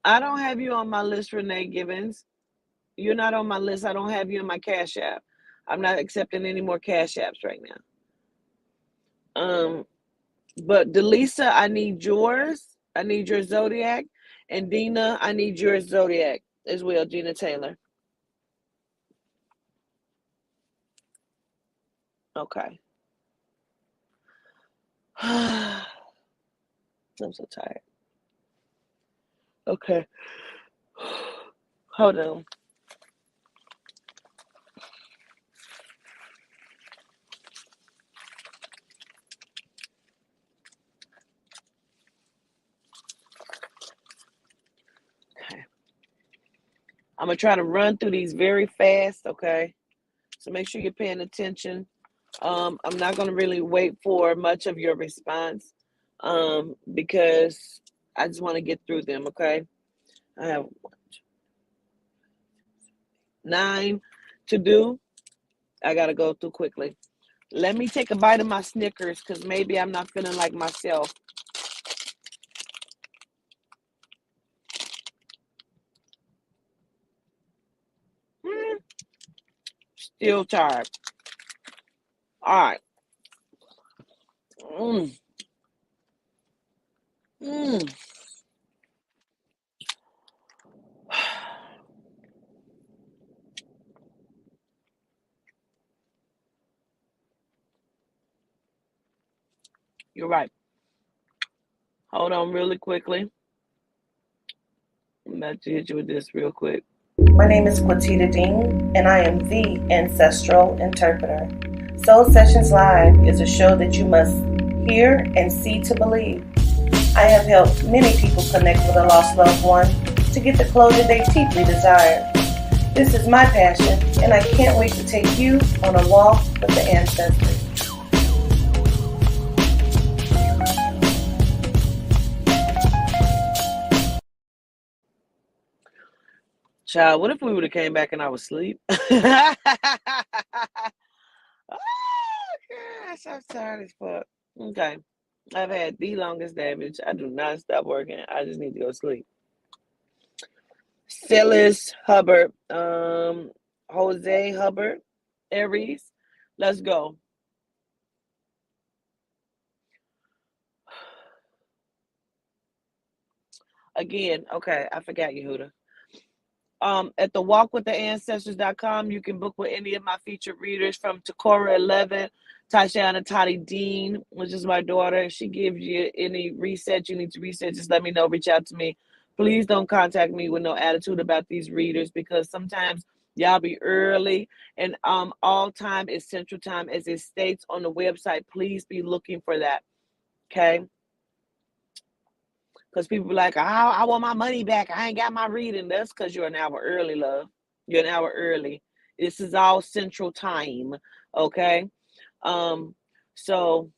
I don't have you on my list, Renee Gibbons. You're not on my list. I don't have you in my Cash App. I'm not accepting any more Cash Apps right now. But Delisa, I need yours. I need your zodiac. And Dina, I need your zodiac as well, Dina Taylor. Okay. I'm so tired. Okay. Hold on. Okay. I'm going to try to run through these very fast, okay? So make sure you're paying attention. I'm not going to really wait for much of your response because I just want to get through them, okay? I have 9 to do. I got to go through quickly. Let me take a bite of my Snickers because maybe I'm not feeling like myself. Still tired. All right. You're right. Hold on really quickly. I'm about to hit you with this real quick. My name is Quatita Dean, and I am the Ancestral Interpreter. Soul Sessions Live is a show that you must hear and see to believe. I have helped many people connect with a lost loved one to get the closure they deeply desire. This is my passion, and I can't wait to take you on a walk with the ancestors. Child, what if we would have came back and I was asleep? Oh, gosh, I'm tired as fuck. Okay. I've had the longest damage. I do not stop working. I just need to go sleep. Silas Hubbard, Jose Hubbard, Aries. Let's go. Again, okay, I forgot Yehuda. At the walkwithancestors.com, you can book with any of my featured readers from Takora 11, Tatiana Toddy Dean, which is my daughter. She gives you any reset you need to reset. Just let me know. Reach out to me. Please don't contact me with no attitude about these readers, because sometimes y'all be early, and all time is Central Time as it states on the website. Please be looking for that. Okay. Because people be like, I want my money back. I ain't got my reading. That's because you're an hour early, love. You're an hour early. This is all Central Time. Okay. So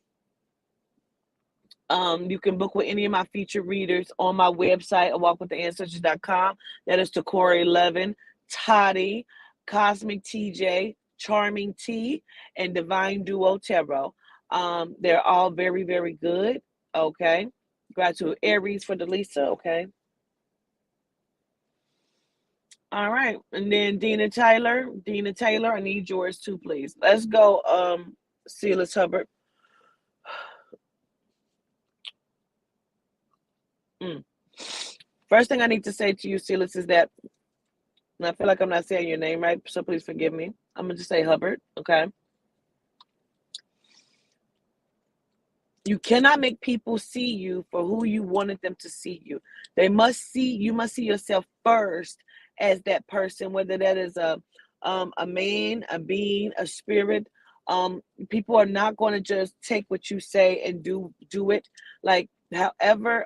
you can book with any of my featured readers on my website, walkwithancestors.com. That is Takora 11, Toddy, Cosmic TJ, Charming T, and Divine Duo Tarot. They're all very, very good. Okay. Gratitude. Aries for Delisa. Okay. All right. And then Dina Taylor, I need yours too, please. Let's go. Silas Hubbard. First thing I need to say to you, Silas, is that, and I feel like I'm not saying your name right, so please forgive me. I'm going to just say Hubbard. Okay. You cannot make people see you for who you wanted them to see you. You must see yourself first as that person, whether that is a man, a being, a spirit. People are not going to just take what you say and do it. Like, however,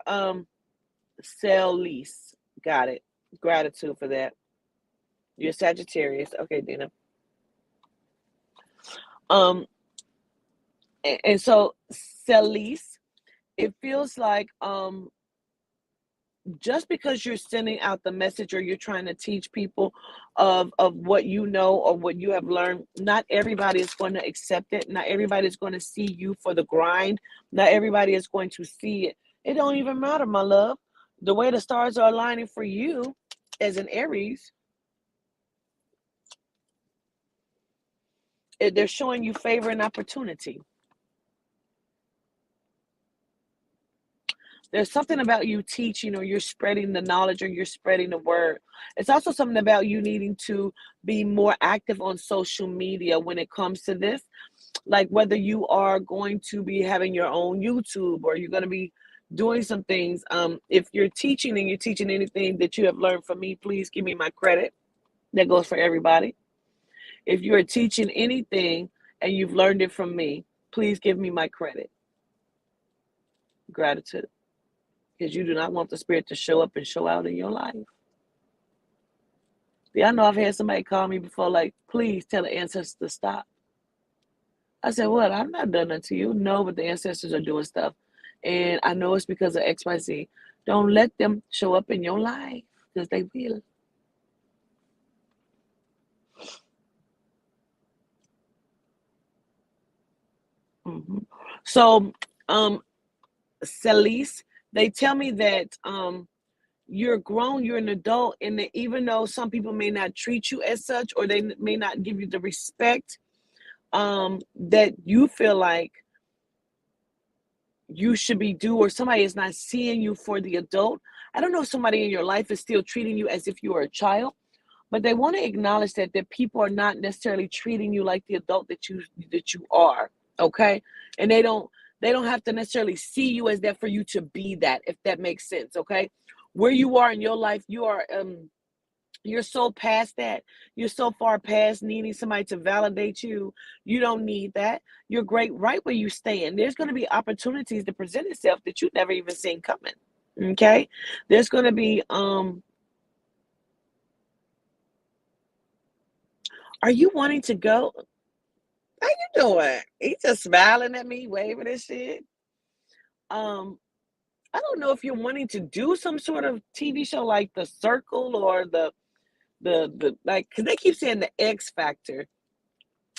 sell, lease. Got it. Gratitude for that. You're Sagittarius. Okay, Dina. And so Celise, it feels like just because you're sending out the message or you're trying to teach people of what you know or what you have learned, not everybody is going to accept it. Not everybody is going to see you for the grind. Not everybody is going to see it. It don't even matter, my love. The way the stars are aligning for you as an Aries, they're showing you favor and opportunity. There's something about you teaching, or you're spreading the knowledge, or you're spreading the word. It's also something about you needing to be more active on social media when it comes to this. Like, whether you are going to be having your own YouTube, or you're going to be doing some things. If you're teaching and you're teaching anything that you have learned from me, please give me my credit. That goes for everybody. If you're teaching anything and you've learned it from me, please give me my credit. Gratitude. Because you do not want the spirit to show up and show out in your life. Yeah, I know I've had somebody call me before, like, please tell the ancestors to stop. I said, what? I've not done that to you. No, but the ancestors are doing stuff. And I know it's because of XYZ. Don't let them show up in your life, because they will. So, Celise, they tell me that you're grown, you're an adult, and that even though some people may not treat you as such, or they may not give you the respect that you feel like you should be due, or somebody is not seeing you for the adult. I don't know if somebody in your life is still treating you as if you were a child, but they want to acknowledge that people are not necessarily treating you like the adult that you are. Okay, and they don't have to necessarily see you as that for you to be that, if that makes sense. Okay, where you are in your life, you are you're so past that. You're so far past needing somebody to validate you. You don't need that. You're great right where you stand. There's going to be opportunities to present itself that you never even seen coming. Okay, there's going to be are you wanting to go? How you doing? He's just smiling at me, waving and shit. I don't know if you're wanting to do some sort of TV show like The Circle, or the like, because they keep saying the X Factor.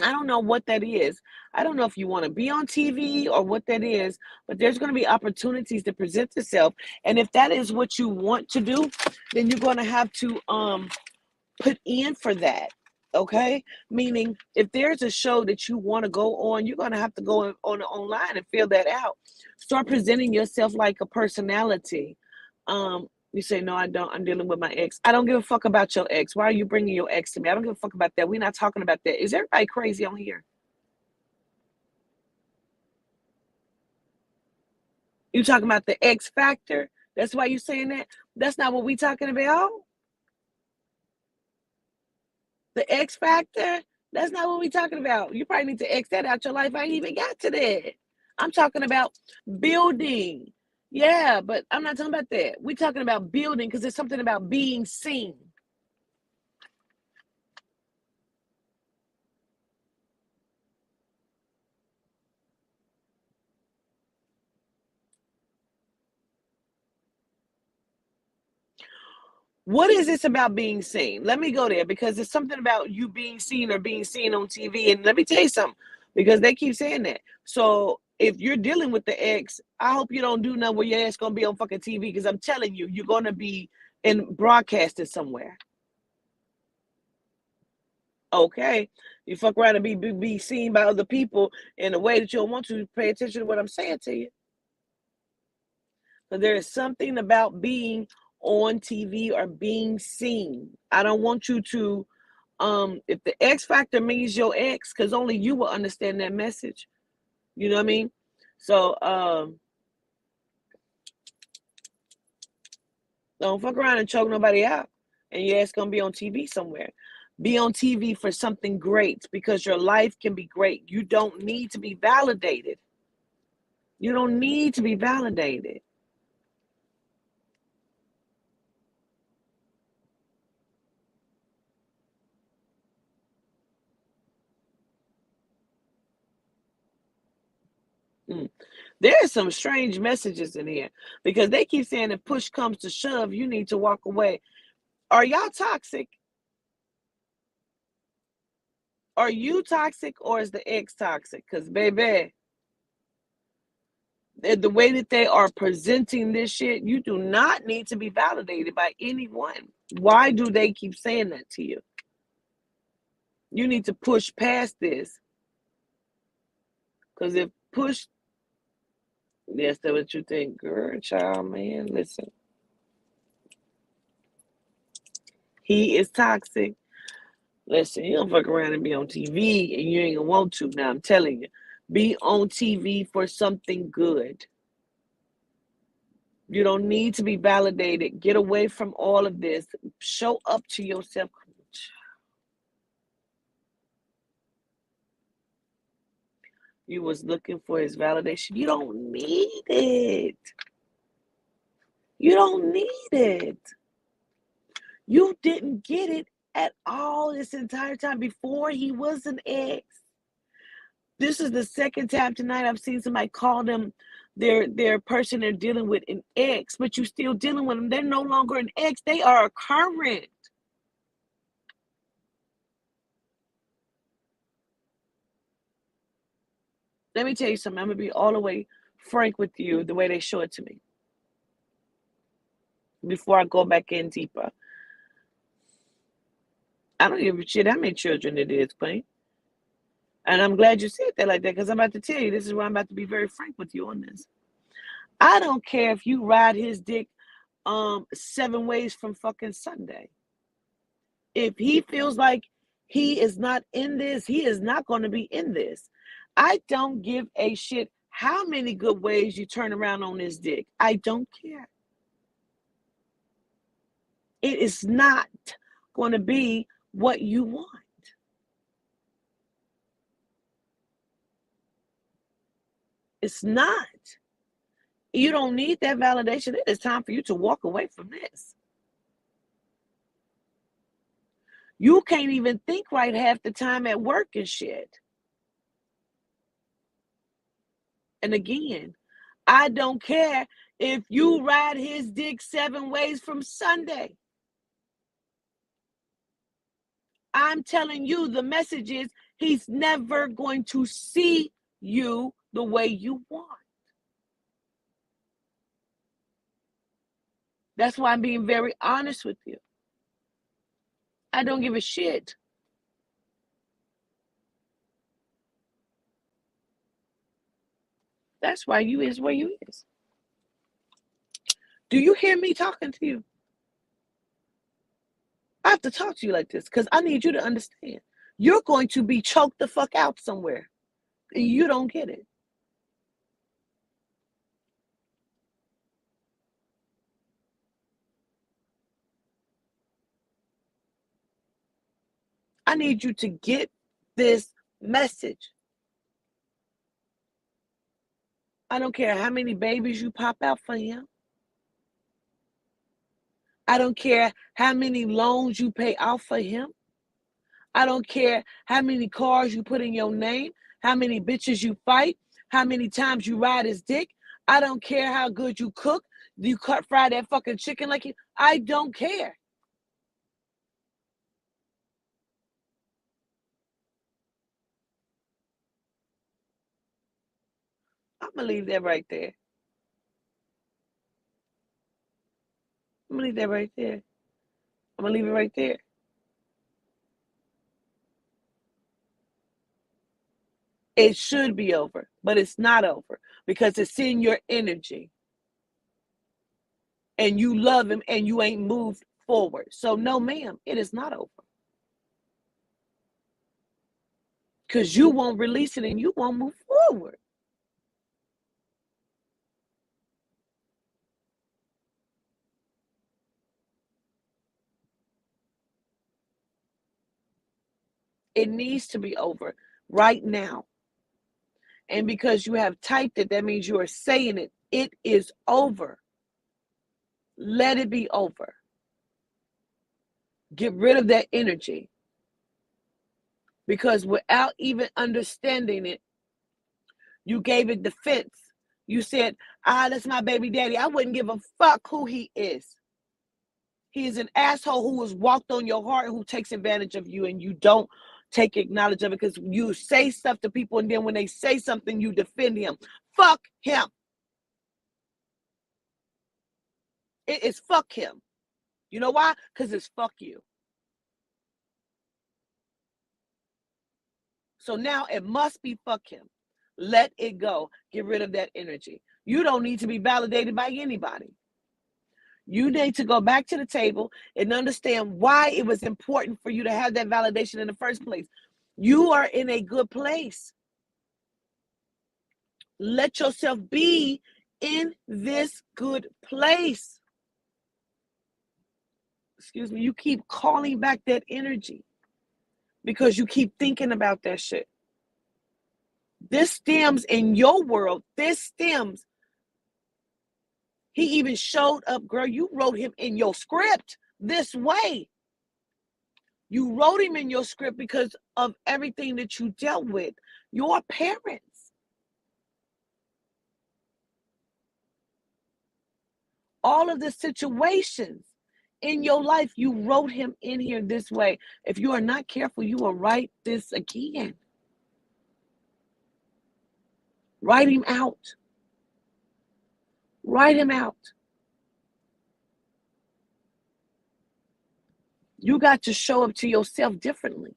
I don't know what that is. I don't know if you want to be on TV or what that is, but there's going to be opportunities to present itself. And if that is what you want to do, then you're going to have to put in for that. Okay, meaning if there's a show that you want to go on, you're going to have to go on online and fill that out. Start presenting yourself like a personality. You say, no, I don't. I'm dealing with my ex. I don't give a fuck about your ex. Why are you bringing your ex to me? I don't give a fuck about that. We're not talking about that. Is everybody crazy on here? You talking about the X factor? That's why you saying that? That's not what we talking about. The X factor? That's not what we talking about. You probably need to X that out your life. I ain't even got to that. I'm talking about building. Yeah, but I'm not talking about that. We're talking about building because there's something about being seen. What is this about being seen? Let me go there because there's something about you being seen or being seen on TV. And let me tell you something, because they keep saying that. So if you're dealing with the ex, I hope you don't do nothing where your ass gonna be on fucking TV, because I'm telling you, you're gonna be broadcasted somewhere. Okay, you fuck around and be seen by other people in a way that you don't want to. Pay attention to what I'm saying to you. But there is something about being on TV or being seen. I don't want you to, if the X factor means your ex, because only you will understand that message. You know what I mean? So don't fuck around and choke nobody out, and your ass gonna be on TV somewhere. Be on TV for something great, because your life can be great. You don't need to be validated. You don't need to be validated. There are some strange messages in here, because they keep saying if push comes to shove, you need to walk away. Are y'all toxic? Are you toxic, or is the ex toxic? Because, baby, the way that they are presenting this shit, you do not need to be validated by anyone. Why do they keep saying that to you? You need to push past this. Because if push, yes, that's what you think. Girl, child, man, listen. He is toxic. Listen, you don't fuck around and be on TV and you ain't gonna want to. Now, I'm telling you, be on TV for something good. You don't need to be validated. Get away from all of this. Show up to yourself. You was looking for his validation. You don't need it. You don't need it. You didn't get it at all this entire time before he was an ex. This is the second time tonight I've seen somebody call them their person they're dealing with an ex, but you're still dealing with them. They're no longer an ex. They are a current. Let me tell you something. I'm going to be all the way frank with you the way they show it to me. Before I go back in deeper. I don't give a shit how many children it is, Queen. And I'm glad you said that like that, because I'm about to tell you, this is where I'm about to be very frank with you on this. I don't care if you ride his dick 7 ways from fucking Sunday. If he feels like he is not in this, he is not going to be in this. I don't give a shit how many good ways you turn around on his dick. I don't care. It is not going to be what you want. It's not. You don't need that validation. It is time for you to walk away from this. You can't even think right half the time at work and shit. And again, I don't care if you ride his dick 7 ways from Sunday. I'm telling you, the message is he's never going to see you the way you want. That's why I'm being very honest with you. I don't give a shit. That's why you is where you is. Do you hear me talking to you? I have to talk to you like this because I need you to understand. You're going to be choked the fuck out somewhere. You don't get it. I need you to get this message. I don't care how many babies you pop out for him. I don't care how many loans you pay off for him. I don't care how many cars you put in your name, how many bitches you fight, how many times you ride his dick. I don't care how good you cook. You fry that fucking chicken like you. I don't care. I'm going to leave that right there. I'm going to leave that right there. I'm going to leave it right there. It should be over, but it's not over because it's in your energy. And you love him and you ain't moved forward. So no, ma'am, it is not over. Because you won't release it and you won't move forward. It needs to be over right now. And because you have typed it, that means you are saying it. It is over. Let it be over. Get rid of that energy. Because without even understanding it, you gave it defense. You said, that's my baby daddy. I wouldn't give a fuck who he is. He is an asshole who has walked on your heart, who takes advantage of you, and you don't take acknowledge of it because you say stuff to people, and then when they say something, you defend him. Fuck him. It is fuck him. You know why? Because it's fuck you. So now it must be fuck him. Let it go. Get rid of that energy. You don't need to be validated by anybody. You need to go back to the table and understand why it was important for you to have that validation in the first place. You are in a good place. Let yourself be in this good place. Excuse me. You keep calling back that energy because you keep thinking about that shit. This stems in your world. This stems. He even showed up, girl. You wrote him in your script this way. You wrote him in your script because of everything that you dealt with. Your parents. All of the situations in your life, you wrote him in here this way. If you are not careful, you will write this again. Write him out. Write him out. You got to show up to yourself differently.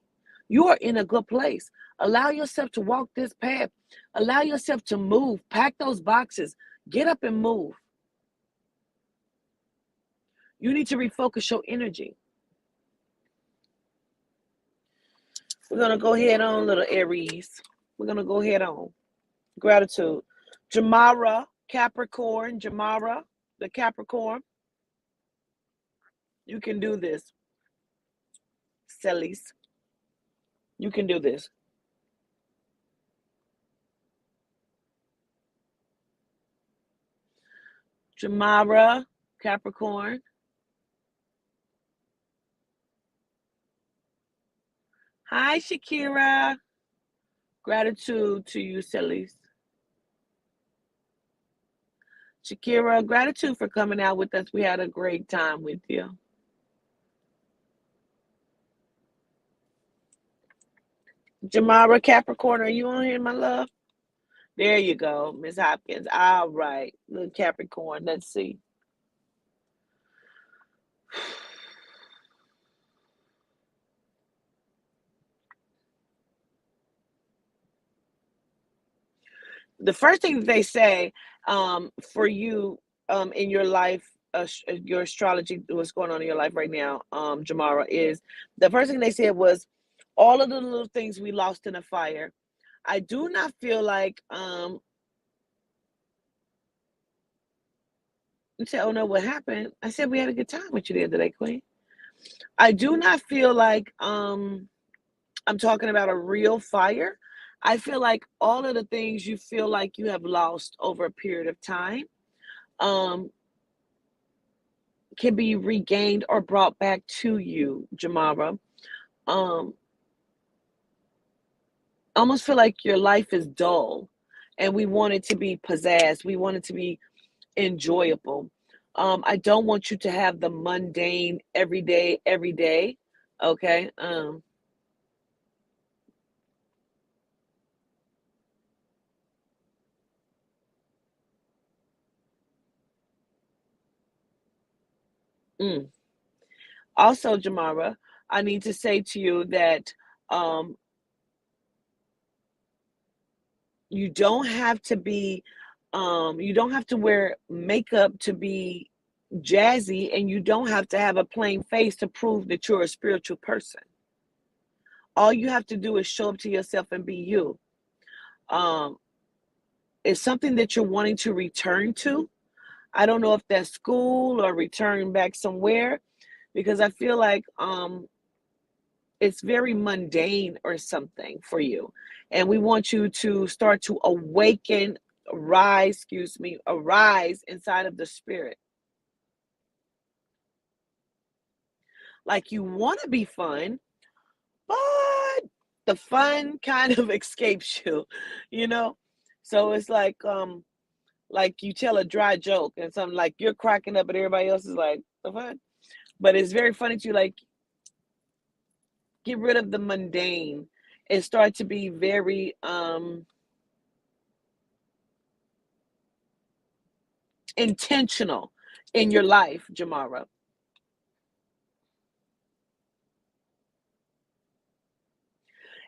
You are in a good place. Allow yourself to walk this path. Allow yourself to move. Pack those boxes. Get up and move. You need to refocus your energy. We're going to go head on, little Aries. We're going to go head on. Gratitude. Jamara, Capricorn. Jamara, the Capricorn. You can do this. Celis. You can do this. Jamara, Capricorn. Hi, Shakira. Gratitude to you, Celis. Shakira, gratitude for coming out with us. We had a great time with you. Jamara, Capricorn, are you on here, my love? There you go, Miss Hopkins. All right, little Capricorn. Let's see. the first thing that they say for you in your life, your astrology, what's going on in your life right now, Jamara, is the first thing they said was all of the little things we lost in a fire. I do not feel like you say, oh no, what happened? I said we had a good time with you the other day, Queen. I do not feel like I'm talking about a real fire. I feel like all of the things you feel like you have lost over a period of time um, can be regained or brought back to you, Jamara. Um, I almost feel like your life is dull and we want it to be pizzazz. We want it to be enjoyable. I don't want you to have the mundane every day. Okay. Mm. Also, Jamara, I need to say to you that um, you don't have to be, you don't have to wear makeup to be jazzy, and you don't have to have a plain face to prove that you're a spiritual person. All you have to do is show up to yourself and be you. Um, it's something that you're wanting to return to. I don't know if that's school or return back somewhere, because I feel like it's very mundane or something for you. And we want you to start to arise inside of the spirit. Like you want to be fun, but the fun kind of escapes you, you know? So it's like you tell a dry joke and something like you're cracking up and everybody else is like, the fun. But it's very funny to like get rid of the mundane and start to be very intentional in your life, Jamara.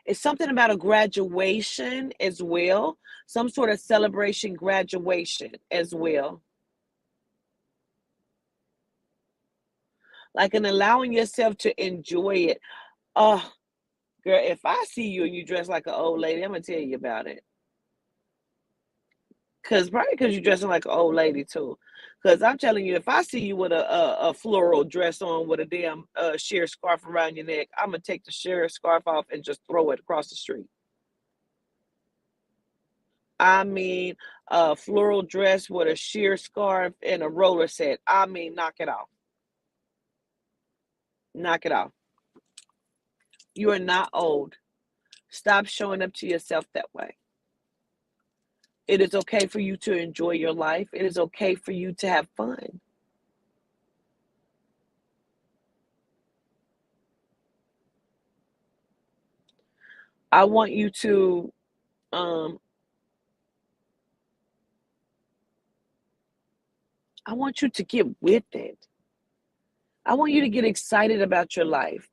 It's something about a graduation as well, some sort of celebration graduation as well. Like, and allowing yourself to enjoy it. Oh, girl, if I see you and you dress like an old lady, I'm gonna tell you about it. Cause probably because you're dressing like an old lady too. Cause I'm telling you, if I see you with a floral dress on with a damn sheer scarf around your neck, I'm gonna take the sheer scarf off and just throw it across the street. I mean, a floral dress with a sheer scarf and a roller set. I mean, knock it off. Knock it off. You are not old. Stop showing up to yourself that way. It is okay for you to enjoy your life. It is okay for you to have fun. I want you to um I want you to get with it. I want you to get excited about your life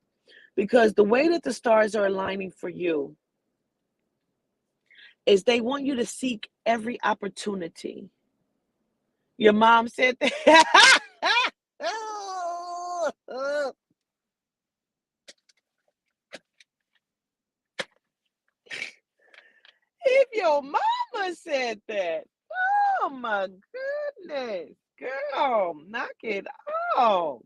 because the way that the stars are aligning for you is they want you to seek every opportunity. Your mom said that. If your mama said that, oh my goodness, girl, knock it off.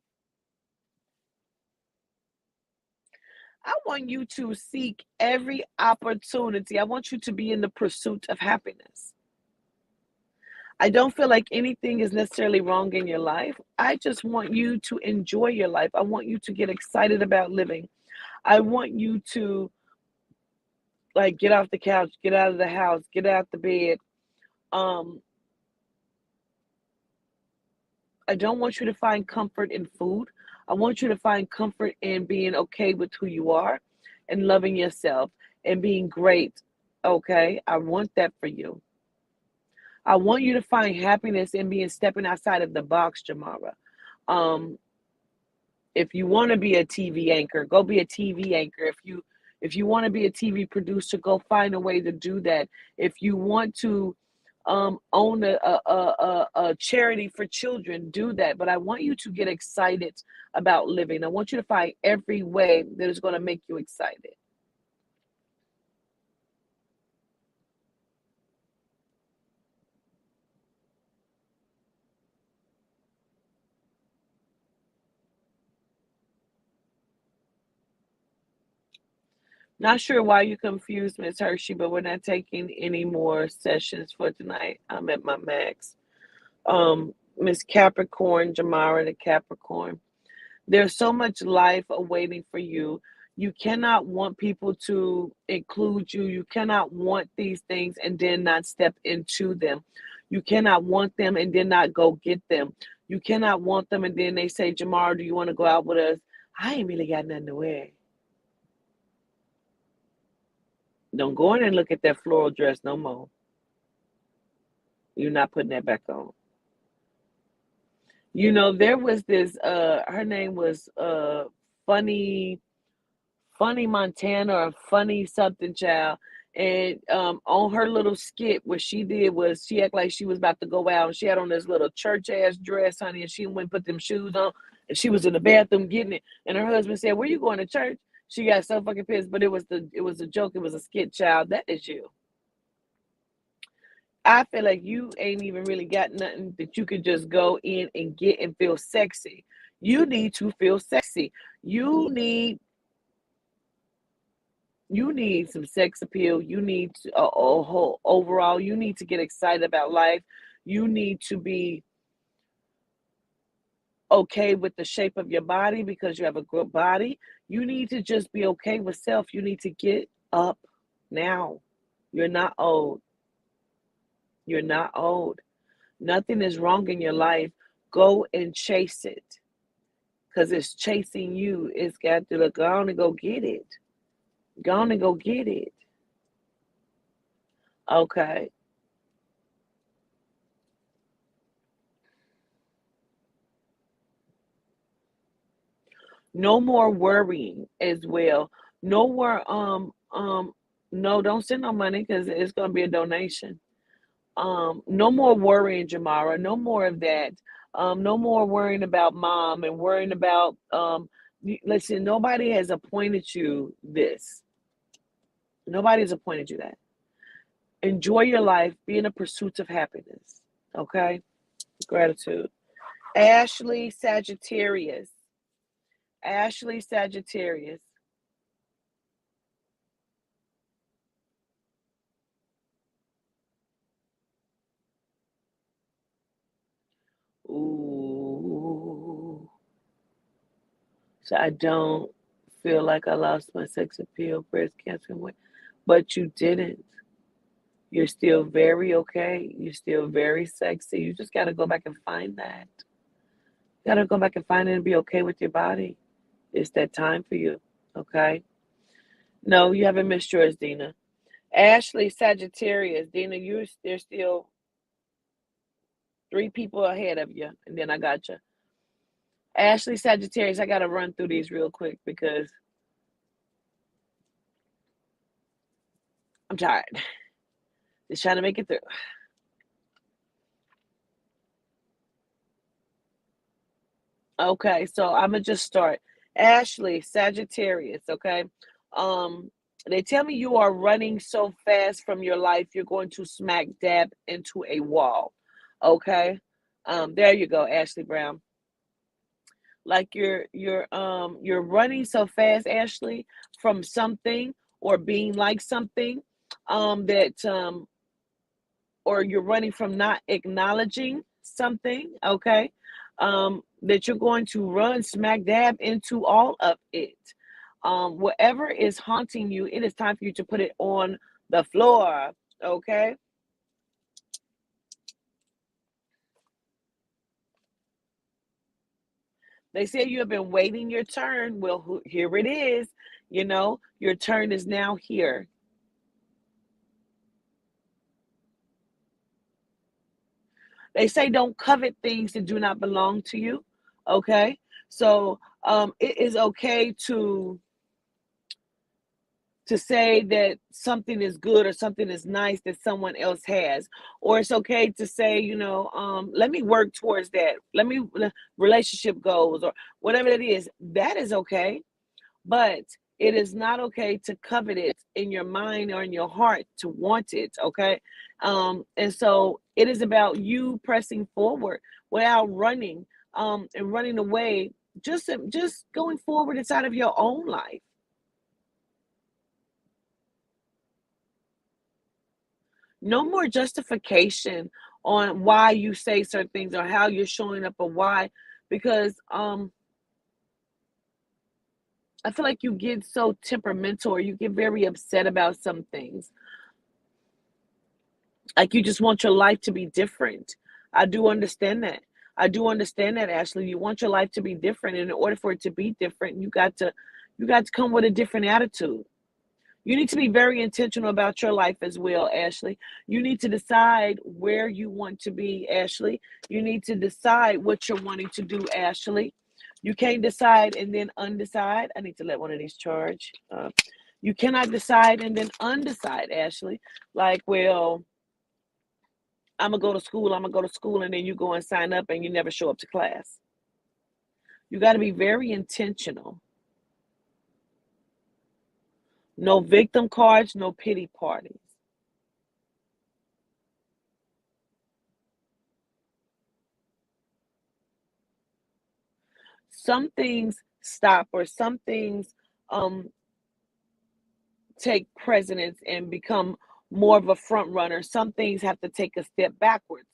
I want you to seek every opportunity. I want you to be in the pursuit of happiness. I don't feel like anything is necessarily wrong in your life. I just want you to enjoy your life. I want you to get excited about living. I want you to like get off the couch, get out of the house, get out the bed. Um, I don't want you to find comfort in food. I want you to find comfort in being okay with who you are and loving yourself and being great. Okay? I want that for you. I want you to find happiness in being stepping outside of the box, Jamara. Um, if you want to be a TV anchor, go be a TV anchor. If you want to be a TV producer, go find a way to do that. If you want to own a charity for children, do that. But I want you to get excited about living. I want you to find every way that is going to make you excited. Not sure why you confused, Miss Hershey, but we're not taking any more sessions for tonight. I'm at my max. Miss Capricorn, Jamara the Capricorn. There's so much life awaiting for you. You cannot want people to include you. You cannot want these things and then not step into them. You cannot want them and then not go get them. You cannot want them and then they say, Jamara, do you want to go out with us? I ain't really got nothing to wear. Don't go in and look at that floral dress no more. You're not putting that back on. You know, there was this her name was Funny Montana or Funny something child. And on her little skit, what she did was she acted like she was about to go out and she had on this little church ass dress, honey, and she went and put them shoes on and she was in the bathroom getting it. And her husband said, where you going to church? She got so fucking pissed, but it was a joke, it was a skit, child. That is you. I feel like you ain't even really got nothing that you could just go in and get and feel sexy. You need to feel sexy. You need some sex appeal. You need a whole overall. You need to get excited about life. You need to be okay with the shape of your body because you have a good body. You need to just be okay with self. You need to get up now. You're not old. You're not old. Nothing is wrong in your life. Go and chase it. Because it's chasing you. It's got to look, go on and go get it. Go on and go get it. Okay. No more worrying as well. No more no, don't send no money because it's gonna be a donation. No more worrying, Jamara. No more of that. No more worrying about mom and worrying about listen, nobody has appointed you this. Nobody's appointed you that. Enjoy your life. Be in a pursuit of happiness. Okay? Gratitude. Ashley Sagittarius. Ashley Sagittarius. Ooh. So I don't feel like I lost my sex appeal, breast cancer, but you didn't. You're still very okay. You're still very sexy. You just got to go back and find that. You got to go back and find it and be okay with your body. It's that time for you. Okay? No, you haven't missed yours, Dina. Ashley Sagittarius. Dina, there's still 3 people ahead of you. And then I got you. Ashley Sagittarius, I got to run through these real quick because I'm tired. Just trying to make it through. Okay, so I'm going to just start. Ashley Sagittarius, okay? They tell me you are running so fast from your life, you're going to smack dab into a wall. Okay? There you go, Ashley Brown. Like you're running so fast, Ashley, from something or being like something that or you're running from not acknowledging something, okay? That you're going to run smack dab into all of it. Whatever is haunting you, it is time for you to put it on the floor, okay? They say you have been waiting your turn. Well, here it is. You know, your turn is now here. They say don't covet things that do not belong to you, okay? So it is okay to to say that something is good or something is nice that someone else has, or it's okay to say, let me work towards that, relationship goals or whatever it is. That is okay, but it is not okay to covet it in your mind or in your heart, to want it. Okay. And so it is about you pressing forward without running, and running away, just going forward inside of your own life. No more justification on why you say certain things or how you're showing up or why, because I feel like you get so temperamental or you get very upset about some things. Like you just want your life to be different. I do understand that. I do understand that, Ashley. You want your life to be different, and in order for it to be different, you got to come with a different attitude. You need to be very intentional about your life as well, Ashley. You need to decide where you want to be, Ashley. You need to decide what you're wanting to do, Ashley. You can't decide and then undecide. I need to let one of these charge. You cannot decide and then undecide, Ashley. Like, well, I'm going to go to school, and then you go and sign up and you never show up to class. You got to be very intentional. No victim cards, no pity parties. Some things stop, or some things um take precedence and become more of a front runner. Some things have to take a step backwards.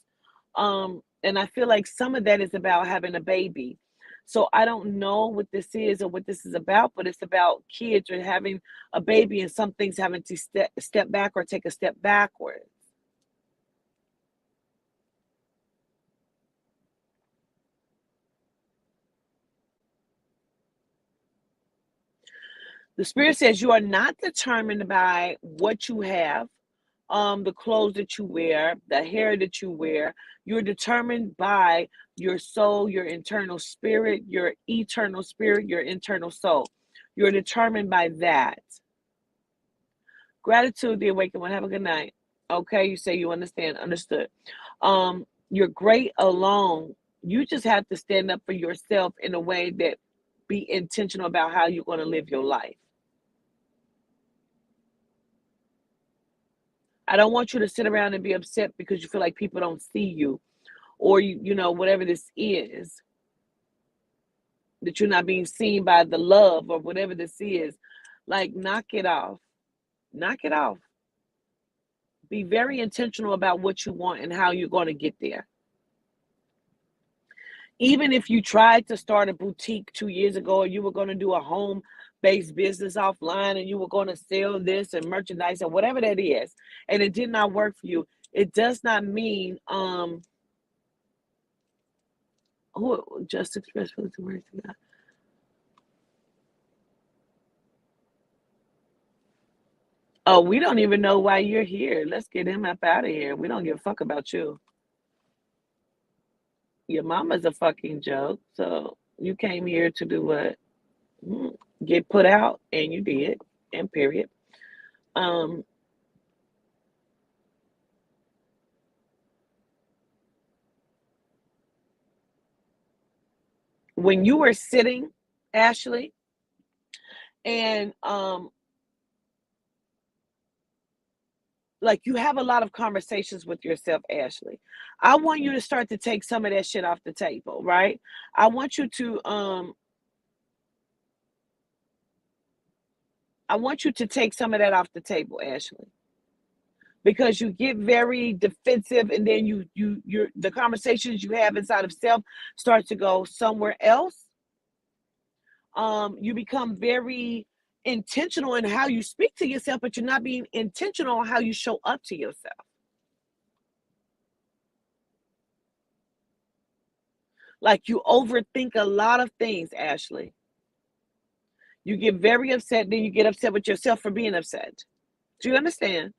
And I feel like some of that is about having a baby. So I don't know what this is or what this is about, but it's about kids or having a baby, and some things having to step back or take a step backward. The spirit says you are not determined by what you have, the clothes that you wear, the hair that you wear. You're determined by your soul, your internal spirit, your eternal spirit, your internal soul. You're determined by that. Gratitude, the awakened one. Have a good night. Okay, you say you understand. Understood. You're great alone. You just have to stand up for yourself in a way that be intentional about how you're going to live your life. I don't want you to sit around and be upset because you feel like people don't see you, or whatever this is, that you're not being seen by the love or whatever this is. Like, knock it off. Knock it off. Be very intentional about what you want and how you're going to get there. Even if you tried to start a boutique 2 years ago, or you were going to do a home based business offline, and you were going to sell this and merchandise or whatever that is, and it did not work for you, it does not mean who just express feelings and words to God. Oh, we don't even know why you're here. Let's get him up out of here. We don't give a fuck about you. Your mama's a fucking joke. So you came here to do what? Get put out, and you did, and period. Um, when you were sitting, Ashley, and like, you have a lot of conversations with yourself, Ashley. I want you to start to take some of that shit off the table, right? I want you to take some of that off the table, Ashley, because you get very defensive, and then the conversations you have inside of self start to go somewhere else. You become very intentional in how you speak to yourself, but you're not being intentional on how you show up to yourself. Like, you overthink a lot of things, Ashley. You get very upset, then you get upset with yourself for being upset. Do you understand?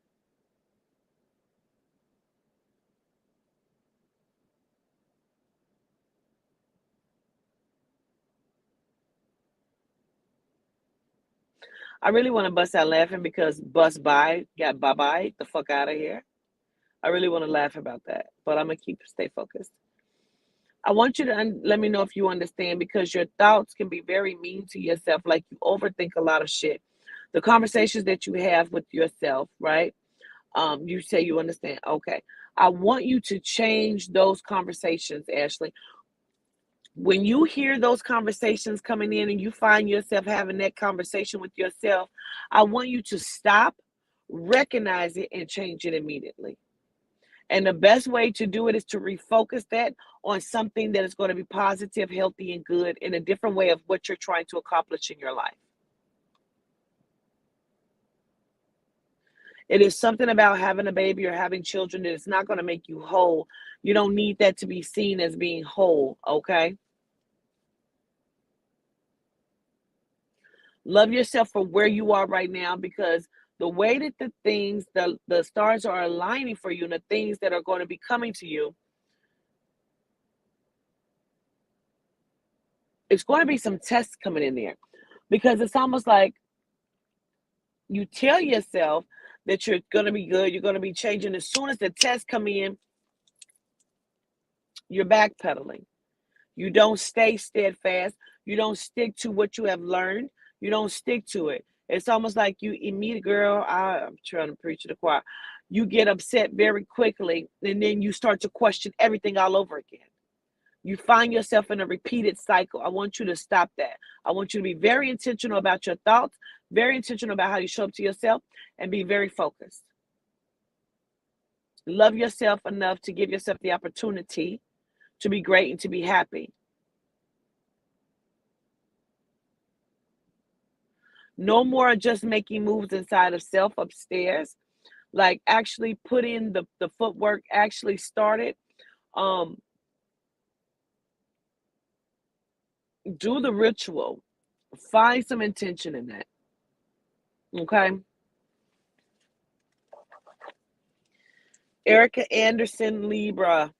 I really want to bust out laughing because bust by got bye bye the fuck out of here. I really want to laugh about that, but I'm gonna stay focused. I want you to let me know if you understand, because your thoughts can be very mean to yourself. Like, you overthink a lot of shit. The conversations that you have with yourself, right? You say you understand. Okay. I want you to change those conversations, Ashley. When you hear those conversations coming in and you find yourself having that conversation with yourself, I want you to stop, recognize it, and change it immediately. And the best way to do it is to refocus that on something that is going to be positive, healthy, and good, in a different way of what you're trying to accomplish in your life. It is something about having a baby or having children that is not going to make you whole. You don't need that to be seen as being whole, okay? Love yourself for where you are right now, because the way that the stars are aligning for you and the things that are going to be coming to you, it's going to be some tests coming in there, because it's almost like you tell yourself that you're going to be good, you're going to be changing. As soon as the tests come in, you're backpedaling. You don't stay steadfast. You don't stick to what you have learned. You don't stick to it. It's almost like you meet a girl. I'm trying to preach to the choir. You get upset very quickly, and then you start to question everything all over again. You find yourself in a repeated cycle. I want you to stop that. I want you to be very intentional about your thoughts, very intentional about how you show up to yourself, and be very focused. Love yourself enough to give yourself the opportunity to be great and to be happy. No more just making moves inside of self upstairs. Like, actually put in the footwork, actually start it. Do the ritual. Find some intention in that. Okay. Erica Anderson, Libra.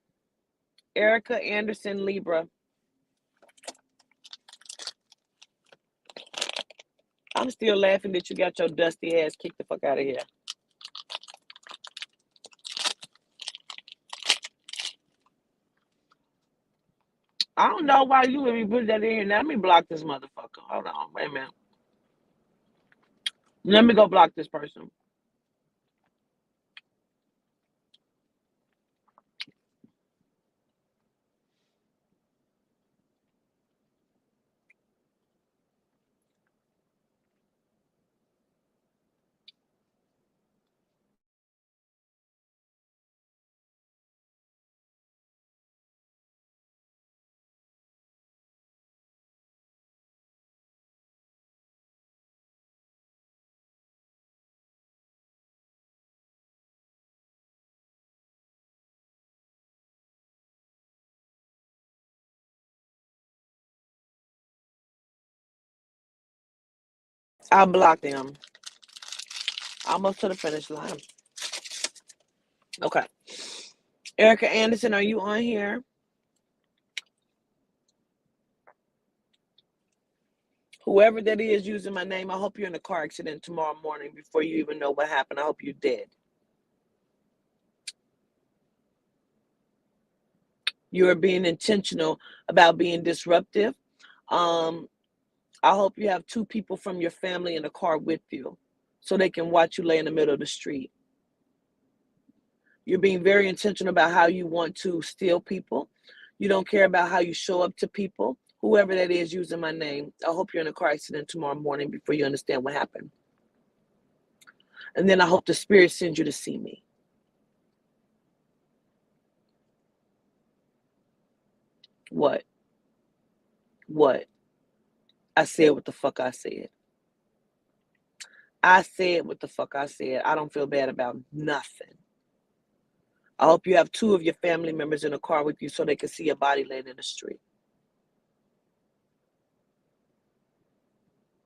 Erica Anderson, Libra. I'm still laughing that you got your dusty ass kicked the fuck out of here. I don't know why you let me put that in here. Let me block this motherfucker. Hold on. Wait a minute. Let me go block this person. I blocked them. Almost to the finish line. Okay. Erica Anderson, are you on here? Whoever that is using my name, I hope you're in a car accident tomorrow morning before you even know what happened. I hope you're dead. You are being intentional about being disruptive. I hope you have 2 people from your family in the car with you so they can watch you lay in the middle of the street. You're being very intentional about how you want to steal people. You don't care about how you show up to people. Whoever that is using my name, I hope you're in a car accident tomorrow morning before you understand what happened. And then I hope the spirit sends you to see me. What? What? I said what the fuck I said. I said what the fuck I said. I don't feel bad about nothing. I hope you have 2 of your family members in a car with you so they can see your body laying in the street.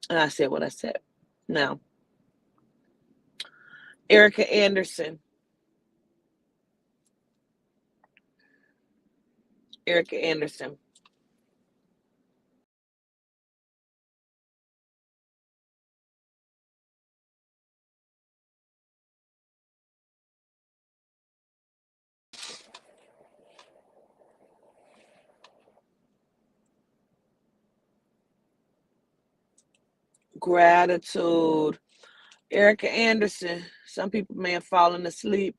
And I said what I said. Now, Erica Anderson. Erica Anderson. Gratitude. Erica Anderson. Some people may have fallen asleep.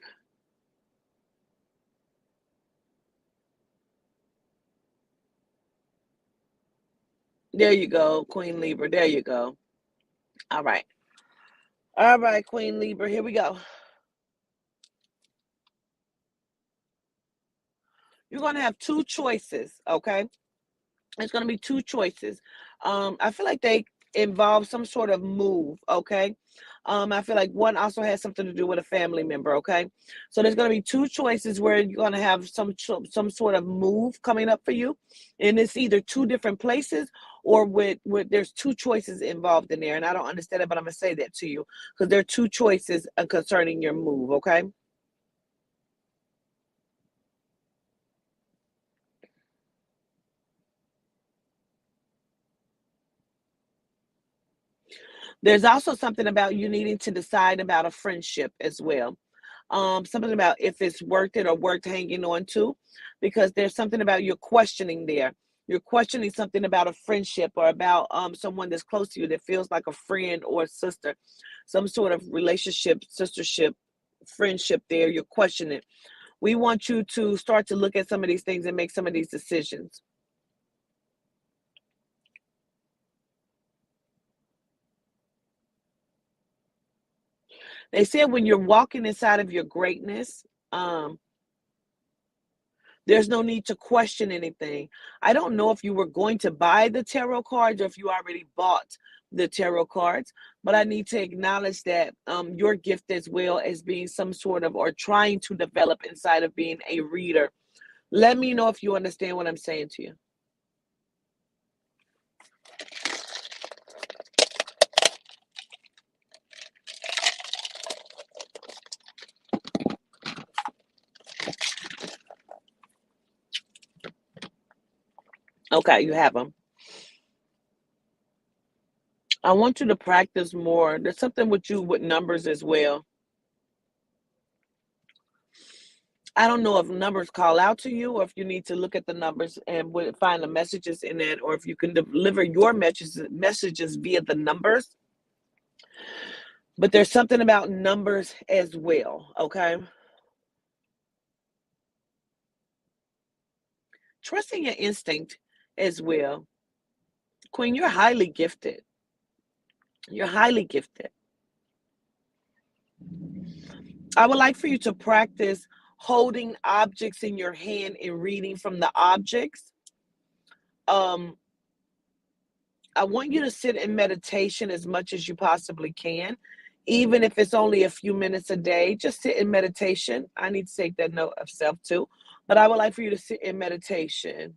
There you go, Queen Libra. There you go. All right. All right, Queen Libra. Here we go. You're going to have two choices, okay? It's going to be two choices. I feel like they involve some sort of move, okay? I feel like one also has something to do with a family member, okay? So there's going to be two choices where you're going to have some sort of move coming up for you, and it's either two different places or with there's two choices involved in there, and I don't understand it, but I'm gonna say that to you because there are two choices concerning your move, okay? There's also something about you needing to decide about a friendship as well. Something about if it's worth it or worth hanging on to, because there's something about you're questioning there. You're questioning something about a friendship or about someone that's close to you that feels like a friend or a sister, some sort of relationship, sistership, friendship there. You're questioning. We want you to start to look at some of these things and make some of these decisions. They said when you're walking inside of your greatness, um, there's no need to question anything. I don't know if you were going to buy the tarot cards or if you already bought the tarot cards, but I need to acknowledge that your gift as well as being some sort of or trying to develop inside of being a reader. Let me know if you understand what I'm saying to you. Okay, you have them. I want you to practice more. There's something with you with numbers as well. I don't know if numbers call out to you or if you need to look at the numbers and find the messages in it, or if you can deliver your messages via the numbers. But there's something about numbers as well, okay? Trusting your instinct as well. Queen, you're highly gifted. You're highly gifted. I would like for you to practice holding objects in your hand and reading from the objects. Um, I want you to sit in meditation as much as you possibly can, even if it's only a few minutes a day. Just sit in meditation. I need to take that note of self too, but I would like for you to sit in meditation.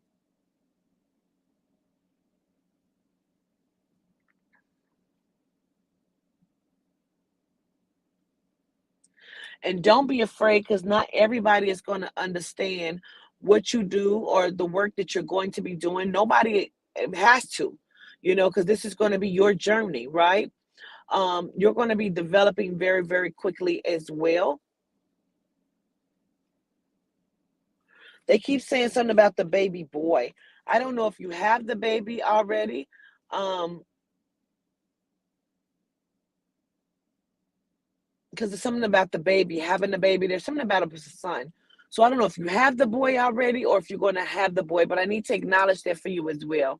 And don't be afraid because not everybody is going to understand what you do or the work that you're going to be doing. Nobody has to, because this is going to be your journey, right? You're going to be developing very, very quickly as well. They keep saying something about the baby boy. I don't know if you have the baby already. Um, because there's something about the baby, having the baby. There's something about a son. So I don't know if you have the boy already or if you're going to have the boy, but I need to acknowledge that for you as well.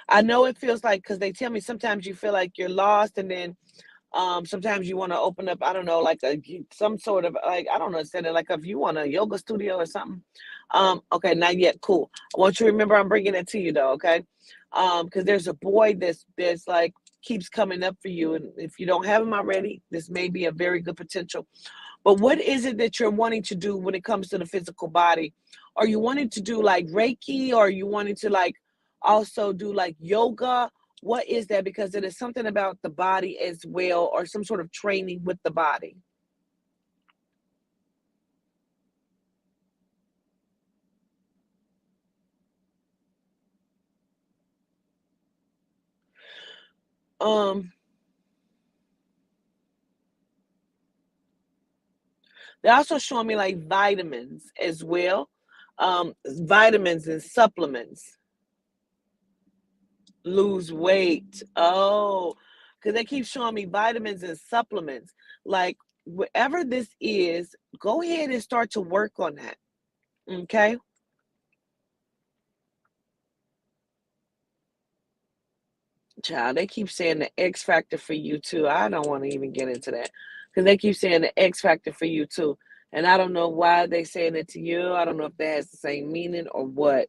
I know it feels like because they tell me sometimes you feel like you're lost, and then sometimes you want to open up, I don't know, like some sort of like I don't understand it, like if you want a yoga studio or something. Okay, not yet. Cool. I want you to remember I'm bringing it to you though, okay? Because there's a boy that's like keeps coming up for you, and if you don't have him already, this may be a very good potential. But what is it that you're wanting to do when it comes to the physical body? Are you wanting to do like Reiki, or are you wanting to like also do like yoga? What is that? Because it is something about the body as well, or some sort of training with the body. Um, they're also showing me like vitamins as well. Vitamins and supplements. Lose weight. Oh, because they keep showing me vitamins and supplements. Like, whatever this is, go ahead and start to work on that. Okay? Child, they keep saying the X factor for you too. I don't want to even get into that because they keep saying the X factor for you too. And I don't know why they saying it to you. I don't know if that has the same meaning or what.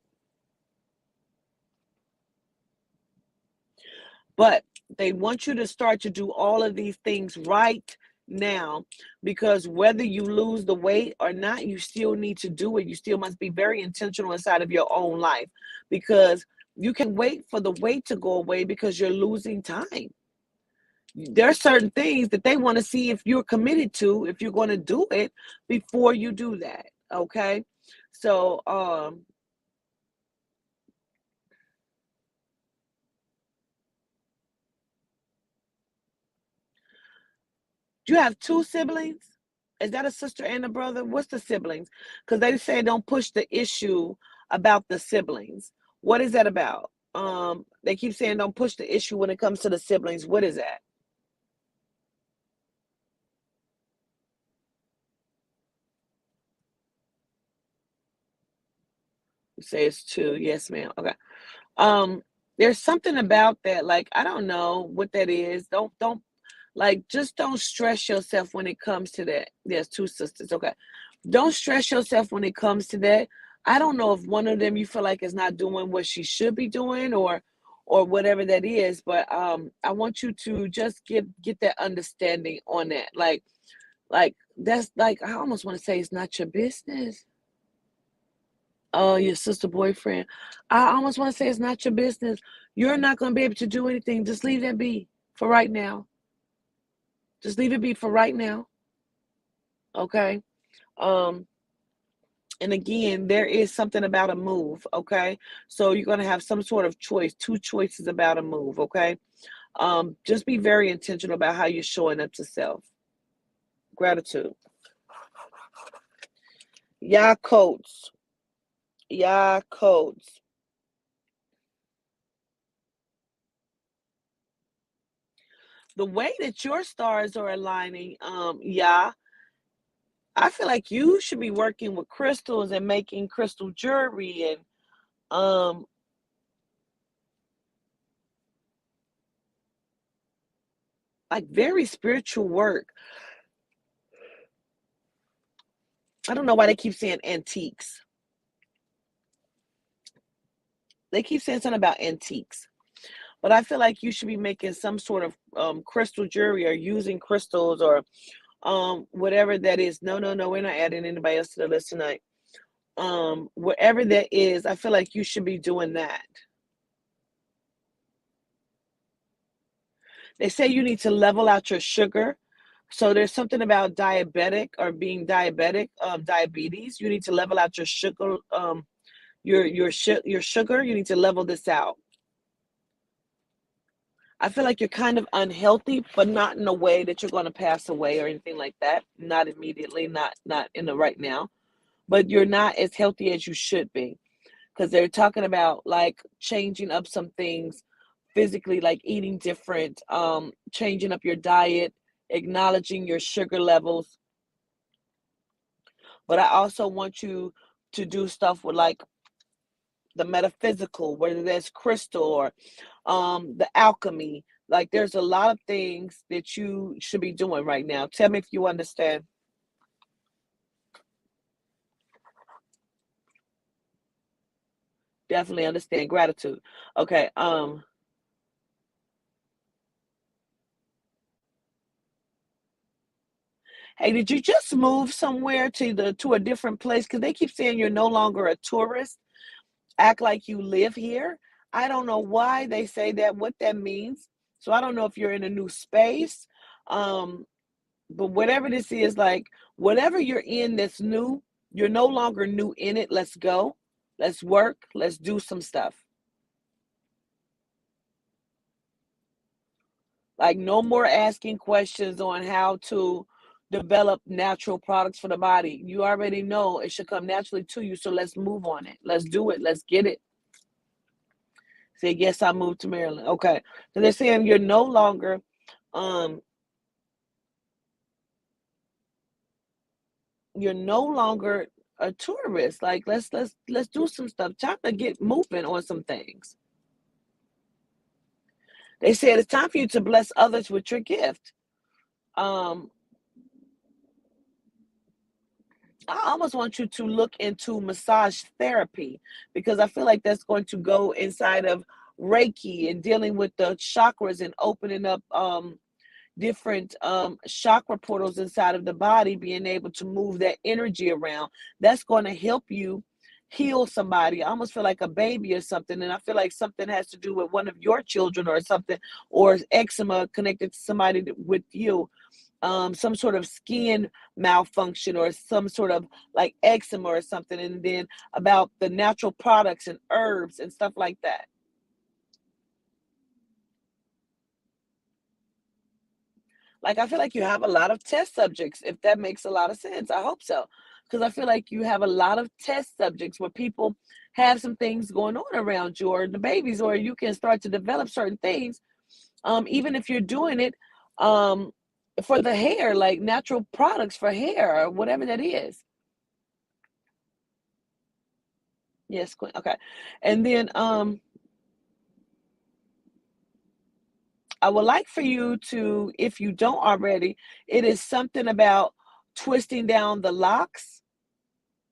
But they want you to start to do all of these things right now, because whether you lose the weight or not, you still need to do it. You still must be very intentional inside of your own life, because you can wait for the weight to go away because you're losing time. There are certain things that they want to see if you're committed to, if you're going to do it before you do that. Okay. So, do you have two siblings? Is that a sister and a brother? What's the siblings? Because they say don't push the issue about the siblings. What is that about? They keep saying don't push the issue when it comes to the siblings. What is that? You say it's two. Yes, ma'am. Okay. Um, there's something about that. Like, I don't know what that is. Don't like, just don't stress yourself when it comes to that. There's two sisters. Okay. Don't stress yourself when it comes to that. I don't know if one of them you feel like is not doing what she should be doing, or whatever that is, but I want you to just get that understanding on that. Like that's like, I almost want to say it's not your business. Oh, your sister boyfriend. I almost want to say it's not your business. You're not going to be able to do anything. Just leave that be for right now. Just leave it be for right now. Okay. Um, and again, there is something about a move. Okay. So you're going to have some sort of choice, two choices about a move. Okay. Just be very intentional about how you're showing up to self. Gratitude. Yeah, codes. Yeah, codes. The way that your stars are aligning, yeah, I feel like you should be working with crystals and making crystal jewelry and um like very spiritual work. I don't know why they keep saying antiques. They keep saying something about antiques. But I feel like you should be making some sort of crystal jewelry or using crystals or whatever that is. No, no, no, we're not adding anybody else to the list tonight. Whatever that is, I feel like you should be doing that. They say you need to level out your sugar. So there's something about diabetic or being diabetic, diabetes. You need to level out your sugar, your sugar. You need to level this out. I feel like you're kind of unhealthy, but not in a way that you're going to pass away or anything like that. Not immediately, not in the right now. But you're not as healthy as you should be, because they're talking about like changing up some things physically, like eating different, changing up your diet, acknowledging your sugar levels. But I also want you to do stuff with like the metaphysical, whether that's crystal or the alchemy. Like, there's a lot of things that you should be doing right now. Tell me if you understand. Definitely understand. Gratitude. Okay. Hey, did you just move somewhere to a different place? Because they keep saying you're no longer a tourist. Act like you live here. I don't know why they say that, what that means. So I don't know if you're in a new space. Um, but whatever this is, like, whatever you're in that's new, you're no longer new in it. Let's go. Let's work. Let's do some stuff. Like, no more asking questions on how to develop natural products for the body. You already know it should come naturally to you. So let's move on it. Let's do it. Let's get it. Say, yes, I moved to Maryland. Okay. So they're saying you're no longer a tourist. Like let's do some stuff. Time to get moving on some things. They said it's time for you to bless others with your gift. I almost want you to look into massage therapy, because I feel like that's going to go inside of Reiki and dealing with the chakras and opening up different chakra portals inside of the body, being able to move that energy around. That's going to help you heal somebody. I almost feel like a baby or something, and I feel like something has to do with one of your children or something, or eczema connected to somebody with you. Some sort of skin malfunction or some sort of like eczema or something, and then about the natural products and herbs and stuff like that. Like, I feel like you have a lot of test subjects, if that makes a lot of sense. I hope so. Because I feel like you have a lot of test subjects where people have some things going on around you, or the babies, or you can start to develop certain things. Even if you're doing it for the hair, like natural products for hair or whatever that is. Yes, Queen. Okay. And then I would like for you to, if you don't already, it is something about twisting down the locks,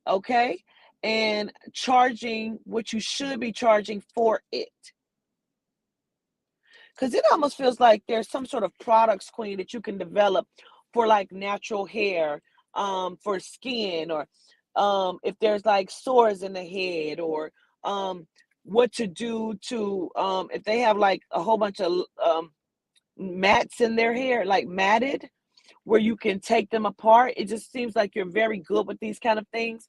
okay? And charging what you should be charging for it. Because it almost feels like there's some sort of products, Queen, that you can develop for like natural hair, for skin, or if there's like sores in the head, or what to do to, if they have like a whole bunch of mats in their hair, like matted, where you can take them apart. It just seems like you're very good with these kind of things.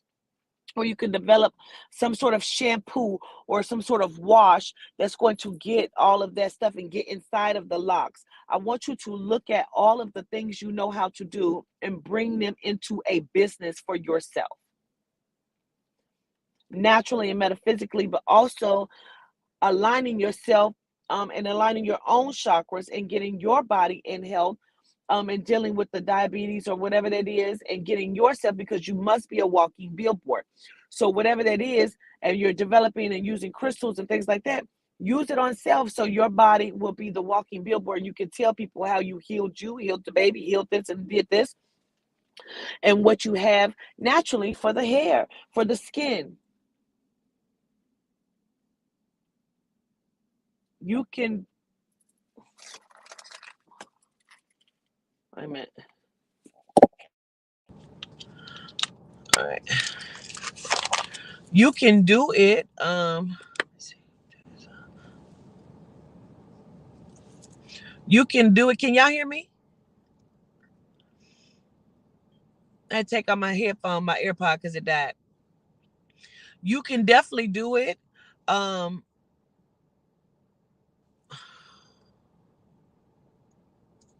Or you can develop some sort of shampoo or some sort of wash that's going to get all of that stuff and get inside of the locks. I want you to look at all of the things you know how to do and bring them into a business for yourself. Naturally and metaphysically, but also aligning yourself and aligning your own chakras and getting your body in health, and dealing with the diabetes or whatever that is, and getting yourself, because you must be a walking billboard. So whatever that is, and you're developing and using crystals and things like that, use it on self, so your body will be the walking billboard. You can tell people how you healed the baby, healed this and did this, and what you have naturally for the hair, for the skin. You can, wait a minute. All right. You can do it. You can do it. Can y'all hear me? I had to take out my headphone, my AirPod, because it died. You can definitely do it.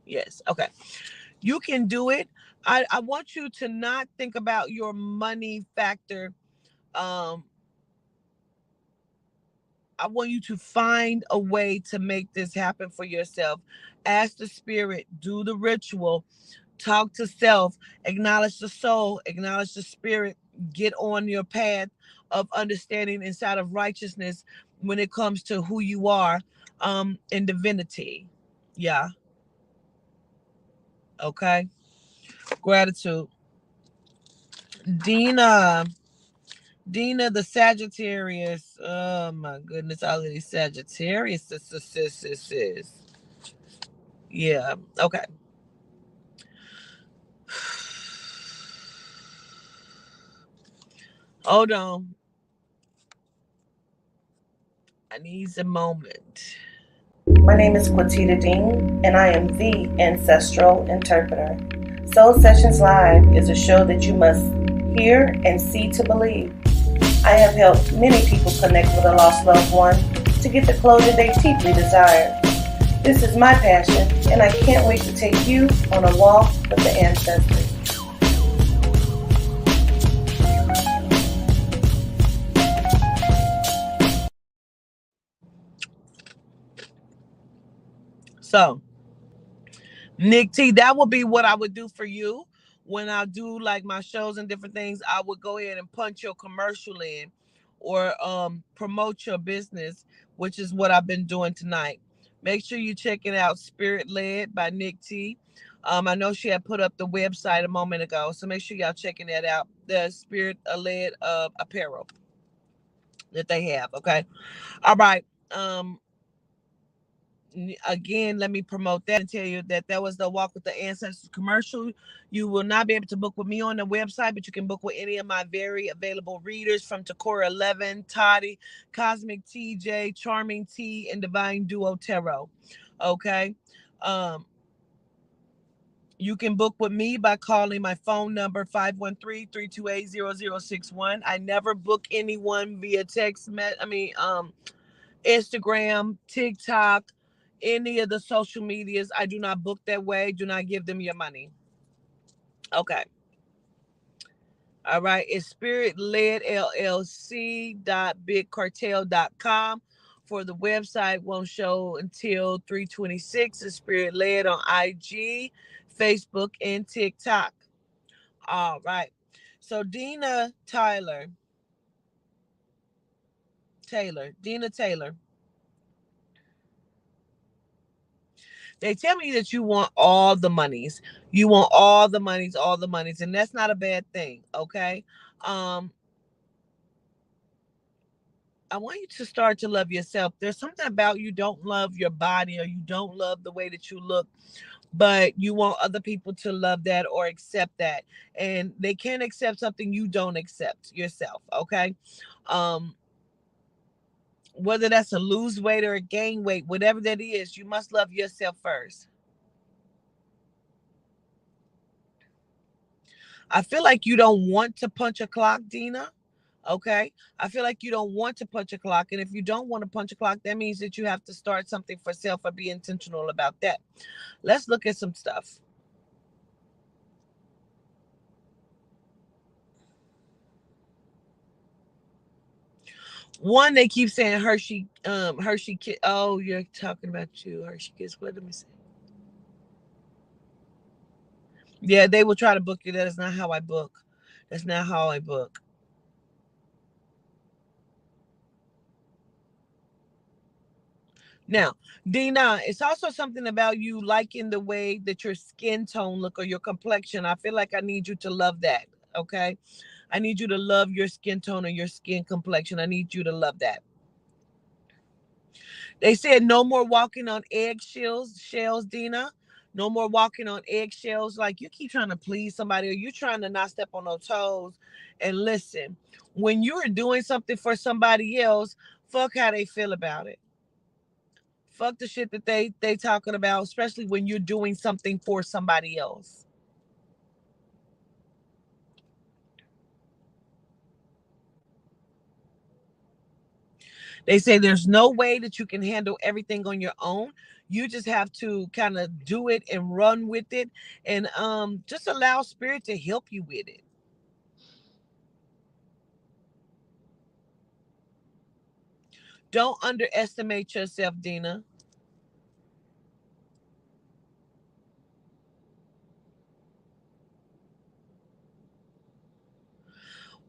Yes. Okay. You can do it. I want you to not think about your money factor. I want you to find a way to make this happen for yourself. Ask the spirit, do the ritual, talk to self, acknowledge the soul, acknowledge the spirit, get on your path of understanding inside of righteousness when it comes to who you are in divinity. Yeah. Okay. Gratitude. Dina, the Sagittarius. Oh my goodness, all of these Sagittarius. Yeah. Okay. Hold on. I need a moment. My name is Quatita Dean, and I am the Ancestral Interpreter. Soul Sessions Live is a show that you must hear and see to believe. I have helped many people connect with a lost loved one to get the closure they deeply desire. This is my passion, and I can't wait to take you on a walk with the ancestors. So, Nick T, that would be what I would do for you. When I do like my shows and different things, I would go ahead and punch your commercial in or promote your business, which is what I've been doing tonight. Make sure you check it out, Spirit Led by Nick T. I know she had put up the website a moment ago, so make sure y'all checking that out. The Spirit Led apparel that they have. Okay, all right. Again, let me promote that and tell you that that was the Walk with the Ancestors commercial. You will not be able to book with me on the website, but you can book with any of my very available readers from Takora 11, Toddy, Cosmic TJ, Charming T, and Divine Duo Tarot. Okay. You can book with me by calling my phone number 513-328-0061. I never book anyone via text Instagram, TikTok, any of the social medias. I do not book that way. Do not give them your money. Okay. All right. It's spiritledllc.bigcartel.com. For the website, won't show until 3/26. It's Spirit Led on IG, Facebook, and TikTok. All right. So Dina Taylor. They tell me that you want all the monies. You want all the monies, and that's not a bad thing, okay? I want you to start to love yourself. There's something about you don't love your body or you don't love the way that you look, but you want other people to love that or accept that. And they can't accept something you don't accept yourself, okay? Um, whether that's a lose weight or a gain weight, whatever that is, you must love yourself first. I feel like you don't want to punch a clock, Dina. Okay. I feel like you don't want to punch a clock. And if you don't want to punch a clock, that means that you have to start something for self or be intentional about that. Let's look at some stuff. One, they keep saying Hershey kid. Oh, you're talking about you, Hershey kids. What let me say? Yeah, they will try to book you. That is not how I book. That's not how I book. Now, Dina, it's also something about you liking the way that your skin tone look or your complexion. I feel like I need you to love that. Okay. I need you to love your skin tone or your skin complexion. I need you to love that. They said no more walking on shells, Dina. No more walking on eggshells. Like you keep trying to please somebody or you trying to not step on no toes. And listen, when you're doing something for somebody else, fuck how they feel about it. Fuck the shit that they talking about, especially when you're doing something for somebody else. They say there's no way that you can handle everything on your own. You just have to kind of do it and run with it and just allow spirit to help you with it. Don't underestimate yourself, Dina.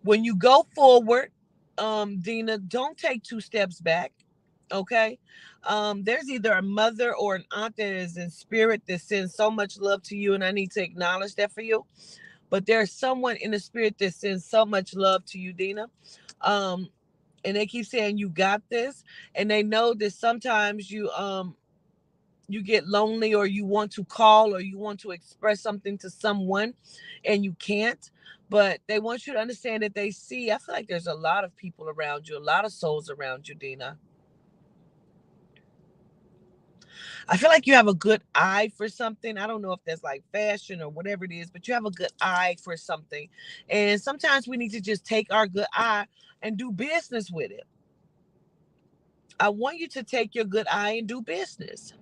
When you go forward, Dina, don't take two steps back. Okay. There's either a mother or an aunt that is in spirit that sends so much love to you, and I need to acknowledge that for you. But there's someone in the spirit that sends so much love to you, Dina. Um, and they keep saying you got this, and they know that sometimes you get lonely or you want to call or you want to express something to someone and you can't, but they want you to understand that they see. I feel like there's a lot of people around you, a lot of souls around you, Dina. I feel like you have a good eye for something. I don't know if that's like fashion or whatever it is, but you have a good eye for something. And sometimes we need to just take our good eye and do business with it. I want you to take your good eye and do business.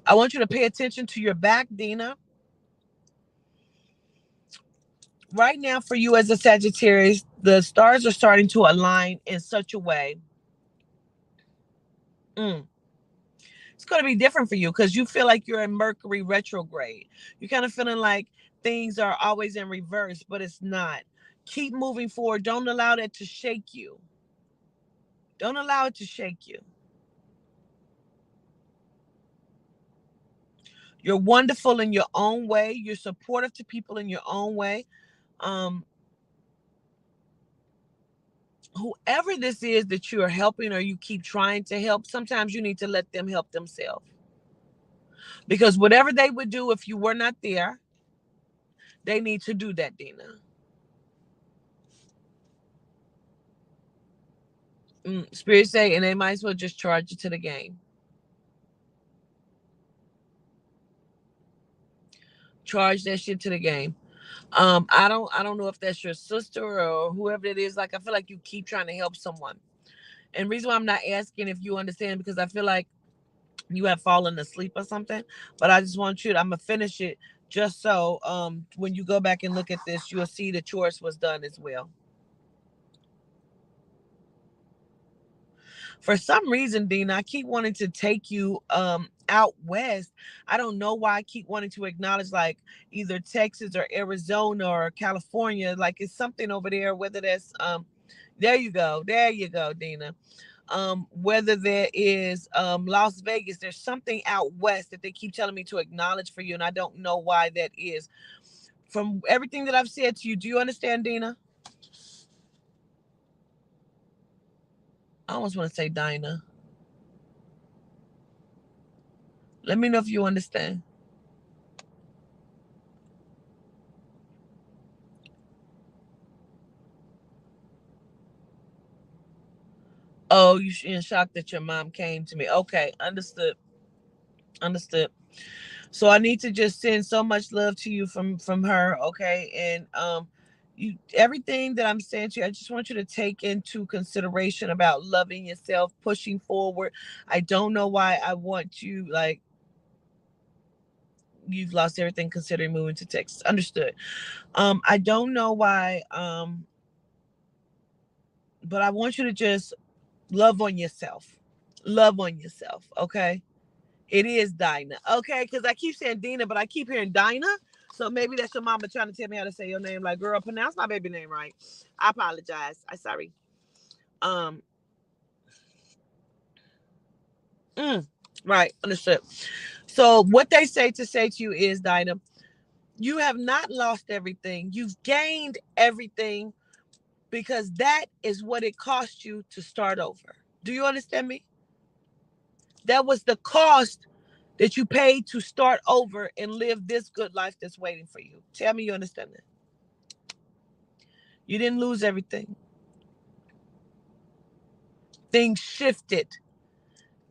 I want you to pay attention to your back, Dina. Right now for you as a Sagittarius, the stars are starting to align in such a way. It's going to be different for you because you feel like you're in Mercury retrograde. You're kind of feeling like things are always in reverse, but it's not. Keep moving forward. Don't allow that to shake you. Don't allow it to shake you. You're wonderful in your own way. You're supportive to people in your own way. Um, Whoever this is that you are helping or you keep trying to help, sometimes you need to let them help themselves. Because whatever they would do if you were not there, they need to do that, Dina. Spirit say, and they might as well just charge you to the game. Charge that shit to the game. I don't know if that's your sister or whoever it is. Like, I feel like you keep trying to help someone. And the reason why I'm not asking if you understand, because I feel like you have fallen asleep or something. But I just want you to, I'm gonna finish it just so when you go back and look at this, you'll see the chores was done as well. For some reason, Dina, I keep wanting to take you out west. I don't know why I keep wanting to acknowledge like either Texas or Arizona or California. Like it's something over there, whether that's there you go. There you go, Dina. Whether there is Las Vegas, there's something out west that they keep telling me to acknowledge for you, and I don't know why that is. From everything that I've said to you, do you understand, Dina? I almost want to say Dinah. Let me know if you understand. Oh, you in shock that your mom came to me. Okay, understood. Understood. So I need to just send so much love to you from her, okay? And you everything that I'm saying to you, I just want you to take into consideration about loving yourself, pushing forward. I don't know why I want you like you've lost everything considering moving to Texas. Understood. I don't know why but I want you to just love on yourself. Love on yourself, okay? It is Dinah, okay? Because I keep saying Dina, but I keep hearing Dinah. So maybe that's your mama trying to tell me how to say your name. Like, girl, pronounce my baby name right. I apologize. I'm sorry. Um, right, understood. So what they say to you is, Dinah, you have not lost everything. You've gained everything because that is what it cost you to start over. Do you understand me? That was the cost that you paid to start over and live this good life that's waiting for you. Tell me you understand that. You didn't lose everything. Things shifted.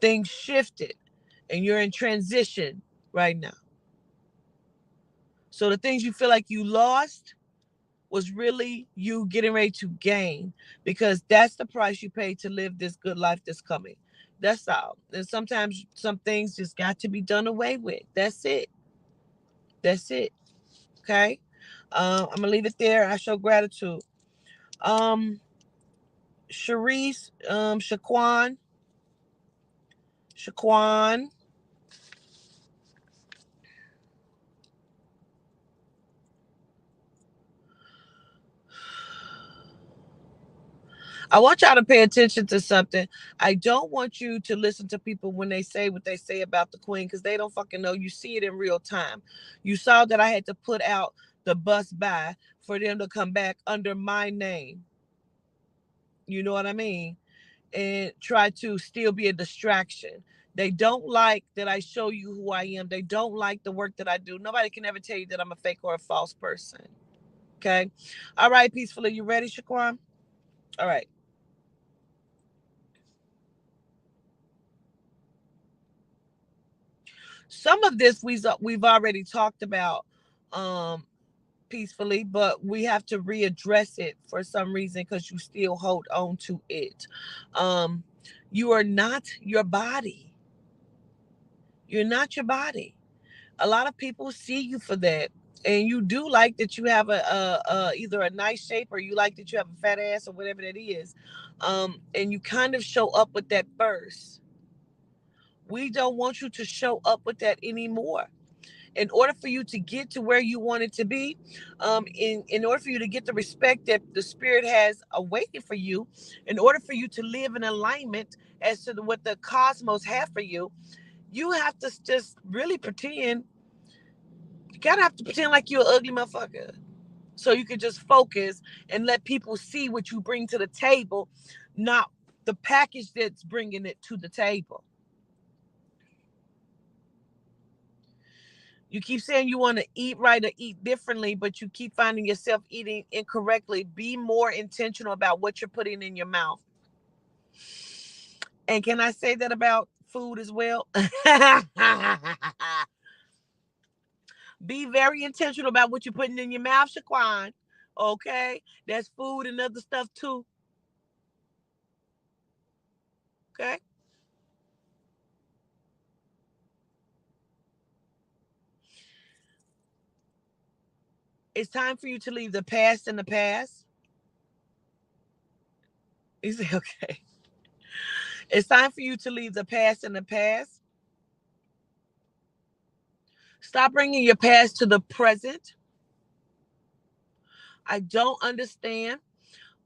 Things shifted. And you're in transition right now. So the things you feel like you lost was really you getting ready to gain because that's the price you pay to live this good life that's coming. That's all. And sometimes some things just got to be done away with. That's it. That's it. Okay. I'm gonna leave it there. I show gratitude. Um, Sharice, Shaquan. I want y'all to pay attention to something. I don't want you to listen to people when they say what they say about the queen because they don't fucking know. You see it in real time. You saw that I had to put out the bus by for them to come back under my name. You know what I mean? And try to still be a distraction. They don't like that I show you who I am. They don't like the work that I do. Nobody can ever tell you that I'm a fake or a false person. Okay? All right, peacefully. You ready, Shaquan? All right. Some of this we've already talked about um peacefully, but we have to readdress it for some reason because you still hold on to it. Um you are not your body. You're not your body. A lot of people see you for that. And you do like that you have a either a nice shape, or you like that you have a fat ass, or whatever that is. And you kind of show up with that first. We don't want you to show up with that anymore. In order for you to get to where you want it to be, in order for you to get the respect that the spirit has awaited for you, in order for you to live in alignment as to what the cosmos have for you, you have to just really pretend. You gotta have to pretend like you're an ugly motherfucker, so you can just focus and let people see what you bring to the table, not the package that's bringing it to the table. You keep saying you want to eat right or eat differently, but you keep finding yourself eating incorrectly. Be more intentional about what you're putting in your mouth. And can I say that about food as well? Be very intentional about what you're putting in your mouth, Shaquan. Okay? That's food and other stuff too. Okay? It's time for you to leave the past in the past. You say, okay. It's time for you to leave the past in the past. Stop bringing your past to the present. I don't understand,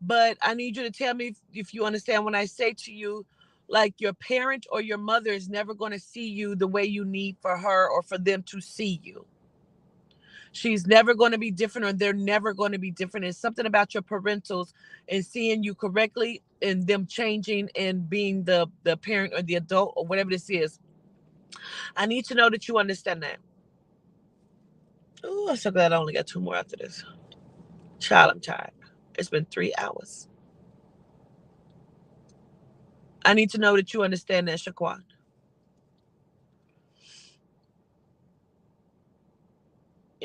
but I need you to tell me if you understand when I say to you, like, your parent or your mother is never going to see you the way you need for her or for them to see you. She's never going to be different, or they're never going to be different. It's something about your parentals and seeing you correctly and them changing and being the parent or the adult or whatever this is. I need to know that you understand that. Oh, I'm so glad I only got 2 more after this. Child, I'm tired. It's been 3 hours. I need to know that you understand that, Shaquan.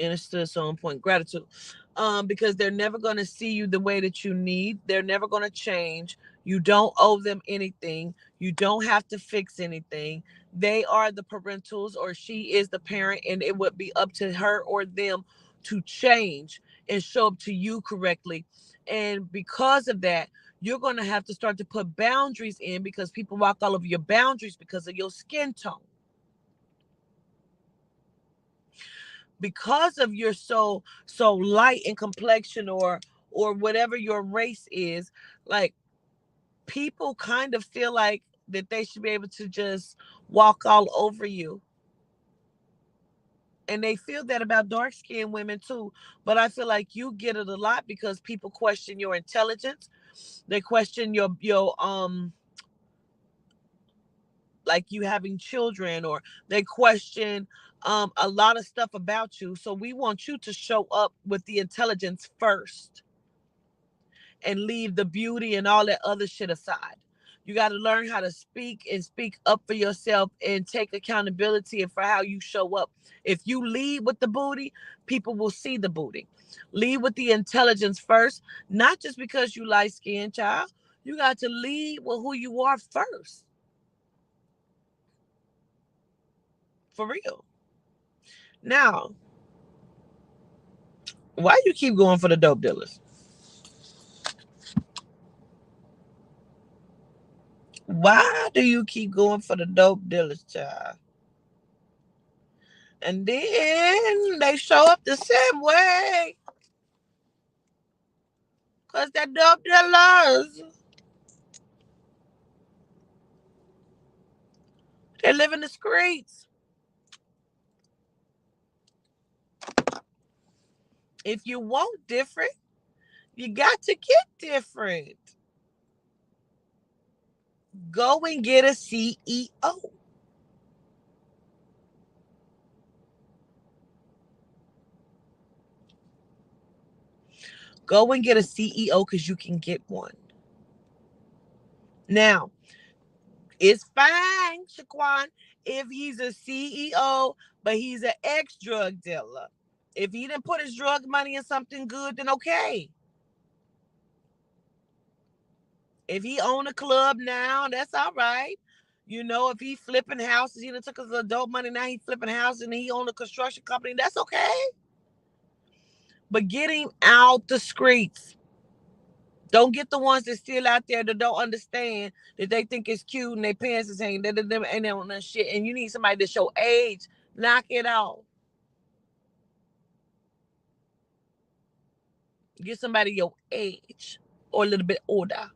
Understood, so on point. Gratitude. Because they're never going to see you the way that you need. They're never going to change. You don't owe them anything. You don't have to fix anything. They are the parentals, or she is the parent, and it would be up to her or them to change and show up to you correctly. And because of that, you're going to have to start to put boundaries in, because people walk all over your boundaries because of your skin tone. Because of your so light in complexion, or whatever your race is, like, people kind of feel like that they should be able to just walk all over you. And they feel that about dark skinned women too. But I feel like you get it a lot because people question your intelligence. They question your like you having children, or they question a lot of stuff about you. So we want you to show up with the intelligence first and leave the beauty and all that other shit aside. You got to learn how to speak and speak up for yourself and take accountability for how you show up. If you lead with the booty, people will see the booty. Lead with the intelligence first, not just because you light skinned, child. You got to lead with who you are first. For real. Now, why you keep going for the dope dealers? Why do you keep going for the dope dealers, child? And then they show up the same way. Because they're dope dealers. They live in the streets. If you want different, you got to get different. Go and get a CEO. Go and get a CEO, because you can get one. Now, it's fine, Shaquan, if he's a CEO, but he's an ex-drug dealer. If he didn't put his drug money in something good, then okay. If he own a club now, that's all right. You know, if he flipping houses, he done took his adult money, now he flipping houses and he own a construction company, that's okay. But get him out the streets. Don't get the ones that still out there that don't understand, that they think it's cute and their pants is hanging, that them ain't on that shit. And you need somebody to show age. Knock it off. Get somebody your age or a little bit older.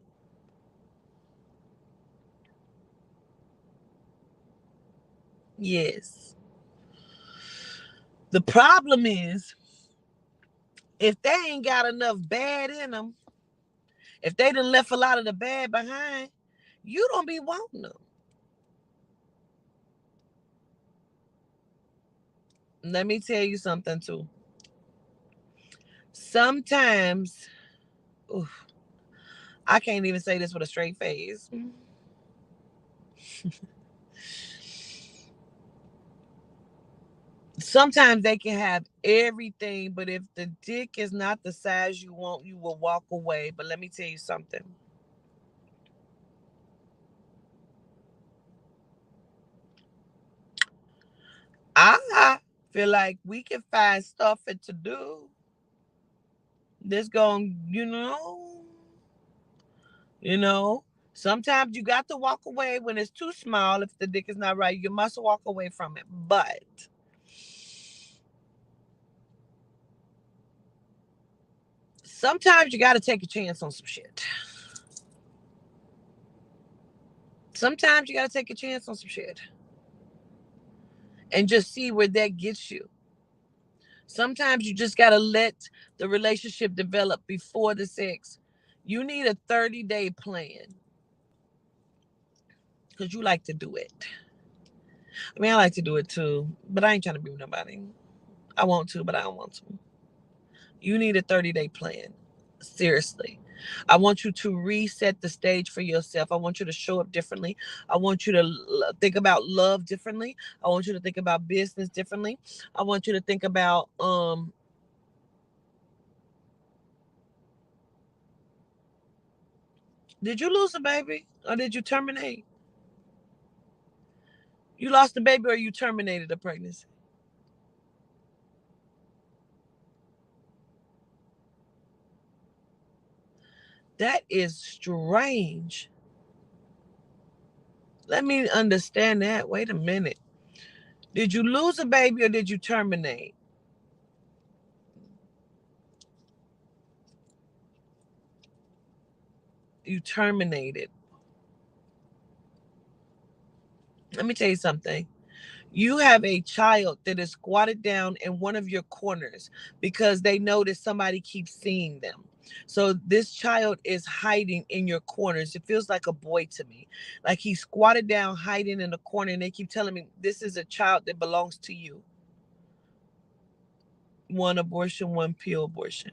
Yes. The problem is, if they ain't got enough bad in them, if they done left a lot of the bad behind, you don't be wanting them. Let me tell you something too. Sometimes, oof, I can't even say this with a straight face. Sometimes they can have everything, but if the dick is not the size you want, you will walk away. But let me tell you something. I feel like we can find stuff to do. This going, you know. Sometimes you got to walk away when it's too small. If the dick is not right, you must walk away from it. But sometimes you got to take a chance on some shit. Sometimes you got to take a chance on some shit and just see where that gets you. Sometimes you just got to let the relationship develop before the sex. You need a 30-day plan because you like to do it. I mean, I like to do it too, but I ain't trying to be with nobody. I want to, but I don't want to. You need a 30-day plan. Seriously. I want you to reset the stage for yourself. I want you to show up differently. I want you to think about love differently. I want you to think about business differently. I want you to think about did you lose a baby or did you terminate? You lost a baby or you terminated a pregnancy? That is strange. Let me understand that. Wait a minute. Did you lose a baby or did you terminate? You terminated. Let me tell you something. You have a child that is squatted down in one of your corners because they notice somebody keeps seeing them. So this child is hiding in your corners. It feels like a boy to me. Like he's squatted down, hiding in the corner, and they keep telling me this is a child that belongs to you. One abortion, one pill abortion.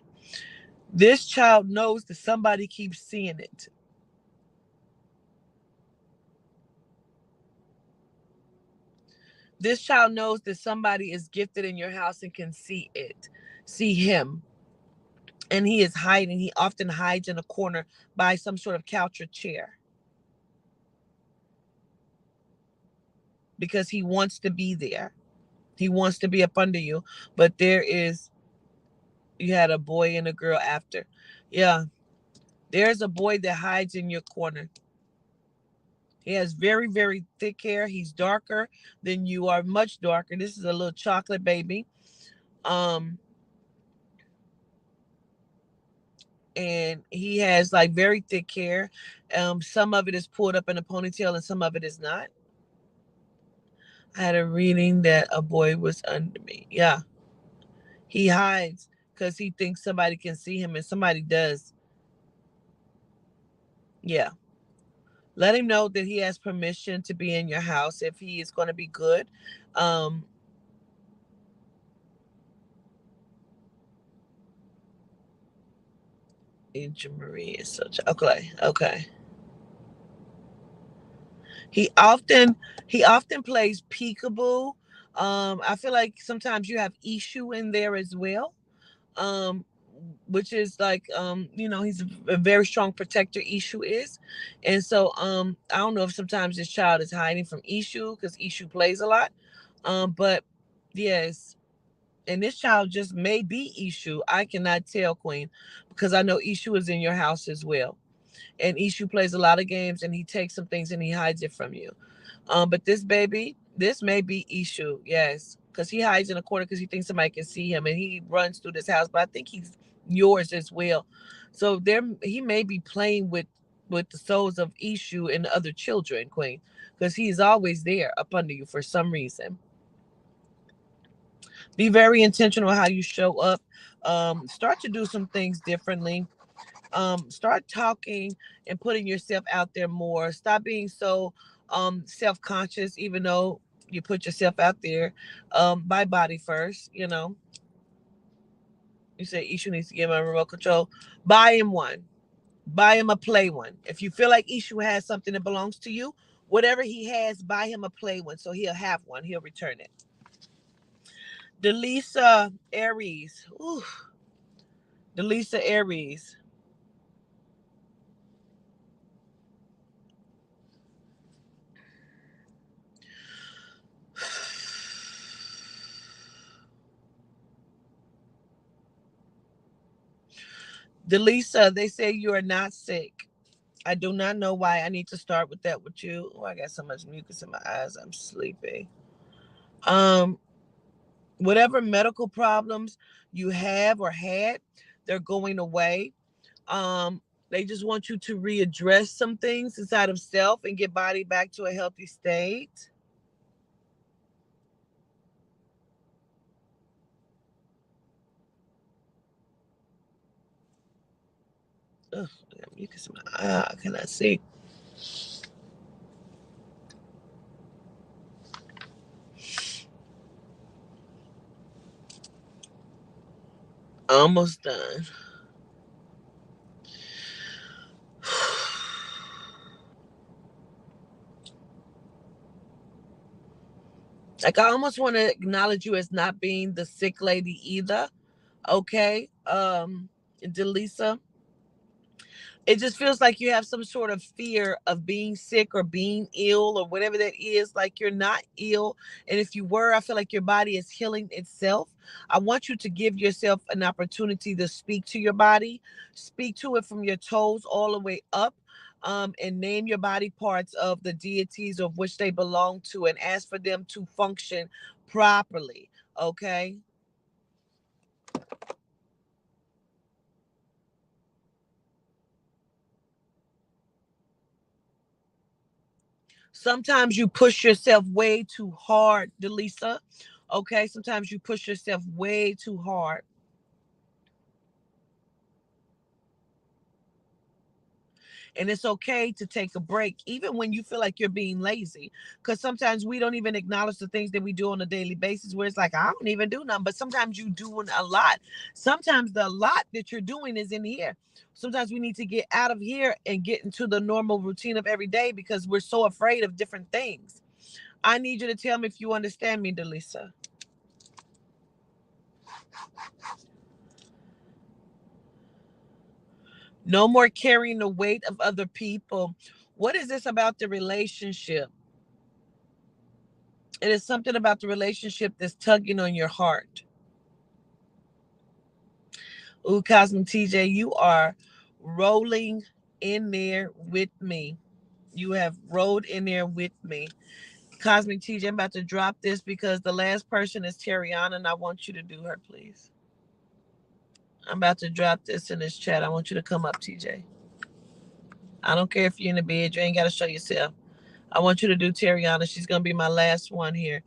This child knows that somebody keeps seeing it. This child knows that somebody is gifted in your house and can see it, see him. And he is hiding. He often hides in a corner by some sort of couch or chair because he wants to be there. He wants to be up under you. But you had a boy and a girl after. Yeah, there's a boy that hides in your corner. He has very, very thick hair. He's darker than you are, much darker. This is a little chocolate baby. Um, and he has like very thick hair. Some of it is pulled up in a ponytail and some of it is not. I had a reading that a boy was under me. Yeah. He hides because he thinks somebody can see him and somebody does. Yeah. Let him know that he has permission to be in your house if he is going to be good. Um, Agent Marie is such okay. Okay. He often plays peekaboo. I feel like sometimes you have issue in there as well. Um, which is like, he's a very strong protector, Ishu is. And so I don't know if sometimes this child is hiding from Ishu because Ishu plays a lot. But yes, and this child just may be Ishu. I cannot tell, Queen, because I know Ishu is in your house as well. And Ishu plays a lot of games, and he takes some things and he hides it from you. But this baby, this may be Ishu, yes, because he hides in a corner because he thinks somebody can see him, and he runs through this house. But I think he's yours as well. So he may be playing with the souls of Ishu and the other children, Queen, because he's always there up under you for some reason. Be very intentional how you show up. Start to do some things differently. Start talking and putting yourself out there more. Stop being so self-conscious, even though you put yourself out there. By body first, you say Ishu needs to give him a remote control. Buy him one. Buy him a play one. If you feel like Ishu has something that belongs to you, whatever he has, buy him a play one so he'll have one. He'll return it. Delisa Aries. Ooh. Delisa Aries. Delisa, they say you are not sick. I do not know why I need to start with that with you. Oh, I got so much mucus in my eyes. I'm sleepy. Um, Whatever medical problems you have or had, they're going away. They just want you to readdress some things inside of self and get body back to a healthy state. Ugh, I got mucus in my eye. I cannot see. Almost done. Like, I almost want to acknowledge you as not being the sick lady either. Okay. Delisa, it just feels like you have some sort of fear of being sick or being ill or whatever that is. Like, you're not ill. And if you were, I feel like your body is healing itself. I want you to give yourself an opportunity to speak to your body, speak to it from your toes all the way up. And name your body parts of the deities of which they belong to and ask for them to function properly. Okay. Sometimes you push yourself way too hard, Delisa. Okay, sometimes you push yourself way too hard. And it's okay to take a break, even when you feel like you're being lazy. Because sometimes we don't even acknowledge the things that we do on a daily basis, where it's like, I don't even do nothing. But sometimes you're doing a lot. Sometimes the lot that you're doing is in here. Sometimes we need to get out of here and get into the normal routine of every day because we're so afraid of different things. I need you to tell me if you understand me, Delisa. No more carrying the weight of other people. What is this about the relationship? It is something about the relationship that's tugging on your heart. Ooh, Cosmic TJ, you are rolling in there with me. You have rolled in there with me. Cosmic TJ, I'm about to drop this because the last person is Terriana, and I want you to do her, please. I'm about to drop this in this chat. I want you to come up, TJ. I don't care if you're in the bed. You ain't got to show yourself. I want you to do Terriana. She's going to be my last one here.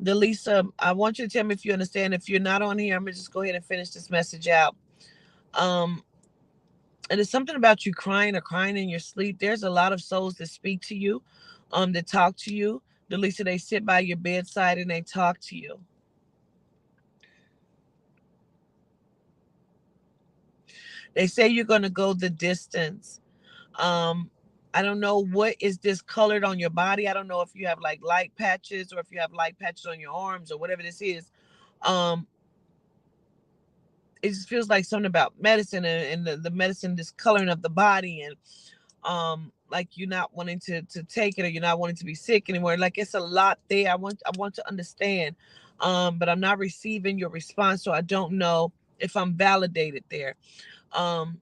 Delisa, I want you to tell me if you understand. If you're not on here, I'm going to just go ahead and finish this message out. And it's something about you crying or crying in your sleep. There's a lot of souls that speak to you, that talk to you. Delisa, they sit by your bedside and they talk to you. They say you're going to go the distance. I don't know what is discolored on your body. I don't know if you have like light patches or if you have light patches on your arms or whatever this is. Um, it just feels like something about medicine, and the medicine discoloring of the body, and like you're not wanting to take it, or you're not wanting to be sick anymore. Like it's a lot there. I want to understand, but I'm not receiving your response, so I don't know if I'm validated there. um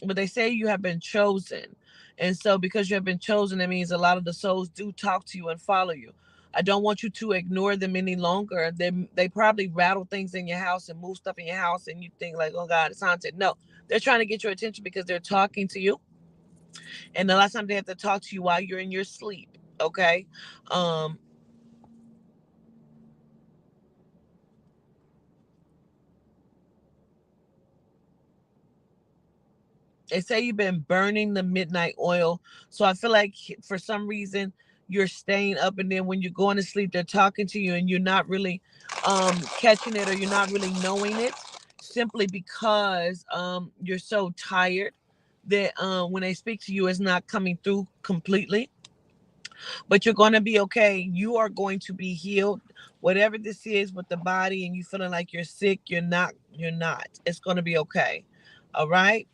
but they say you have been chosen, and so because you have been chosen, that means a lot of the souls do talk to you and follow you. I don't want you to ignore them any longer. They probably rattle things in your house and move stuff in your house, and you think like, oh God, it's haunted. No, they're trying to get your attention because they're talking to you, and a lot of times they have to talk to you while you're in your sleep. Okay. um They say you've been burning the midnight oil. So I feel like for some reason you're staying up, and then when you're going to sleep, they're talking to you and you're not really catching it, or you're not really knowing it, simply because you're so tired that when they speak to you, it's not coming through completely. But you're going to be okay. You are going to be healed. Whatever this is with the body and you feeling like you're sick, you're not. It's going to be okay. All right.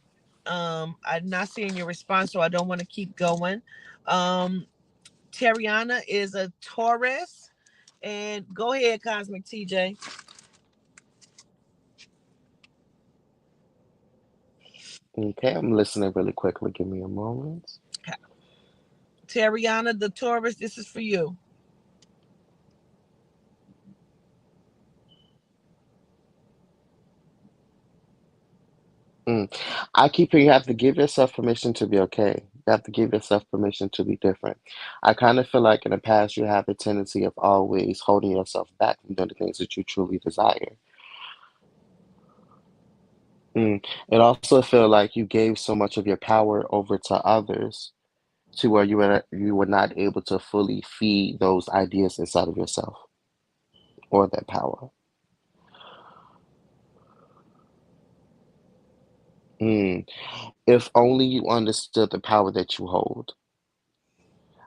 I'm not seeing your response, so I don't want to keep going. Um, Terriana is a Taurus, and go ahead, Cosmic TJ. Okay, I'm listening really quickly. Give me a moment. Terriana, the Taurus, this is for you. Mm. I keep hearing you have to give yourself permission to be okay. You have to give yourself permission to be different. I kind of feel like in the past you have a tendency of always holding yourself back from doing the things that you truly desire. Mm. It also feel like you gave so much of your power over to others to where you were not able to fully feed those ideas inside of yourself or that power. Mm. If only you understood the power that you hold.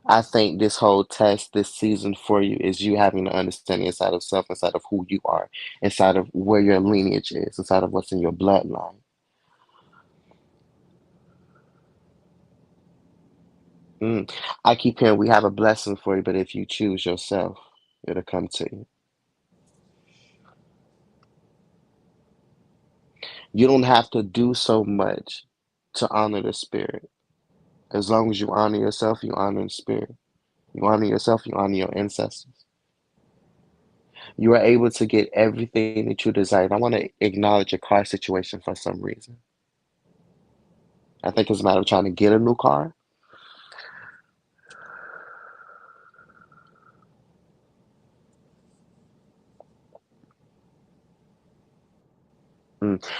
I think this whole test, this season for you is you having to understand inside of self, inside of who you are, inside of where your lineage is, inside of what's in your bloodline. Mm. I keep hearing we have a blessing for you, but if you choose yourself, it'll come to you. You don't have to do so much to honor the spirit. As long as you honor yourself, you honor the spirit. You honor yourself, you honor your ancestors. You are able to get everything that you desire. And I want to acknowledge your car situation for some reason. I think it's a matter of trying to get a new car.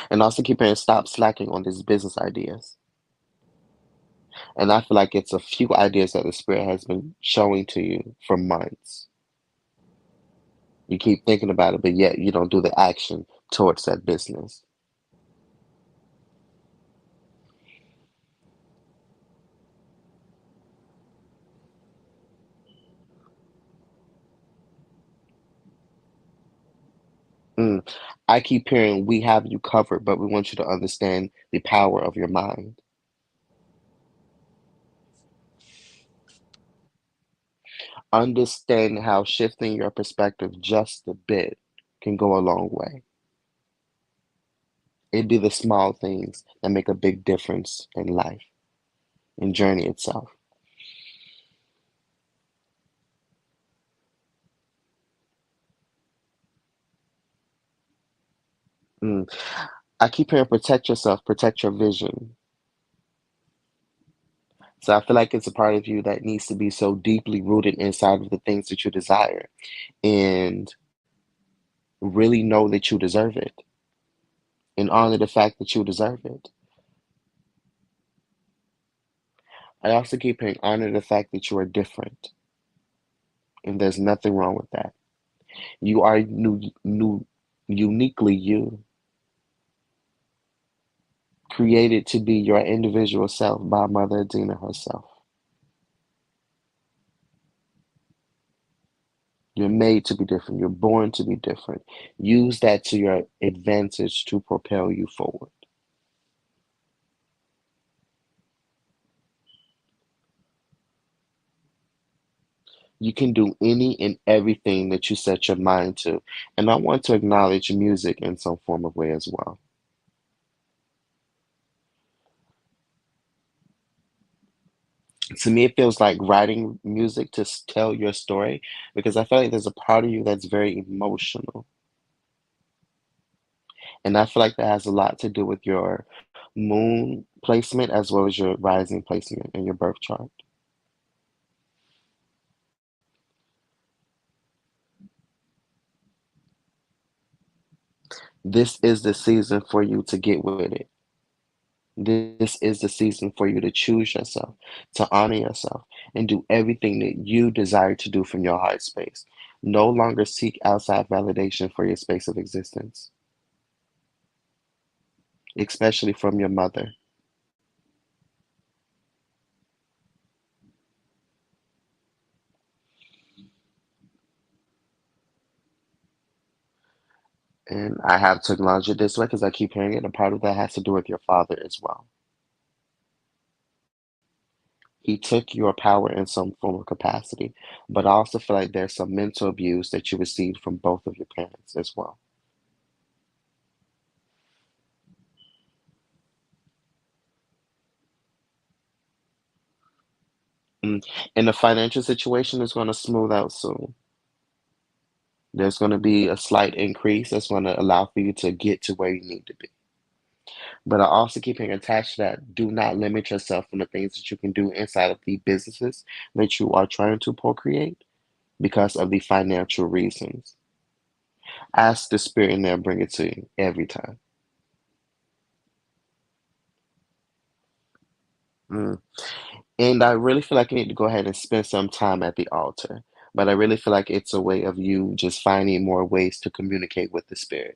And also keep hearing stop slacking on these business ideas. And I feel like it's a few ideas that the spirit has been showing to you for months. You keep thinking about it, but yet you don't do the action towards that business. Mm. I keep hearing we have you covered, but we want you to understand the power of your mind. Understand how shifting your perspective just a bit can go a long way. It'd be the small things that make a big difference in life and journey itself. Mm. I keep hearing protect yourself, protect your vision. So I feel like it's a part of you that needs to be so deeply rooted inside of the things that you desire and really know that you deserve it and honor the fact that you deserve it. I also keep hearing honor the fact that you are different and there's nothing wrong with that. You are uniquely you, created to be your individual self by Mother Adina herself. You're made to be different. You're born to be different. Use that to your advantage to propel you forward. You can do any and everything that you set your mind to. And I want to acknowledge music in some form of way as well. To me, it feels like writing music to tell your story because I feel like there's a part of you that's very emotional. And I feel like that has a lot to do with your moon placement as well as your rising placement in your birth chart. This is the season for you to get with it. This is the season for you to choose yourself, to honor yourself, and do everything that you desire to do from your heart space. No longer seek outside validation for your space of existence, especially from your mother. And I have to acknowledge it this way because I keep hearing it. A part of that has to do with your father as well. He took your power in some form of capacity, but I also feel like there's some mental abuse that you received from both of your parents as well. Mm. And the financial situation is going to smooth out soon. There's going to be a slight increase that's going to allow for you to get to where you need to be. But I also keep being attached to that. Do not limit yourself from the things that you can do inside of the businesses that you are trying to procreate because of the financial reasons. Ask the spirit and they'll bring it to you every time. Mm. And I really feel like you need to go ahead and spend some time at the altar. But I really feel like it's a way of you just finding more ways to communicate with the spirit.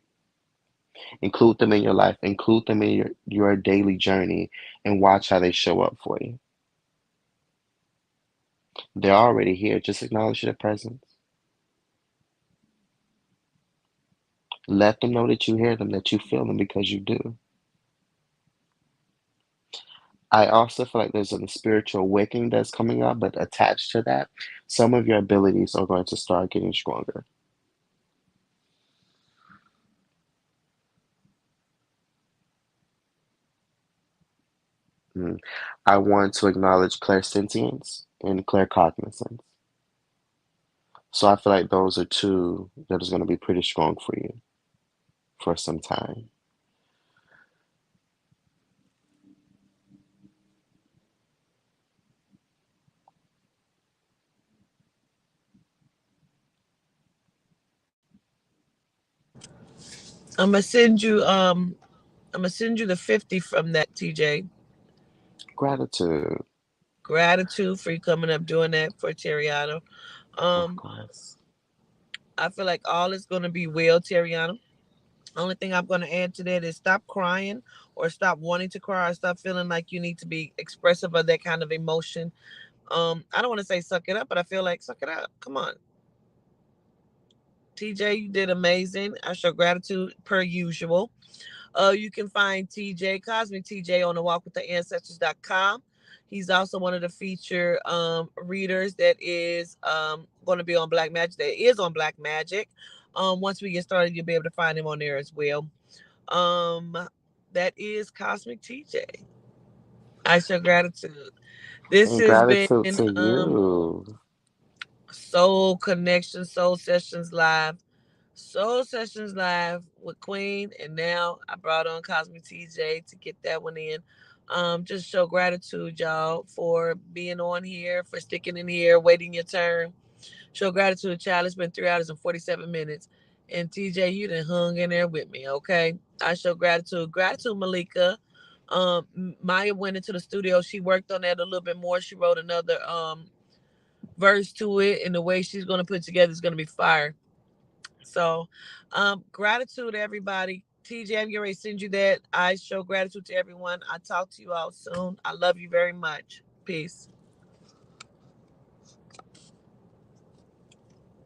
Include them in your life, include them in your daily journey, and watch how they show up for you. They're already here. Just acknowledge their presence. Let them know that you hear them, that you feel them because you do. I also feel like there's a spiritual awakening that's coming up, but attached to that, some of your abilities are going to start getting stronger. Mm. I want to acknowledge clairsentience and claircognizance. So I feel like those are two that is going to be pretty strong for you for some time. I'm gonna send you the 50 from that, TJ. Gratitude, Gratitude for you coming up doing that for Terriano. of Um, course. I feel like all is gonna be well, Terriano. Only thing I'm gonna add to that is stop crying or stop wanting to cry or stop feeling like you need to be expressive of that kind of emotion. I don't want to say suck it up, but I feel like suck it up. Come on. TJ, you did amazing. I show gratitude per usual. You can find TJ, Cosmic TJ, on the walkwithancestors.com. He's also one of the featured readers that is going to be on Black Magic. That is on Black Magic. Once we get started, you'll be able to find him on there as well. Um, that is Cosmic TJ. I show gratitude. This And has been gratitude to you. Soul Connection, Soul Sessions Live. Soul Sessions Live with Queen, and now I brought on Cosmic TJ to get that one in. Just show gratitude, y'all, for being on here, for sticking in here, waiting your turn. Show gratitude, child. It's been 3 hours and 47 minutes. And TJ, you done hung in there with me, okay? I show gratitude. Gratitude, Malika. Maya went into the studio. She worked on that a little bit more. She wrote another verse to it, and the way she's gonna put it together is gonna be fire. So, gratitude, everybody. TJ, I'm getting ready to send you that. I show gratitude to everyone. I talk to you all soon. I love you very much. Peace.